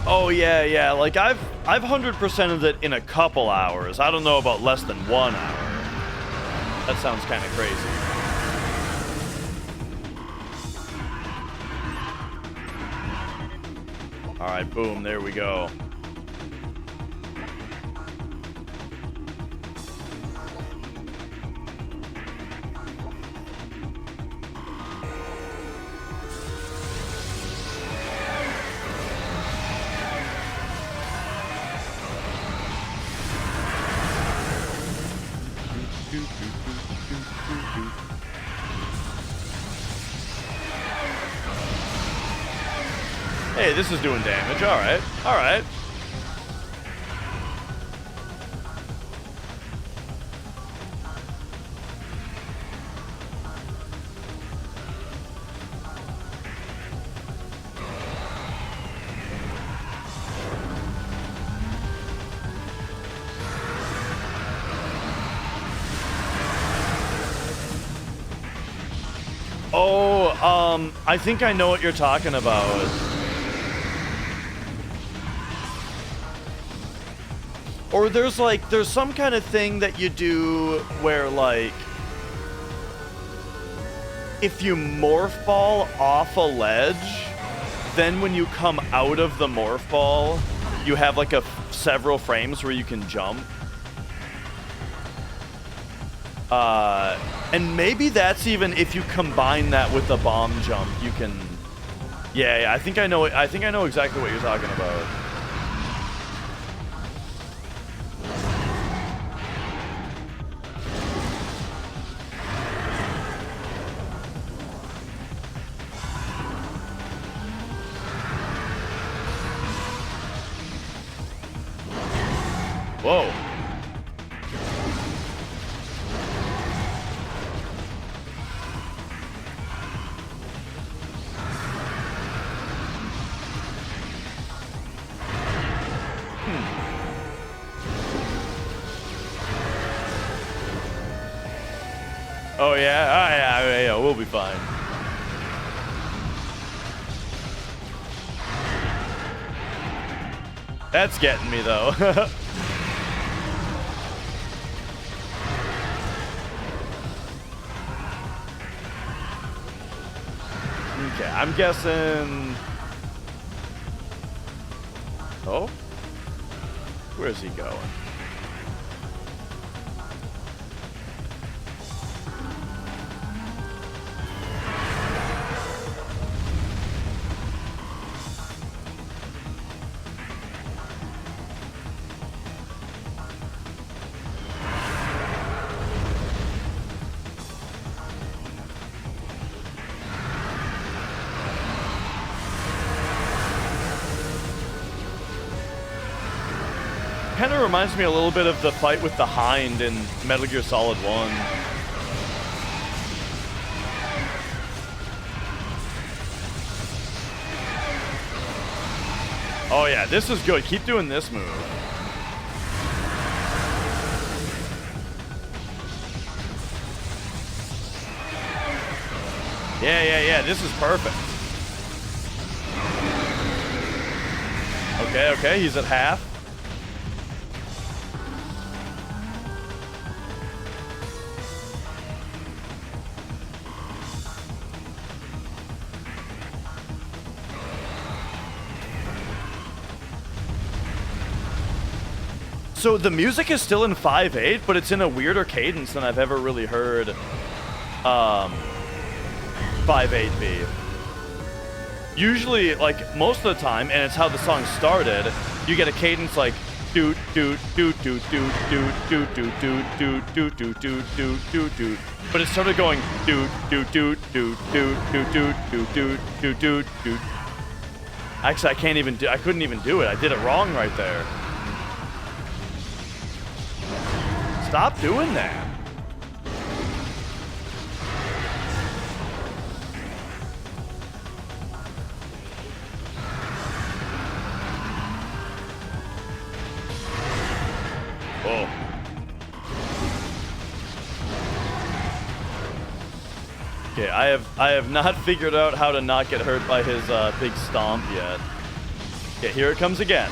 Speaker 1: Oh yeah, like I've 100%ed it in a couple hours. I don't know about less than 1 hour. That sounds kind of crazy. All right, boom, there we go. Hey, this is doing damage. All right. All right. Oh, I think I know what you're talking about. Or there's some kind of thing that you do where, like, if you morph ball off a ledge, then when you come out of the morph ball, you have like several frames where you can jump. And maybe that's even if you combine that with the bomb jump, you can. Yeah, I think I know exactly what you're talking about. Whoa. Oh yeah? Yeah, we'll be fine. That's getting me though. Okay, I'm guessing. Oh? Where's he going? Kind of reminds me a little bit of the fight with the Hind in Metal Gear Solid 1. Oh yeah, this is good. Keep doing this move. Yeah, this is perfect. Okay, he's at half. So the music is still in 5/8, but it's in a weirder cadence than I've ever really heard 5/8 be. Usually, like most of the time, and it's how the song started, you get a cadence like doot doot doot doot doot doot doot doot doot doot doot doot doot doot doot, but it started going doot doot doot doot doot doot doot doot doot doot doot doot. Actually, I couldn't even do it. I did it wrong right there. Stop doing that. Oh. Okay, I have not figured out how to not get hurt by his big stomp yet. Okay, here it comes again.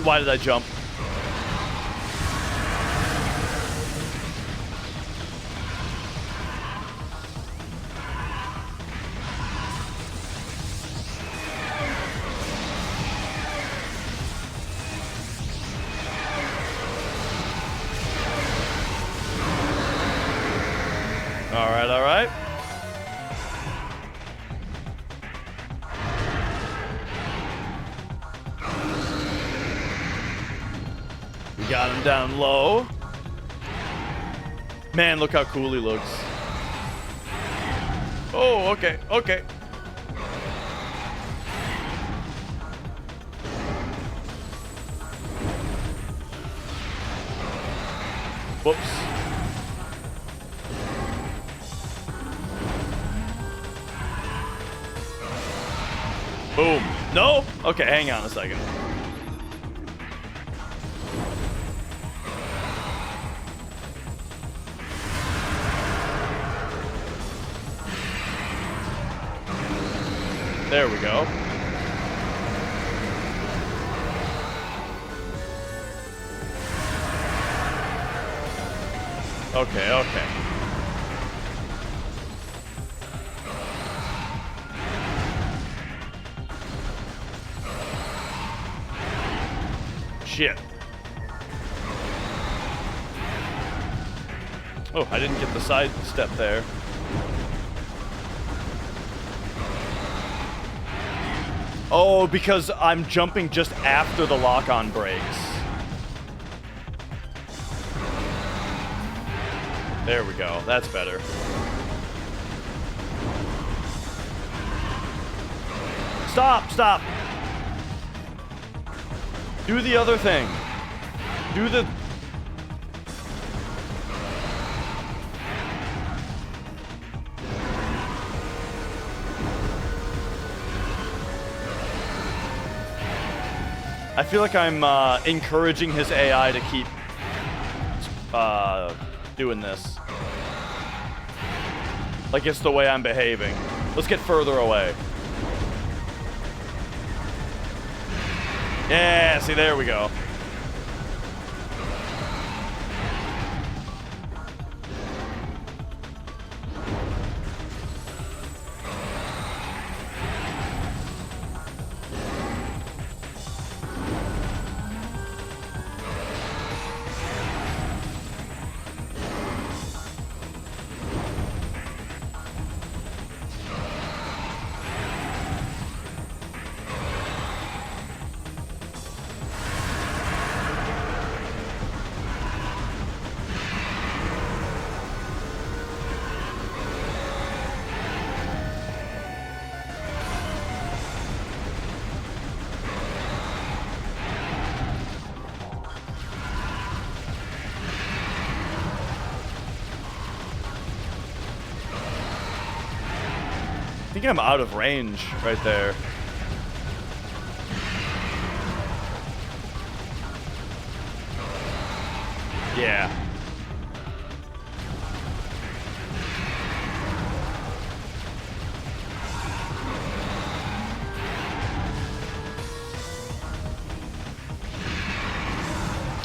Speaker 1: Why did I jump? All right, all right. Got him down low. Man, look how cool he looks. Oh, okay, okay. Whoops. Boom. No? Okay, hang on a second. There we go. Okay, okay. Shit. Oh, I didn't get the side step there. Oh, because I'm jumping just after the lock-on brakes. There we go. That's better. Stop! Stop! Do the other thing. Do the... I feel like I'm encouraging his AI to keep doing this. Like it's the way I'm behaving. Let's get further away. Yeah, see, there we go. I think I'm out of range right there. Yeah.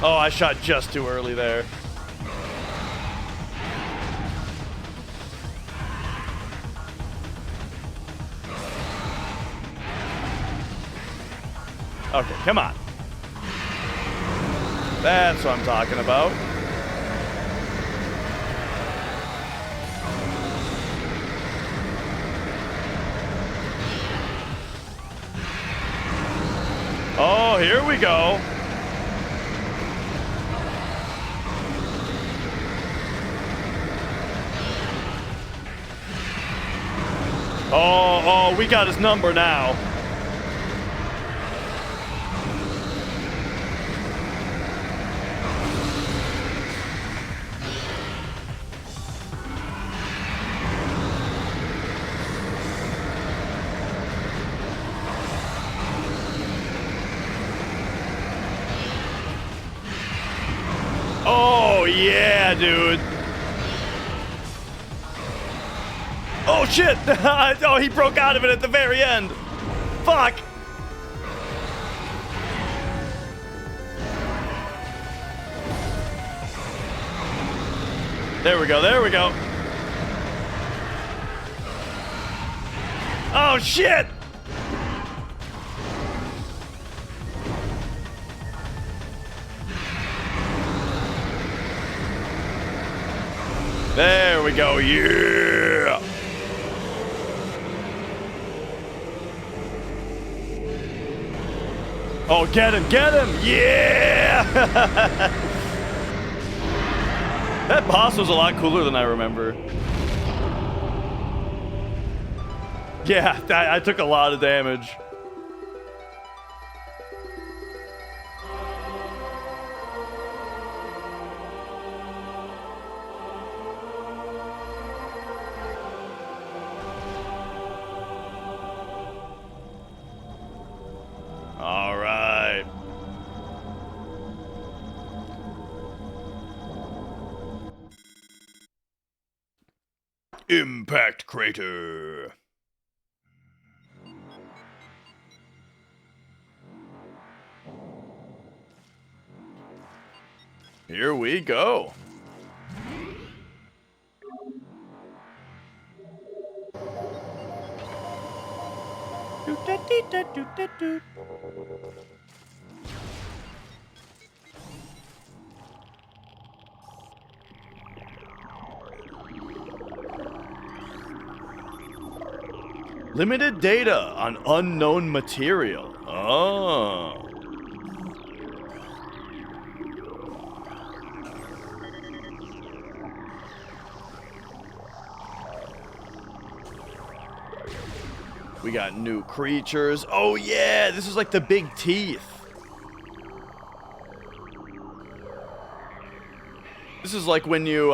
Speaker 1: Oh, I shot just too early there. Okay, come on. That's what I'm talking about. here we go. Oh, we got his number now. Oh, yeah, dude. Oh, shit. Oh, he broke out of it at the very end. Fuck. There we go. There we go. Oh, shit. There we go, yeah! Oh, get him, yeah! That boss was a lot cooler than I remember. Yeah, I took a lot of damage. All right. Impact crater. Here we go. Limited data on unknown material. Oh. We got new creatures. Oh yeah, this is like the big teeth. This is like when you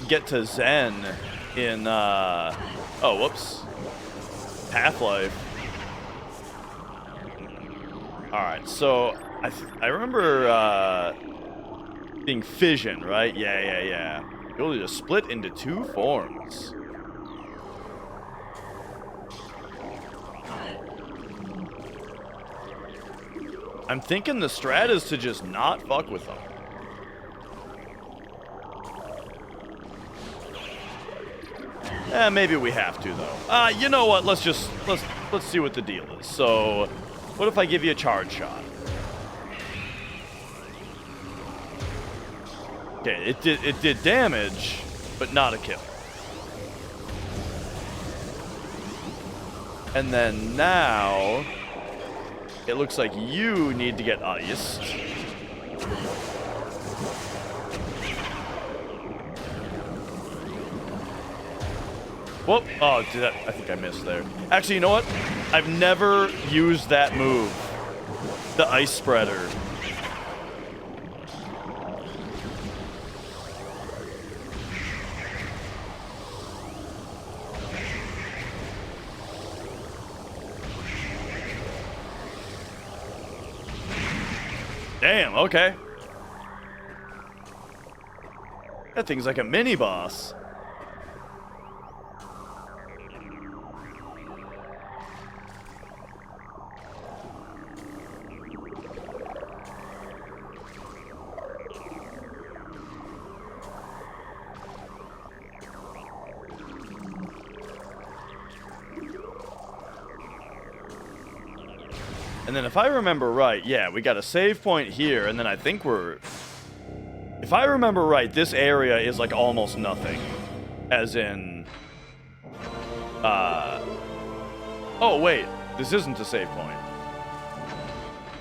Speaker 1: get to Zen in oh whoops. Half-Life. Alright, so I remember being fission, right? Yeah. You only just split into two forms. I'm thinking the strat is to just not fuck with them. Maybe we have to though. You know what? Let's see what the deal is. So, what if I give you a charge shot? Okay, it did damage, but not a kill. And then now, it looks like you need to get iced. Whoop. Oh, dude, I think I missed there. Actually, you know what? I've never used that move. The ice spreader. Damn, okay. That thing's like a mini boss. And then if I remember right, yeah, we got a save point here, and then I think we're... If I remember right, this area is like almost nothing. As in... Oh, wait. This isn't a save point.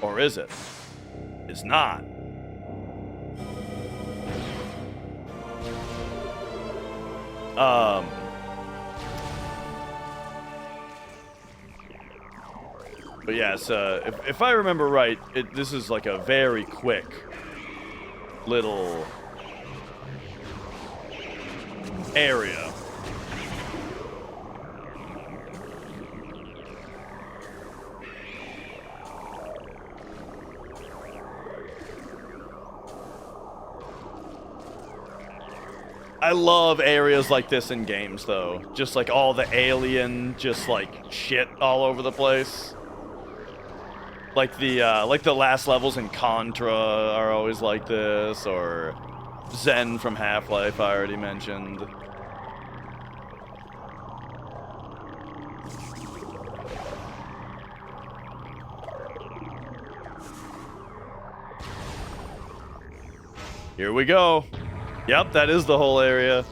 Speaker 1: Or is it? It's not. But yes, if I remember right, this is like a very quick little area. I love areas like this in games, though. Just like all the alien, just like shit all over the place. Like the last levels in Contra are always like this, or Zen from Half-Life I already mentioned. Here we go. Yep, that is the whole area.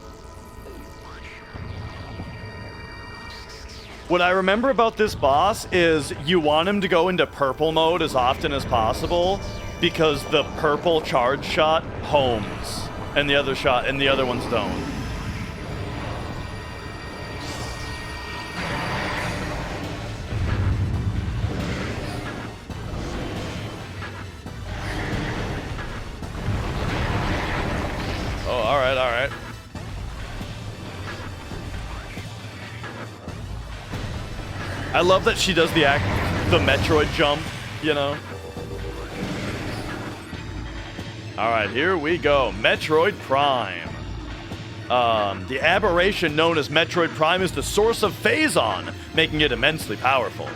Speaker 1: What I remember about this boss is you want him to go into purple mode as often as possible because the purple charge shot homes and the other ones don't. Oh, all right. I love that she does the Metroid jump, you know? Alright, here we go. Metroid Prime. The aberration known as Metroid Prime is the source of Phazon, making it immensely powerful.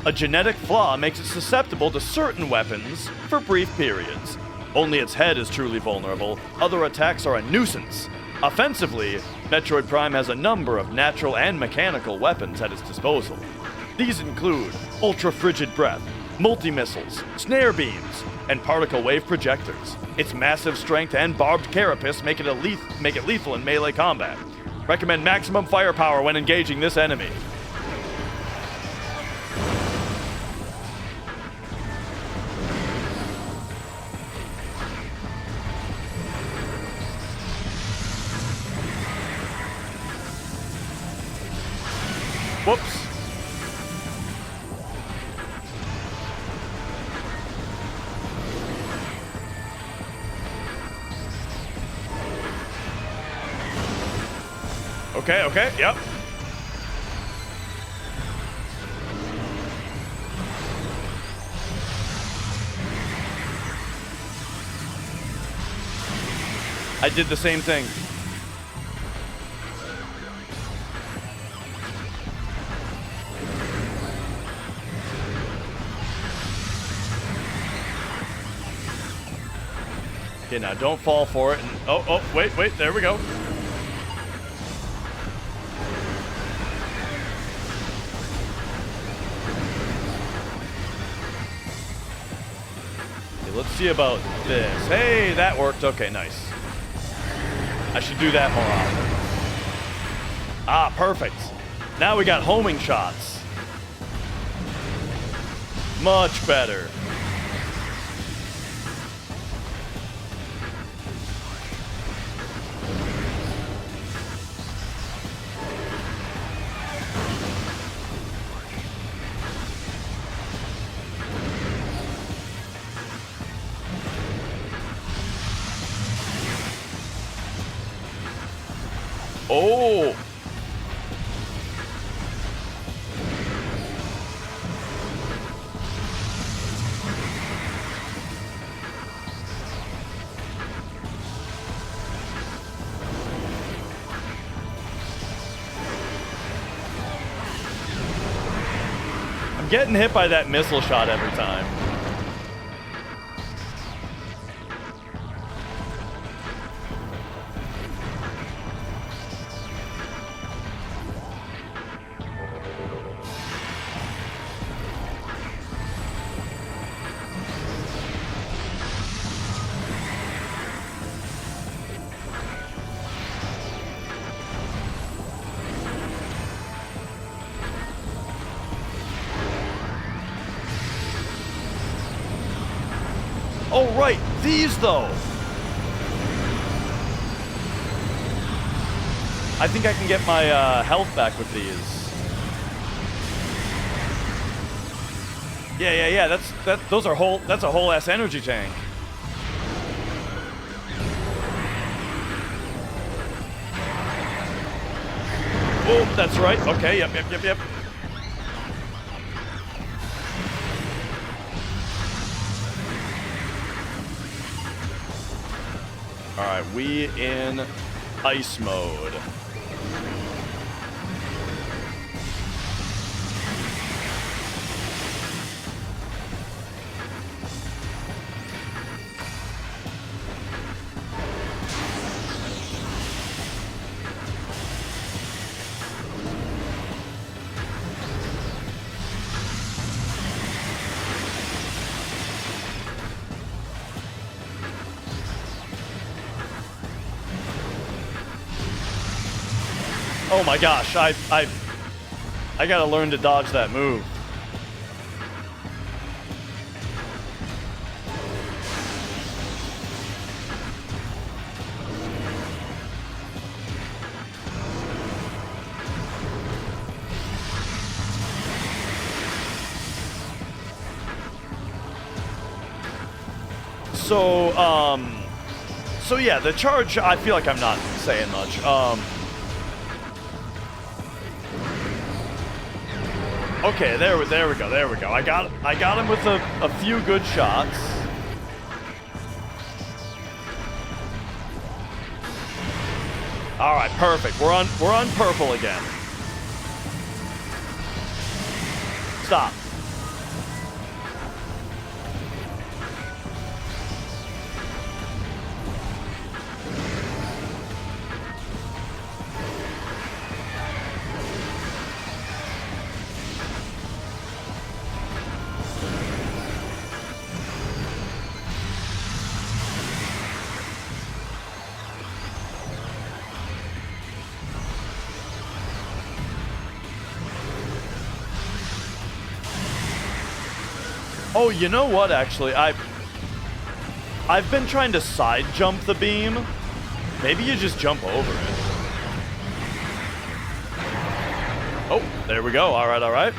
Speaker 1: A genetic flaw makes it susceptible to certain weapons for brief periods. Only its head is truly vulnerable. Other attacks are a nuisance. Offensively, Metroid Prime has a number of natural and mechanical weapons at its disposal. These include ultra-frigid breath, multi-missiles, snare beams, and particle wave projectors. Its massive strength and barbed carapace make it lethal in melee combat. Recommend maximum firepower when engaging this enemy. Whoops. Okay, yep. I did the same thing. Okay, now don't fall for it. And, oh, wait, there we go. Let's see about this. Hey, that worked. Okay, nice. I should do that more often. Ah, perfect. Now we got homing shots. Much better. Oh! I'm getting hit by that missile shot every time. Oh, right. These, though. I think I can get my health back with these. Yeah. That's a whole ass energy tank. Oh, that's right. Okay, yep. Alright, we in ice mode. Oh my gosh, I gotta learn to dodge that move. So yeah, the charge, I feel like I'm not saying much. Okay, there we go. I got him with a few good shots. All right, perfect. We're on purple again. Stop. Oh, you know what, actually? I've been trying to side jump the beam. Maybe you just jump over it. Oh, there we go. All right.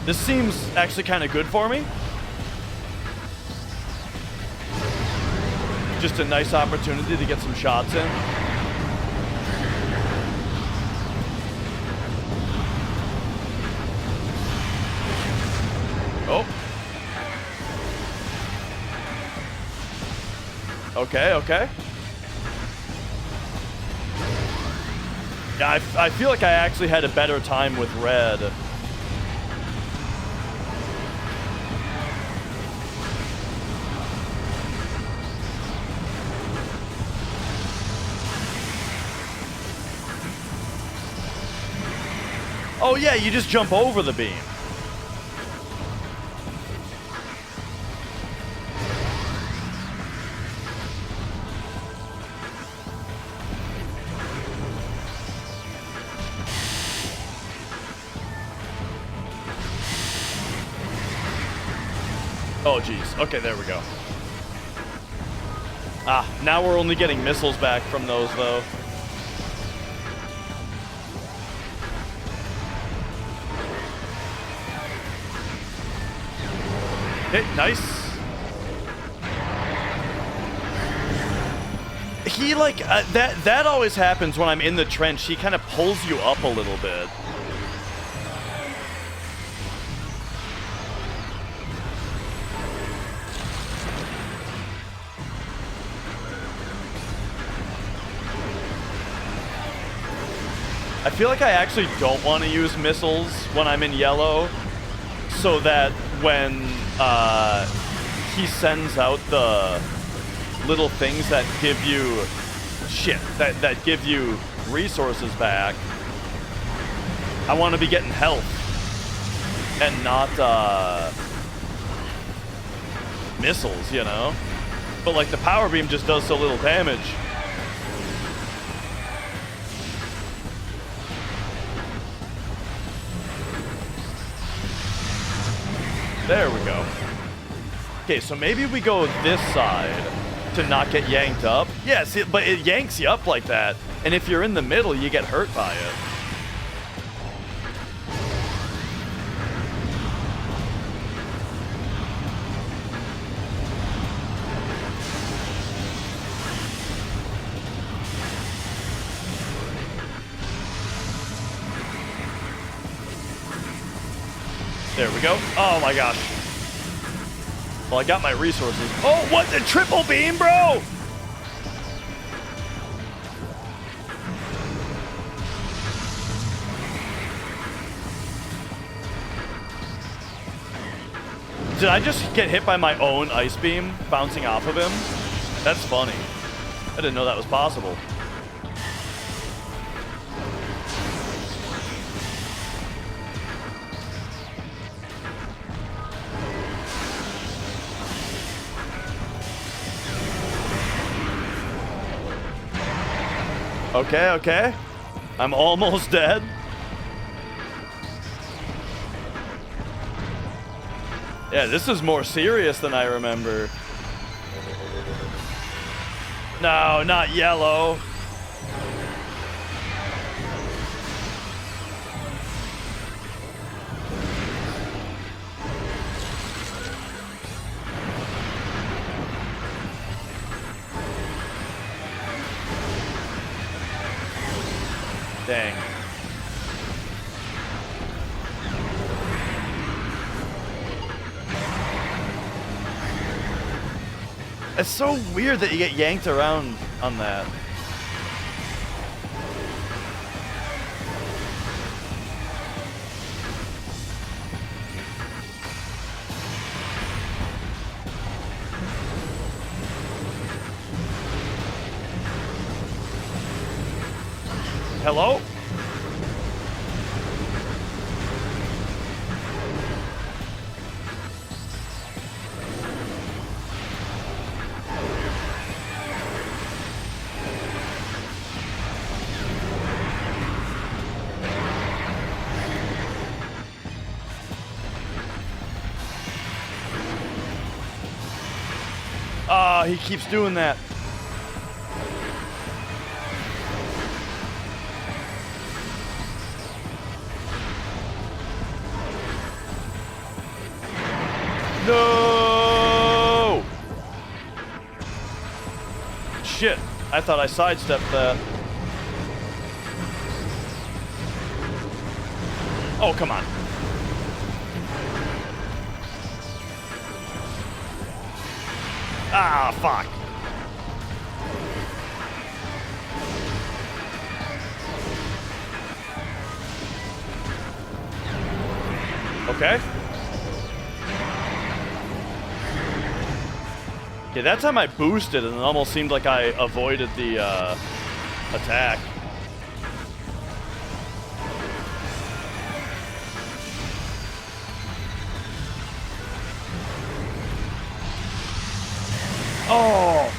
Speaker 1: This seems actually kind of good for me. Just a nice opportunity to get some shots in. Oh. Okay. Yeah, I feel like I actually had a better time with red. Oh yeah, you just jump over the beam. Oh geez. Okay, there we go. Ah, now we're only getting missiles back from those though. Okay, nice. He like that always happens when I'm in the trench. He kind of pulls you up a little bit. I feel like I actually don't want to use missiles when I'm in yellow, so that when he sends out the little things that give you that give you resources back, I want to be getting health. and not missiles, you know? But like the power beam just does so little damage. There we go. Okay, so maybe we go this side to not get yanked up. Yeah, see, but it yanks you up like that. And if you're in the middle, you get hurt by it. There we go. Oh my gosh. Well, I got my resources. Oh, what? The triple beam, bro? Did I just get hit by my own ice beam bouncing off of him? That's funny. I didn't know that was possible. Okay, okay. I'm almost dead. Yeah, this is more serious than I remember. No, not yellow. Dang. It's so weird that you get yanked around on that. Hello? Ah, he keeps doing that. No! Shit, I thought I sidestepped that. Oh, come on. Ah, fuck. Okay. Okay, that time I boosted and it almost seemed like I avoided the attack. Oh!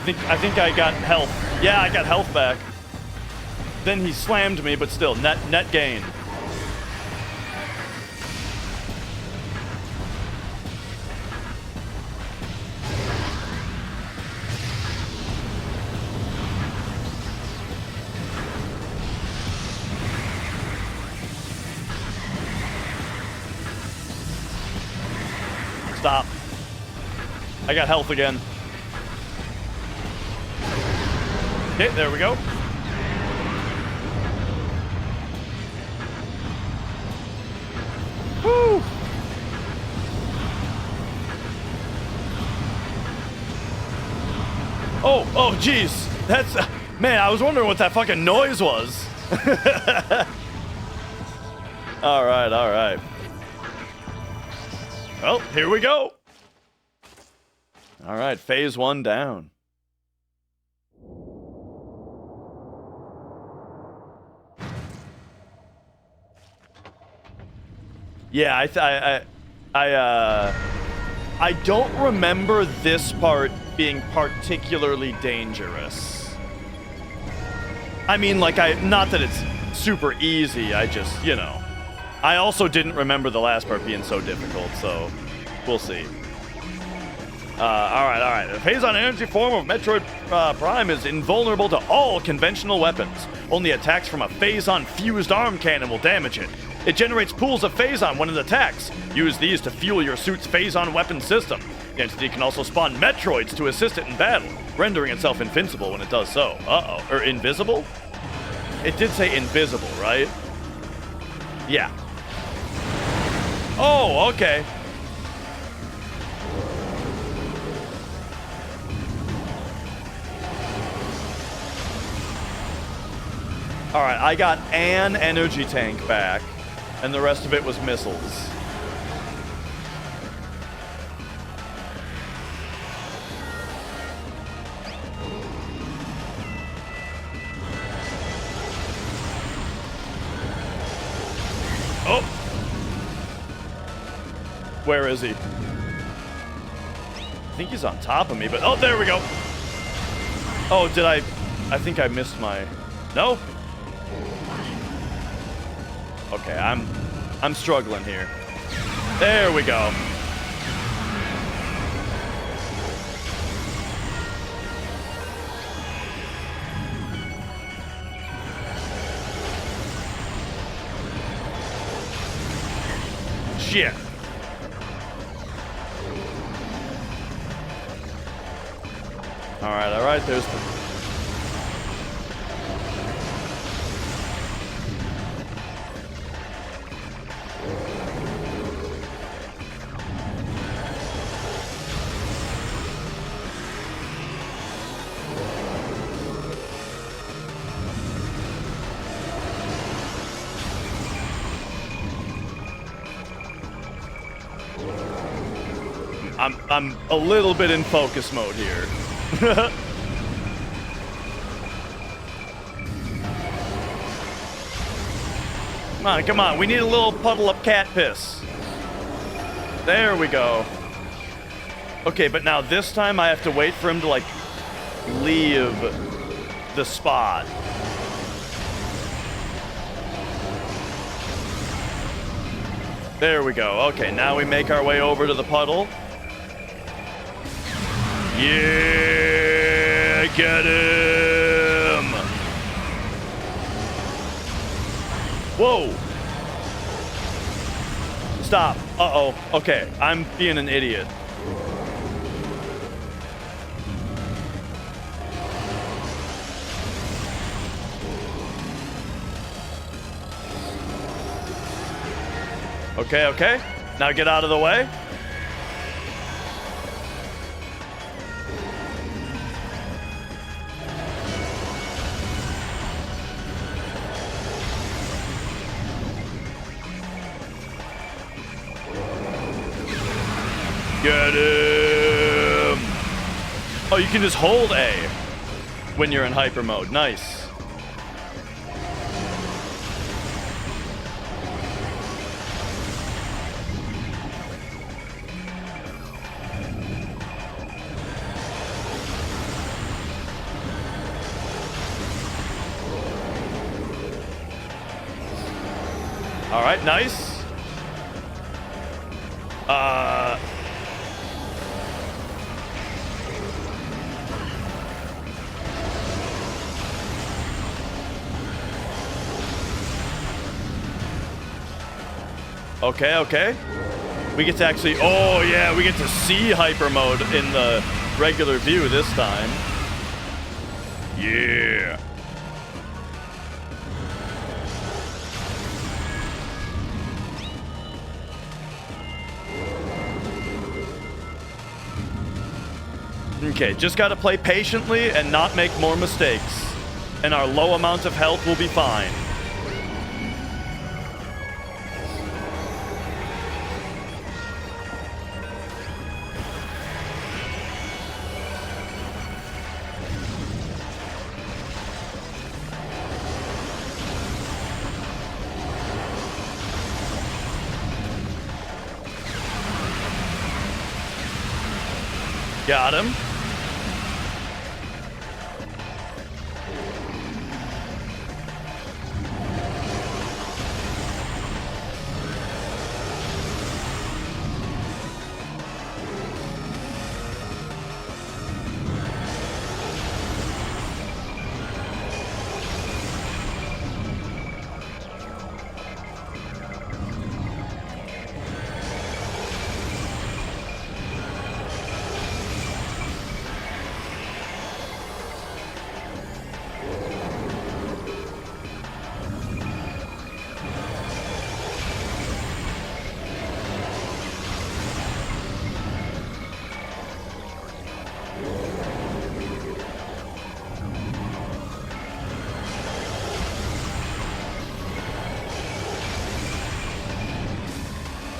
Speaker 1: I think I got health. Yeah, I got health back. Then he slammed me, but still, net gain. Stop. I got health again. Okay, there we go. Woo! Oh, jeez. That's... man, I was wondering what that fucking noise was. All right. Well, here we go. All right, phase 1 down. Yeah, I don't remember this part being particularly dangerous. I mean, like, not that it's super easy, I just, you know. I also didn't remember the last part being so difficult, so we'll see. Alright. The Phazon energy form of Metroid Prime is invulnerable to all conventional weapons. Only attacks from a Phazon fused arm cannon will damage it. It generates pools of Phazon when it attacks. Use these to fuel your suit's Phazon weapon system. The entity can also spawn Metroids to assist it in battle, rendering itself invincible when it does so. Or invisible? It did say invisible, right? Yeah. Oh, okay. Alright, I got an energy tank back, and the rest of it was missiles. Oh! Where is he? I think he's on top of me, but... oh, there we go! Oh, did I think I missed my... no? Okay, I'm struggling here. There we go. Shit. All right, there's the... I'm a little bit in focus mode here. Come on, we need a little puddle of cat piss. There we go. Okay, but now this time I have to wait for him to, like, leave the spot. There we go. Okay, now we make our way over to the puddle. Yeah, get him! Whoa! Stop. Uh-oh. Okay, I'm being an idiot. Okay. Now get out of the way. Get him! Oh, you can just hold A when you're in hyper mode. Nice. All right, nice. Okay. We get to actually... oh, yeah, we get to see hyper mode in the regular view this time. Yeah. Okay, just gotta play patiently and not make more mistakes. And our low amount of health will be fine. Got him.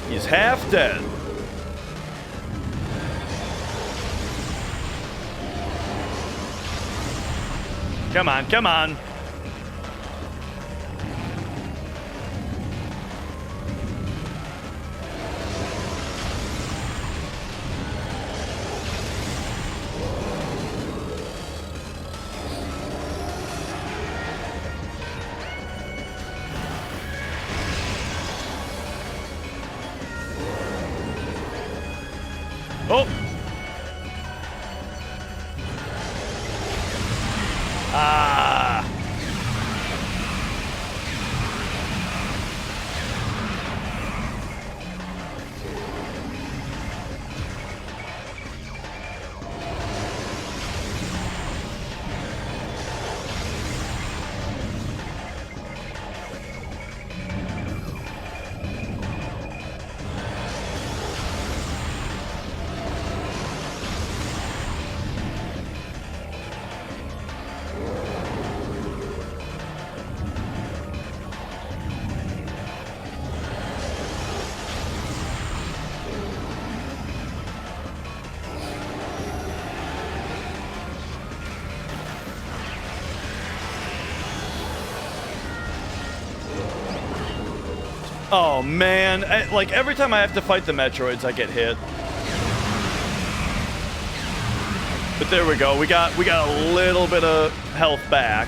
Speaker 1: He's half dead. Come on, come on. Oh! Ah! Oh man, like every time I have to fight the Metroids, I get hit. But there we go. We got a little bit of health back.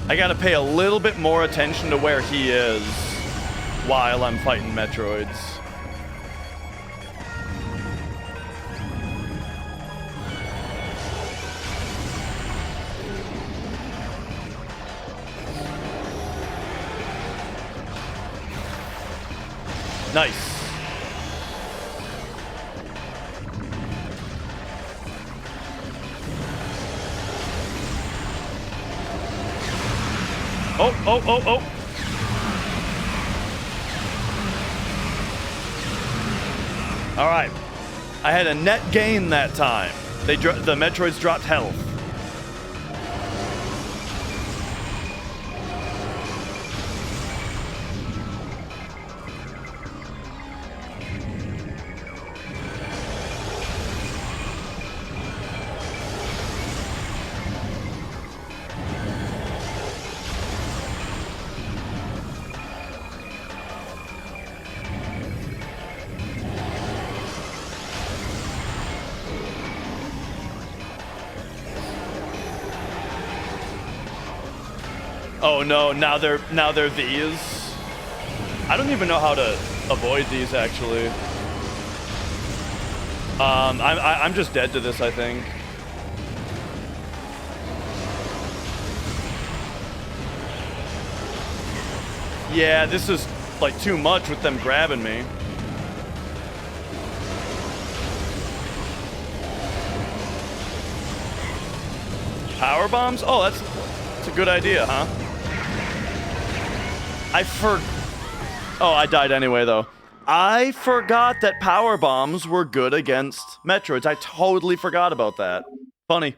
Speaker 1: I gotta pay a little bit more attention to where he is while I'm fighting Metroids. Nice. Oh, oh, oh, oh. All right. I had a net gain that time. The Metroids dropped health. Oh no, now they're these. I don't even know how to avoid these actually. I'm just dead to this, I think. Yeah, this is like too much with them grabbing me. Power bombs? Oh, that's a good idea, huh? Oh, I died anyway, though. I forgot that power bombs were good against Metroids. I totally forgot about that. Funny.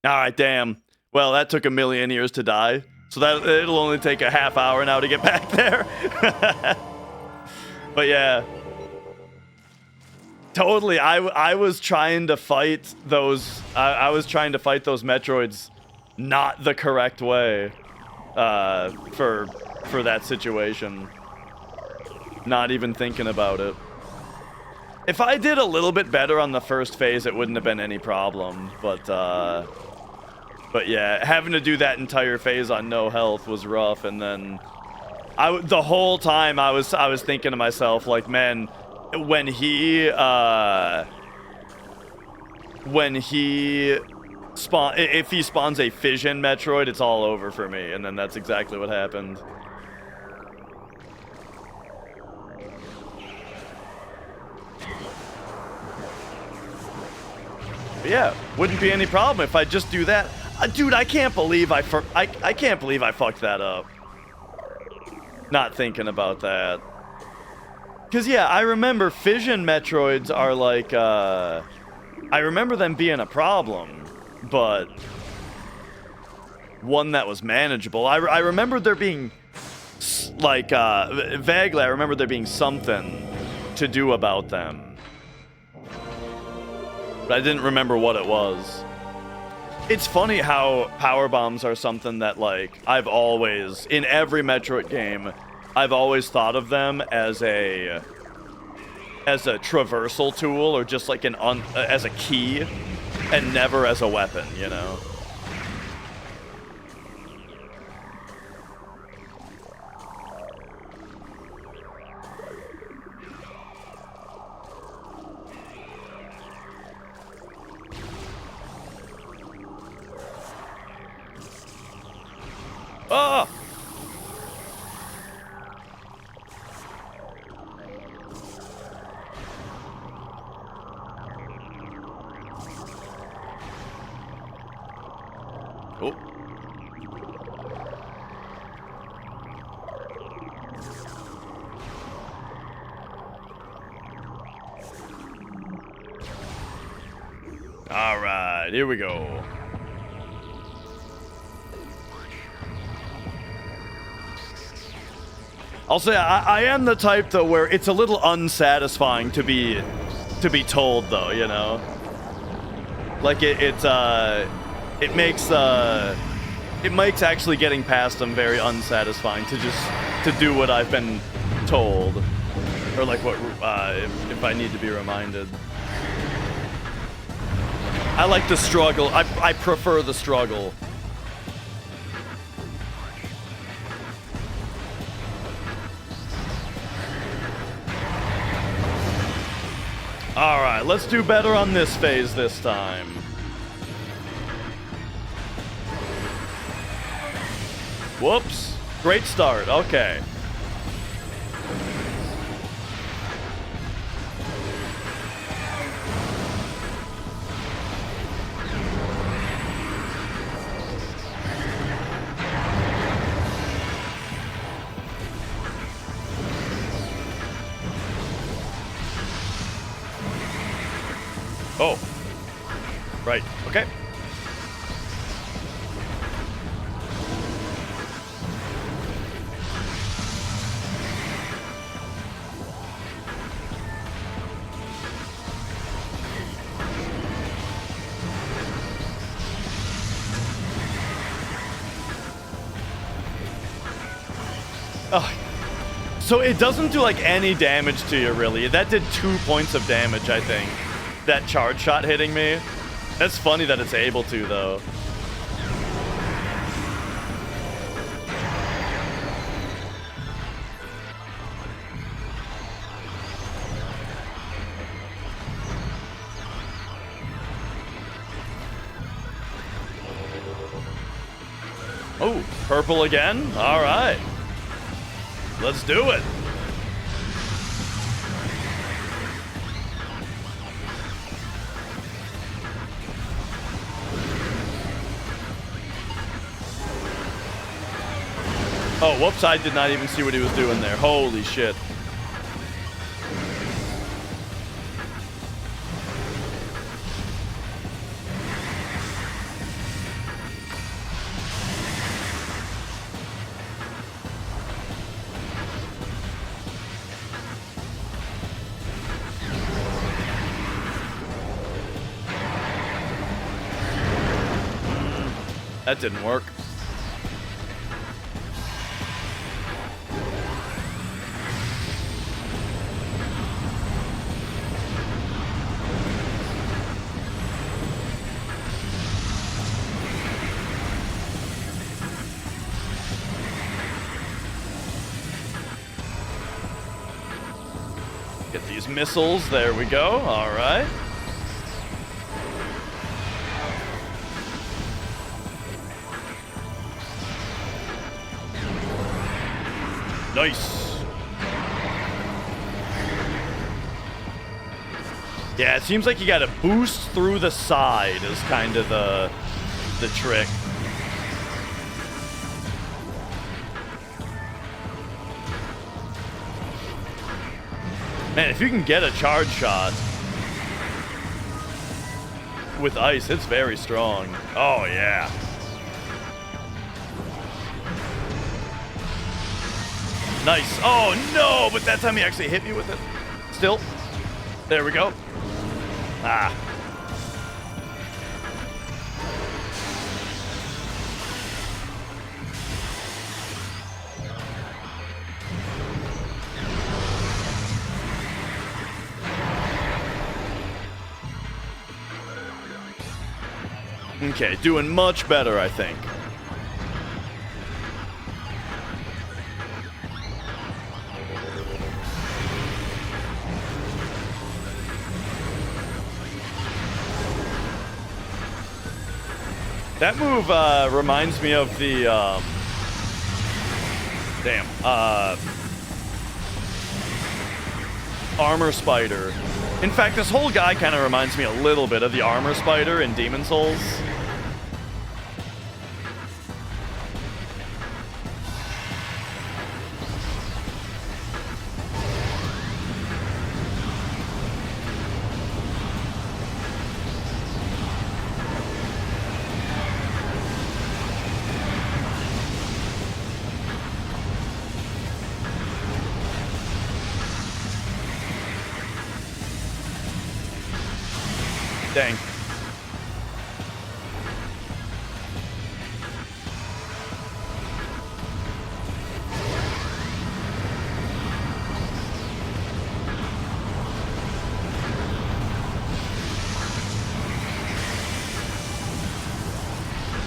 Speaker 1: Alright, damn. Well, that took a million years to die. So it'll only take a half hour now to get back there. But yeah. Totally, I was trying to fight those... I was trying to fight those Metroids not the correct way. For that situation. Not even thinking about it. If I did a little bit better on the first phase, it wouldn't have been any problem. But yeah, having to do that entire phase on no health was rough. And then the whole time I was thinking to myself, like, man, when he if he spawns a fission Metroid, it's all over for me. And then that's exactly what happened. But yeah, wouldn't be any problem if I just do that. Dude, I can't believe I can't believe I fucked that up. Not thinking about that. Cause yeah, I remember fission Metroids are like, I remember them being a problem, but one that was manageable. I remember there being, like, vaguely, I remember there being something to do about them. But I didn't remember what it was. It's funny how power bombs are something that, like, I've always, in every Metroid game, I've always thought of them as a traversal tool, or just like as a key, and never as a weapon, you know? Ah! Oh. All right, here we go. I'll say I am the type though where it's a little unsatisfying to be told though, you know. Like it makes actually getting past them very unsatisfying to do what I've been told, or like what if I need to be reminded. I like the struggle. I prefer the struggle. All right, let's do better on this phase this time. Whoops. Great start. Okay. Oh. Right. Okay. Oh. So it doesn't do like any damage to you, really. That did 2 points of damage, I think. That charge shot hitting me. That's funny that it's able to, though. Oh, purple again? All right. Let's do it. Oh, whoops, I did not even see what he was doing there. Holy shit. That didn't work. Get these missiles. There we go. All right. Nice. Yeah, it seems like you gotta boost through the side is kind of the trick. Man, if you can get a charge shot with ice, it's very strong. Oh, yeah. Nice. Oh, no, but that time he actually hit me with it. Still. There we go. Ah. Okay, doing much better, I think. That move reminds me of the armor spider. In fact, this whole guy kind of reminds me a little bit of the armor spider in Demon Souls. Dang.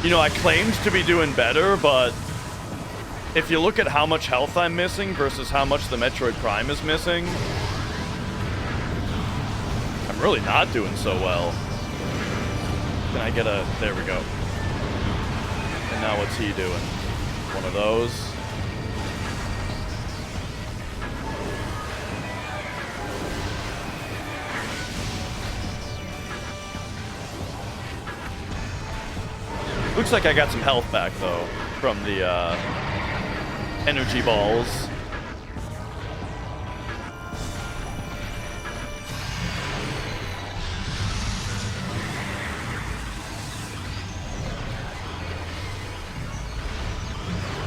Speaker 1: You know, I claimed to be doing better, but if you look at how much health I'm missing versus how much the Metroid Prime is missing, I'm really not doing so well. Can I get a... There we go. And now what's he doing? One of those. Looks like I got some health back, though, from the energy balls.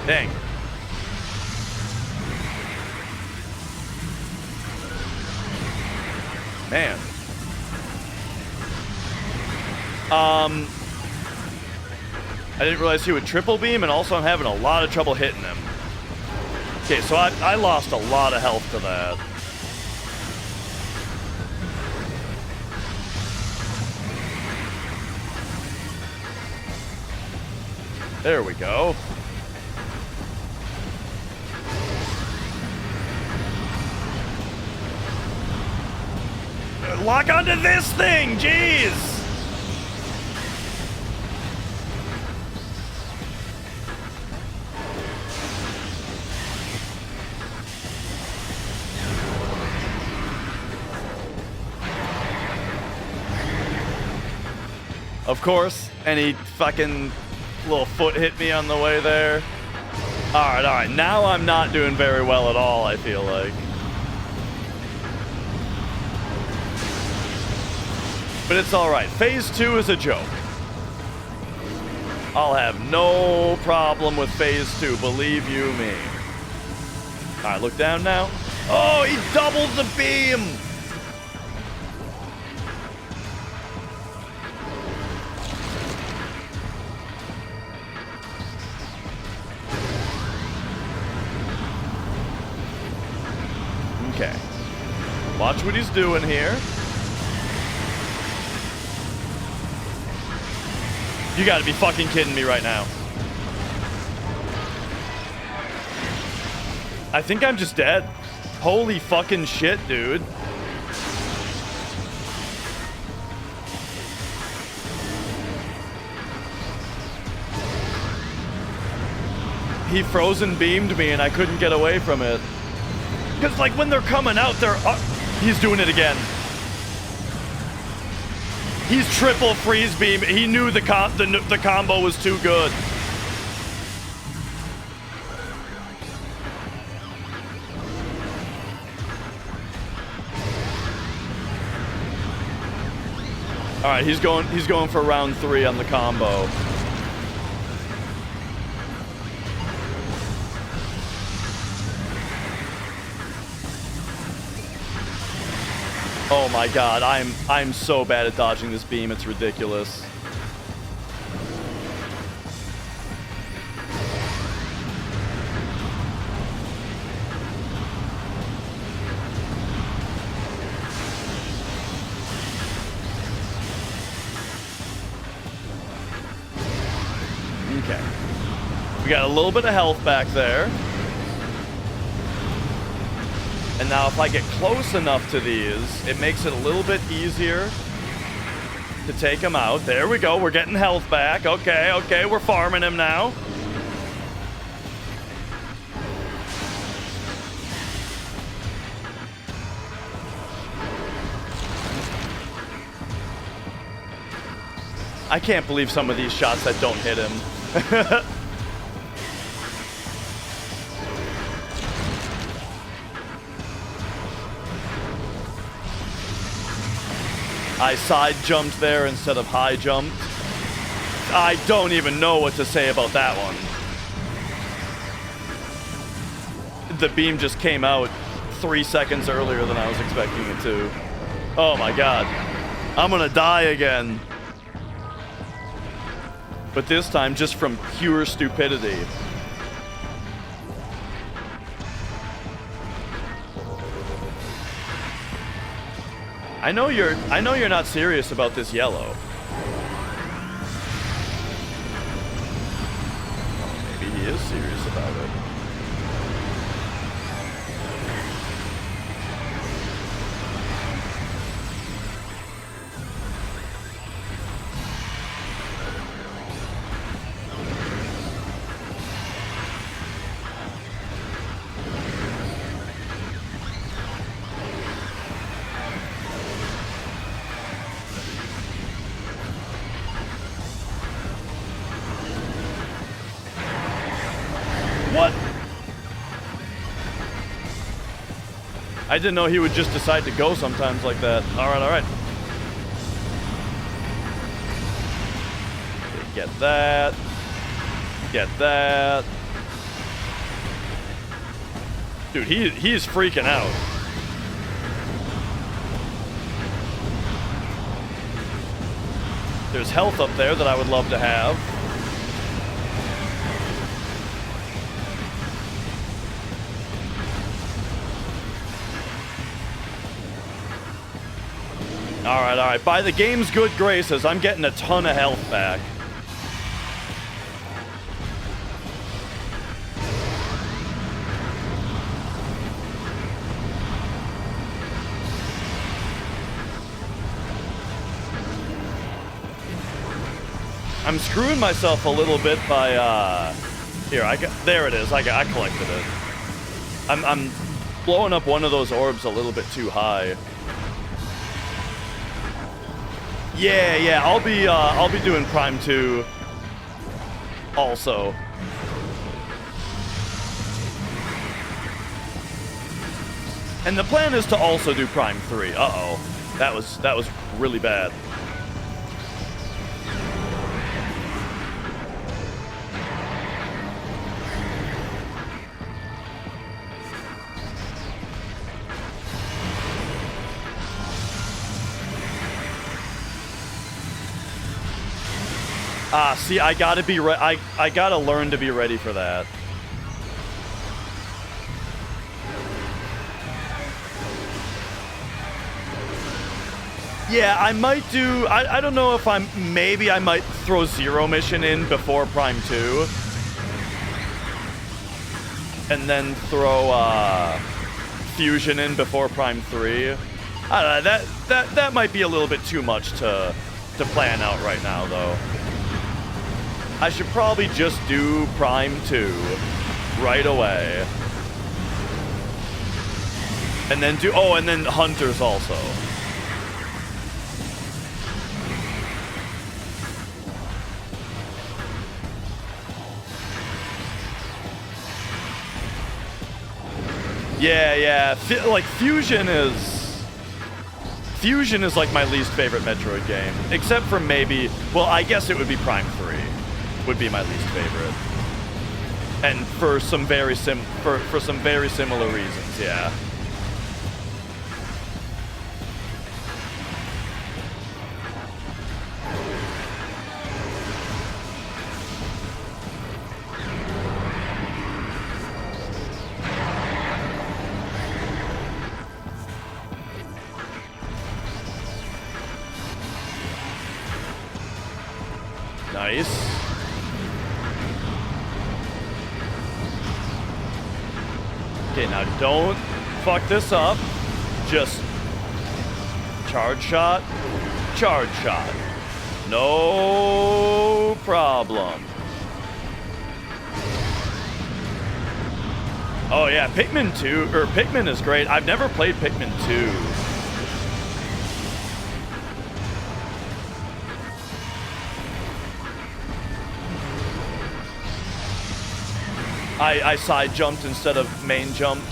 Speaker 1: Dang. Man. I didn't realize he would triple beam, and also I'm having a lot of trouble hitting him. Okay, so I lost a lot of health to that. There we go. Lock onto this thing, jeez! Of course, any fucking little foot hit me on the way there. All right. Now I'm not doing very well at all, I feel like. But it's all right. Phase 2 is a joke. I'll have no problem with phase 2, believe you me. All right, look down now. Oh, he doubled the beam. Okay. Watch what he's doing here. You gotta be fucking kidding me right now. I think I'm just dead. Holy fucking shit, dude. He frozen beamed me and I couldn't get away from it. Because, like, when they're coming out, they're... he's doing it again. He's triple freeze beam. He knew the combo was too good. All right, he's going for round 3 on the combo. Oh my god, I'm so bad at dodging this beam, it's ridiculous. Okay. We got a little bit of health back there. And now if I get close enough to these, it makes it a little bit easier to take him out. There we go. We're getting health back. Okay. We're farming him now. I can't believe some of these shots that don't hit him. I side jumped there instead of high jumped. I don't even know what to say about that one. The beam just came out 3 seconds earlier than I was expecting it to. Oh my god. I'm gonna die again. But this time just from pure stupidity. I know you're not serious about this yellow. Maybe he is serious about it. What? I didn't know he would just decide to go sometimes like that. All right. Get that. Get that. Dude, he's freaking out. There's health up there that I would love to have. All right. By the game's good graces, I'm getting a ton of health back. I'm screwing myself a little bit by, here, there it is. I collected it. I'm blowing up one of those orbs a little bit too high. Yeah, I'll be doing Prime 2 also. And the plan is to also do Prime 3. Uh-oh. That was really bad. See, I gotta be I gotta learn to be ready for that. Yeah, I might do... I don't know if I'm... Maybe I might throw Zero Mission in before Prime 2. And then throw, Fusion in before Prime 3. I don't know, that might be a little bit too much to plan out right now, though. I should probably just do Prime 2 right away. And then do... Oh, and then Hunters also. Yeah. Like, Fusion is like my least favorite Metroid game. Except for maybe... Well, I guess it would be Prime 3. Would be my least favorite. And for some very similar reasons, yeah. Nice. Okay, now don't fuck this up. Just charge shot. No problem. Oh yeah, Pikmin is great. I've never played Pikmin 2. I side jumped instead of main jumped.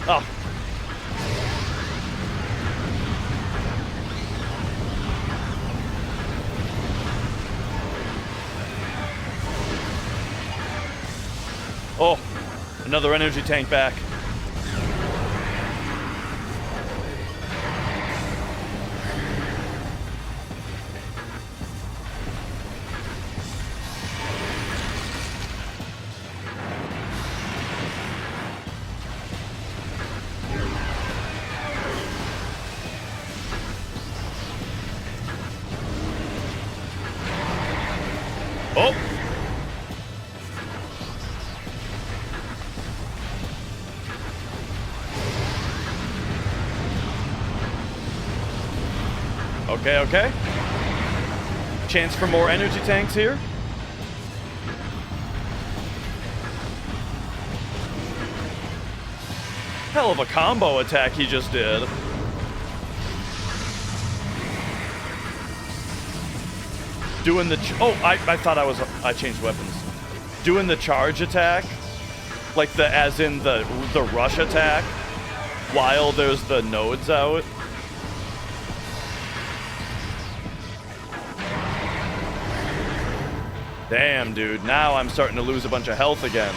Speaker 1: Oh. Oh, another energy tank back. Oh. Okay. Chance for more energy tanks here. Hell of a combo attack he just did. Doing the... I thought I changed weapons. Doing the charge attack. Like as in the rush attack. While there's the nodes out. Damn, dude. Now I'm starting to lose a bunch of health again.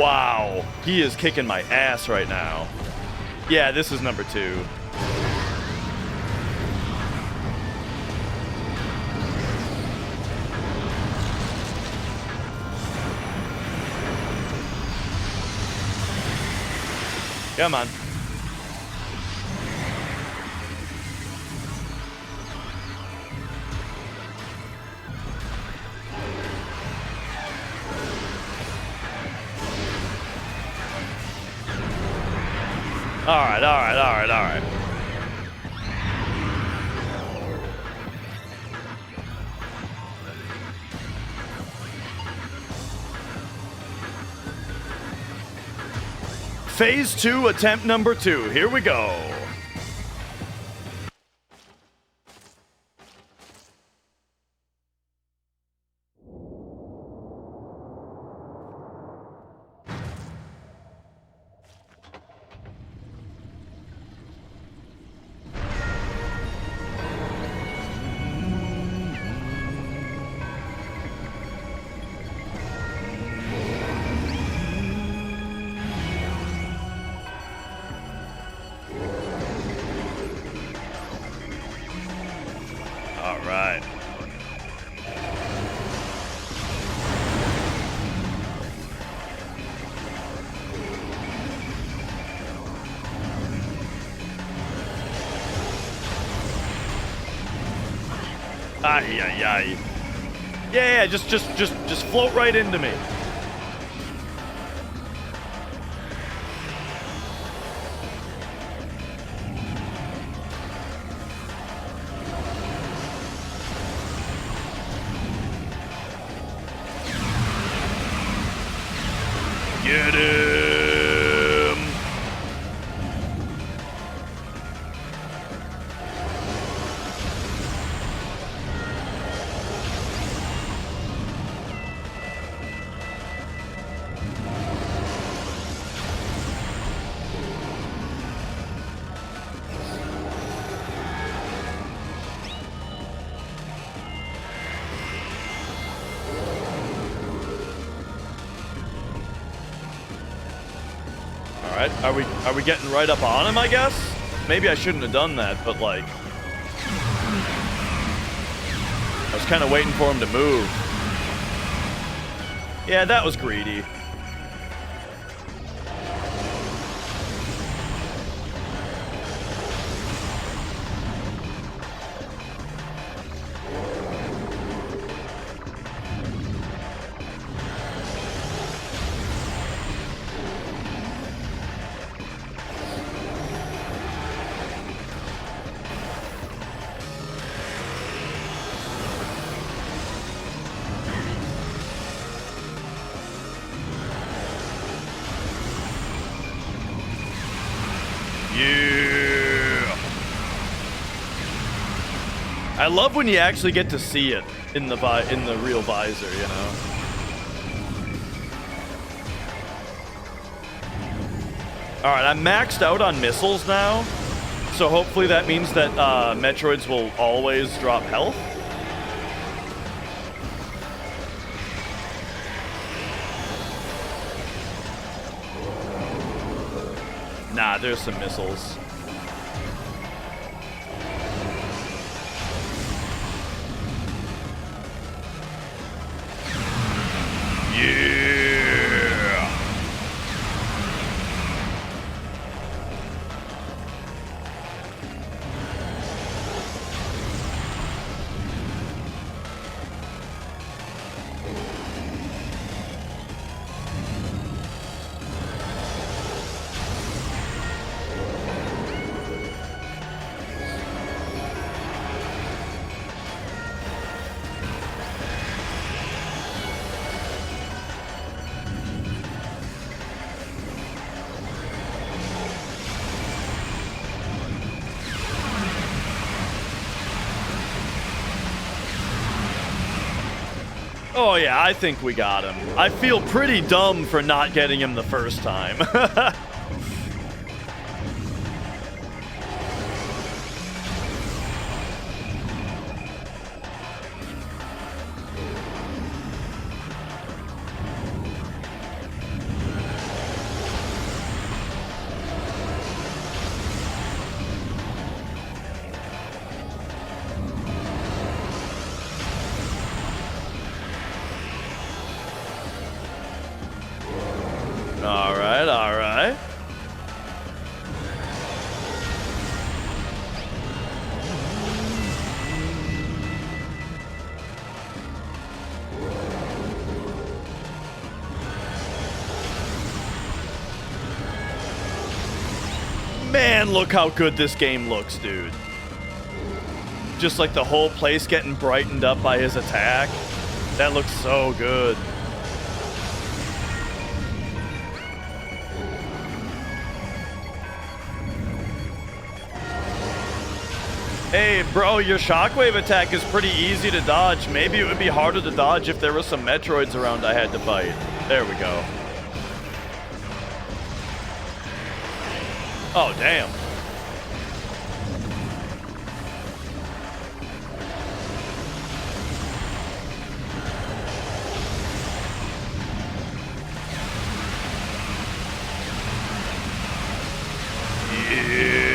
Speaker 1: Wow. He is kicking my ass right now. Yeah, this is number 2. Come on. Alright, alright, alright, alright. Phase 2, attempt number 2. Here we go. All right. Ay, ay, ay. Yeah, just float right into me. Get him! Alright, are we getting right up on him, I guess? Maybe I shouldn't have done that, but like I was kind of waiting for him to move. Yeah, that was greedy. Yeah. I love when you actually get to see it in the real visor, you know. All right, I'm maxed out on missiles now, so hopefully that means that Metroids will always drop health. Nah, there's some missiles. Yeah! Oh yeah, I think we got him. I feel pretty dumb for not getting him the first time. Alright, alright. Man, look how good this game looks, dude. Just like the whole place getting brightened up by his attack. That looks so good. Hey, bro, your shockwave attack is pretty easy to dodge. Maybe it would be harder to dodge if there were some Metroids around I had to fight. There we go. Oh, damn. Yeah.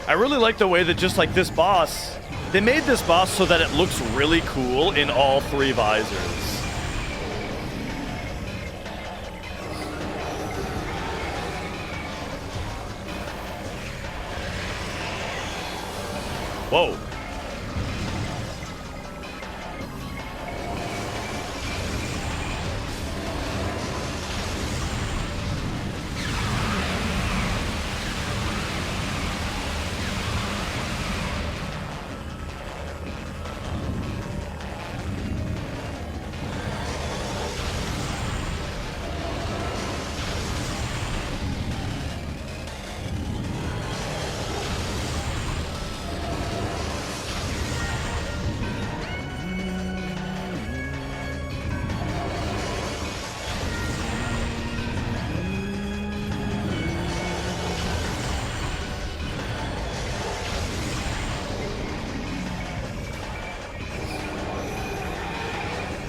Speaker 1: I really like the way that just like this boss, they made this boss so that it looks really cool in all three visors. Whoa.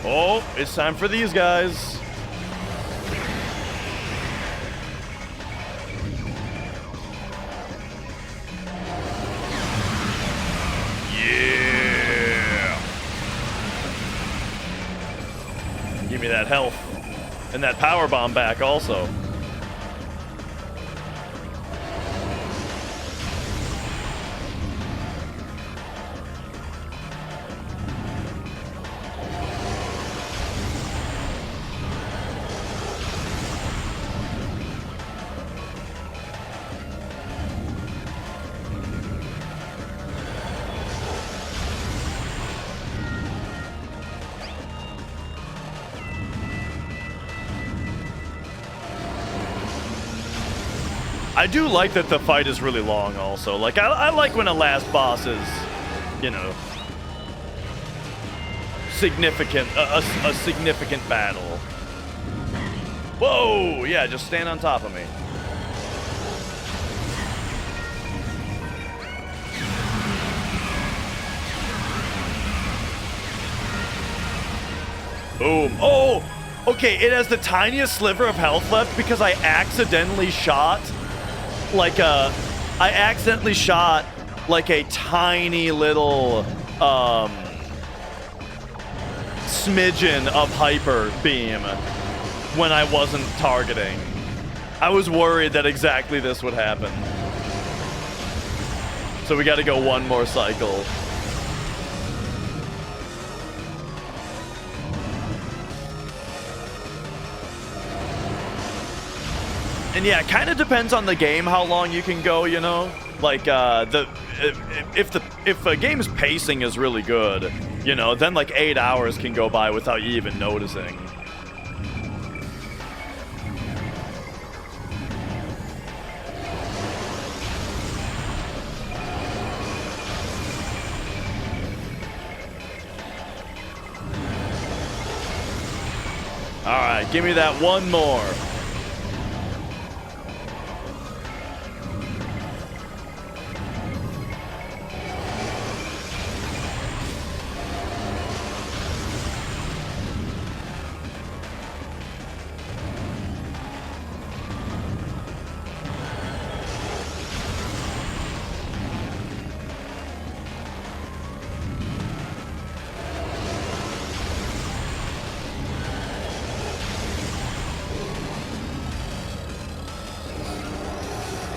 Speaker 1: Oh, it's time for these guys. Yeah. Give me that health and that power bomb back also. I do like that the fight is really long also. Like, I like when a last boss is, you know, significant, a significant battle. Whoa! Yeah, just stand on top of me. Boom. Oh! Okay, it has the tiniest sliver of health left because I accidentally shot like a tiny little smidgen of hyper beam when I wasn't targeting. I was worried that exactly this would happen. So we got to go one more cycle. And yeah, it kind of depends on the game how long you can go, you know? Like, if a game's pacing is really good, you know, then like 8 hours can go by without you even noticing. All right, give me that one more.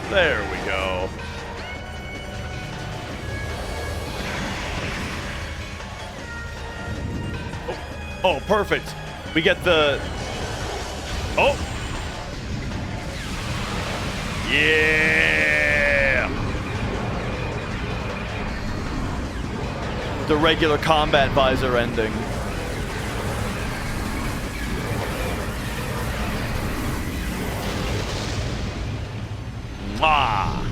Speaker 1: There we go. Oh, perfect. We get the... Oh! Yeah! The regular combat visor ending. Mwah!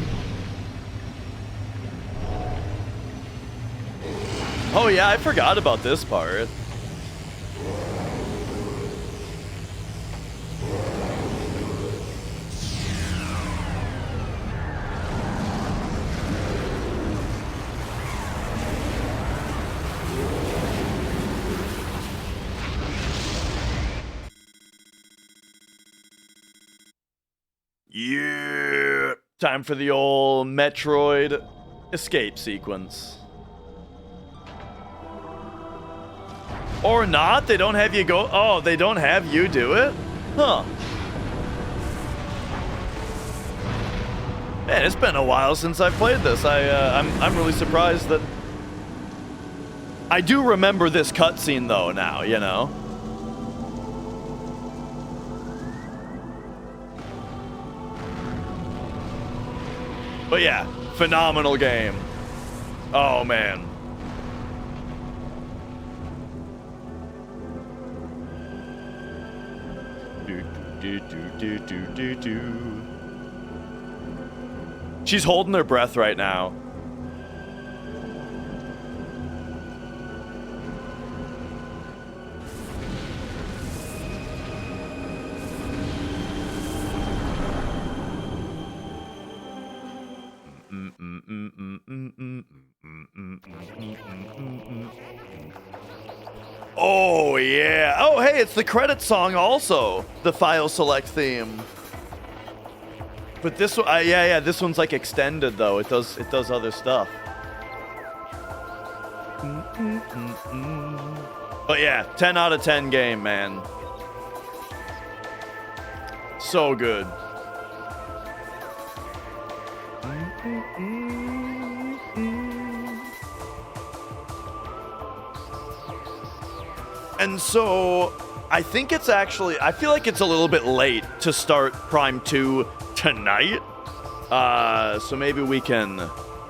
Speaker 1: Oh yeah, I forgot about this part. Yeah! Time for the old Metroid escape sequence. Or not? They don't have you go... Oh, they don't have you do it? Huh. Man, it's been a while since I played this. I'm really surprised that... I do remember this cutscene, though, now, you know? But yeah, phenomenal game. Oh, man. She's holding her breath right now. Oh yeah. Oh hey, it's the credit song also. The file select theme. But this one, yeah, this one's like extended though. It does other stuff. But yeah, 10 out of 10 game, man. So good. And so, I think it's actually, I feel like it's a little bit late to start Prime 2 tonight. So maybe we can,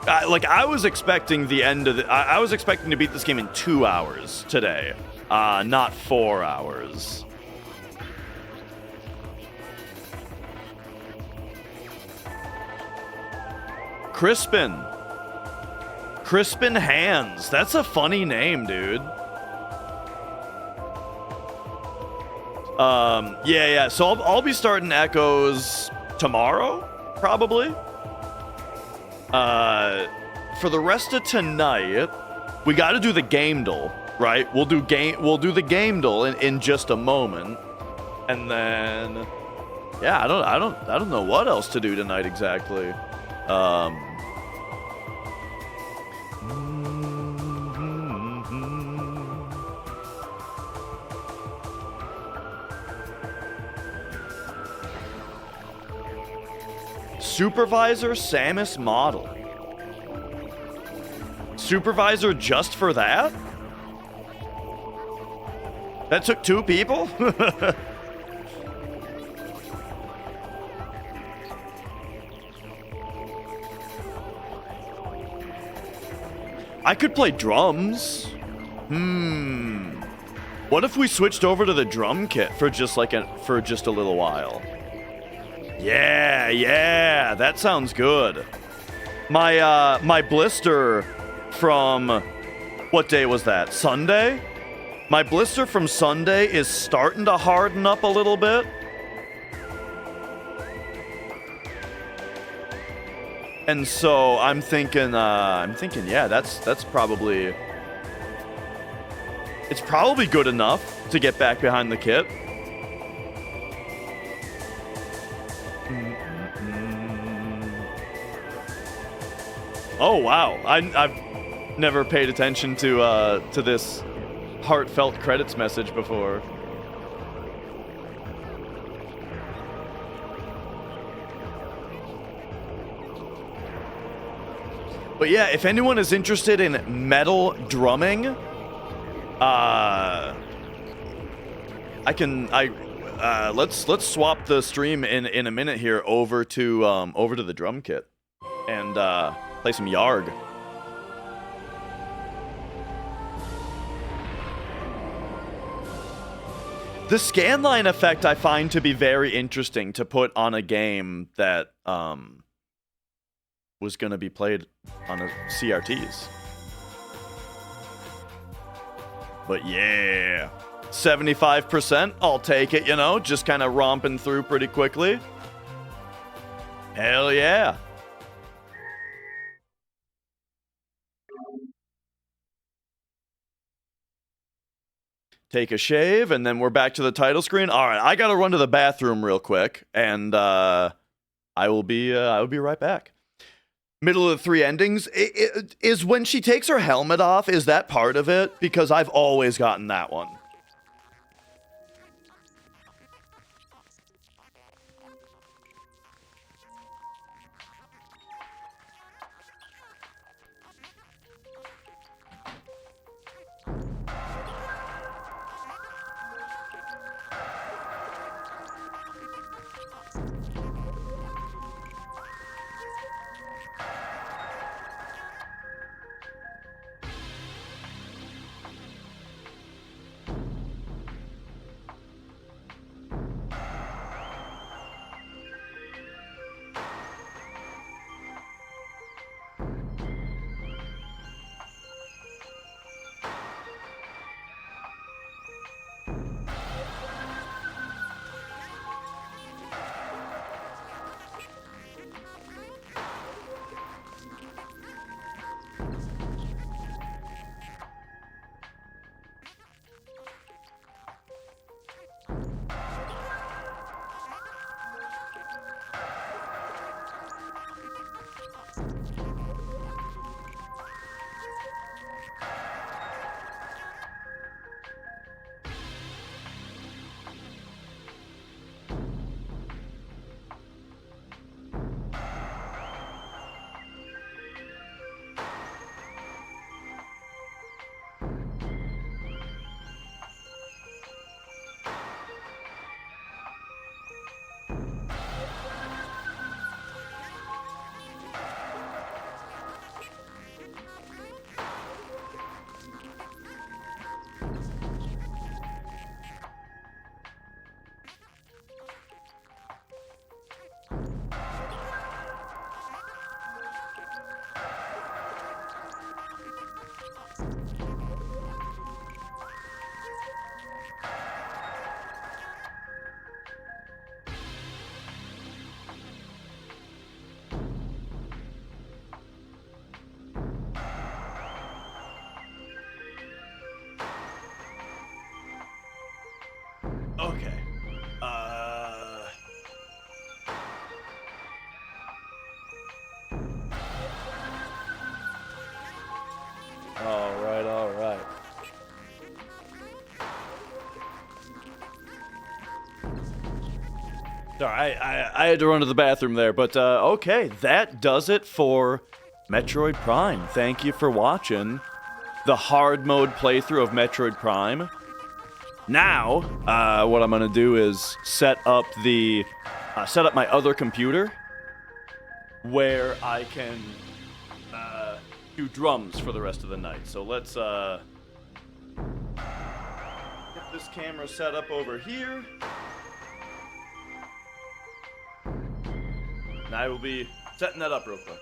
Speaker 1: like I was expecting the end of the, I was expecting to beat this game in 2 hours today, not 4 hours. Crispin Hands. That's a funny name, dude. Yeah. So I'll be starting Echoes tomorrow, probably. For the rest of tonight, we got to do the game duel, right? We'll do the game duel in just a moment, and then, yeah, I don't know what else to do tonight exactly. Supervisor Samus model. Supervisor just for that? That took 2 people? I could play drums. What if we switched over to the drum kit for just a little while? Yeah, that sounds good. My blister from, what day was that? Sunday? My blister from Sunday is starting to harden up a little bit. And so I'm thinking, yeah, that's probably, it's probably good enough to get back behind the kit. Oh wow, I've never paid attention to this heartfelt credits message before. But yeah, if anyone is interested in metal drumming, let's swap the stream in a minute here over to the drum kit and play some Yarg. The scanline effect I find to be very interesting to put on a game that was going to be played on a CRTs. But yeah, 75%, I'll take it, you know, just kind of romping through pretty quickly. Hell yeah. Take a shave, and then we're back to the title screen. All right, I gotta run to the bathroom real quick, and I will be right back. Middle of the three endings is when she takes her helmet off. Is that part of it? Because I've always gotten that one. Okay. All right. Sorry, I had to run to the bathroom there, but okay, that does it for Metroid Prime. Thank you for watching the hard mode playthrough of Metroid Prime. Now, what I'm gonna do is set up my other computer where I can do drums for the rest of the night. So let's get this camera set up over here. And I will be setting that up real quick.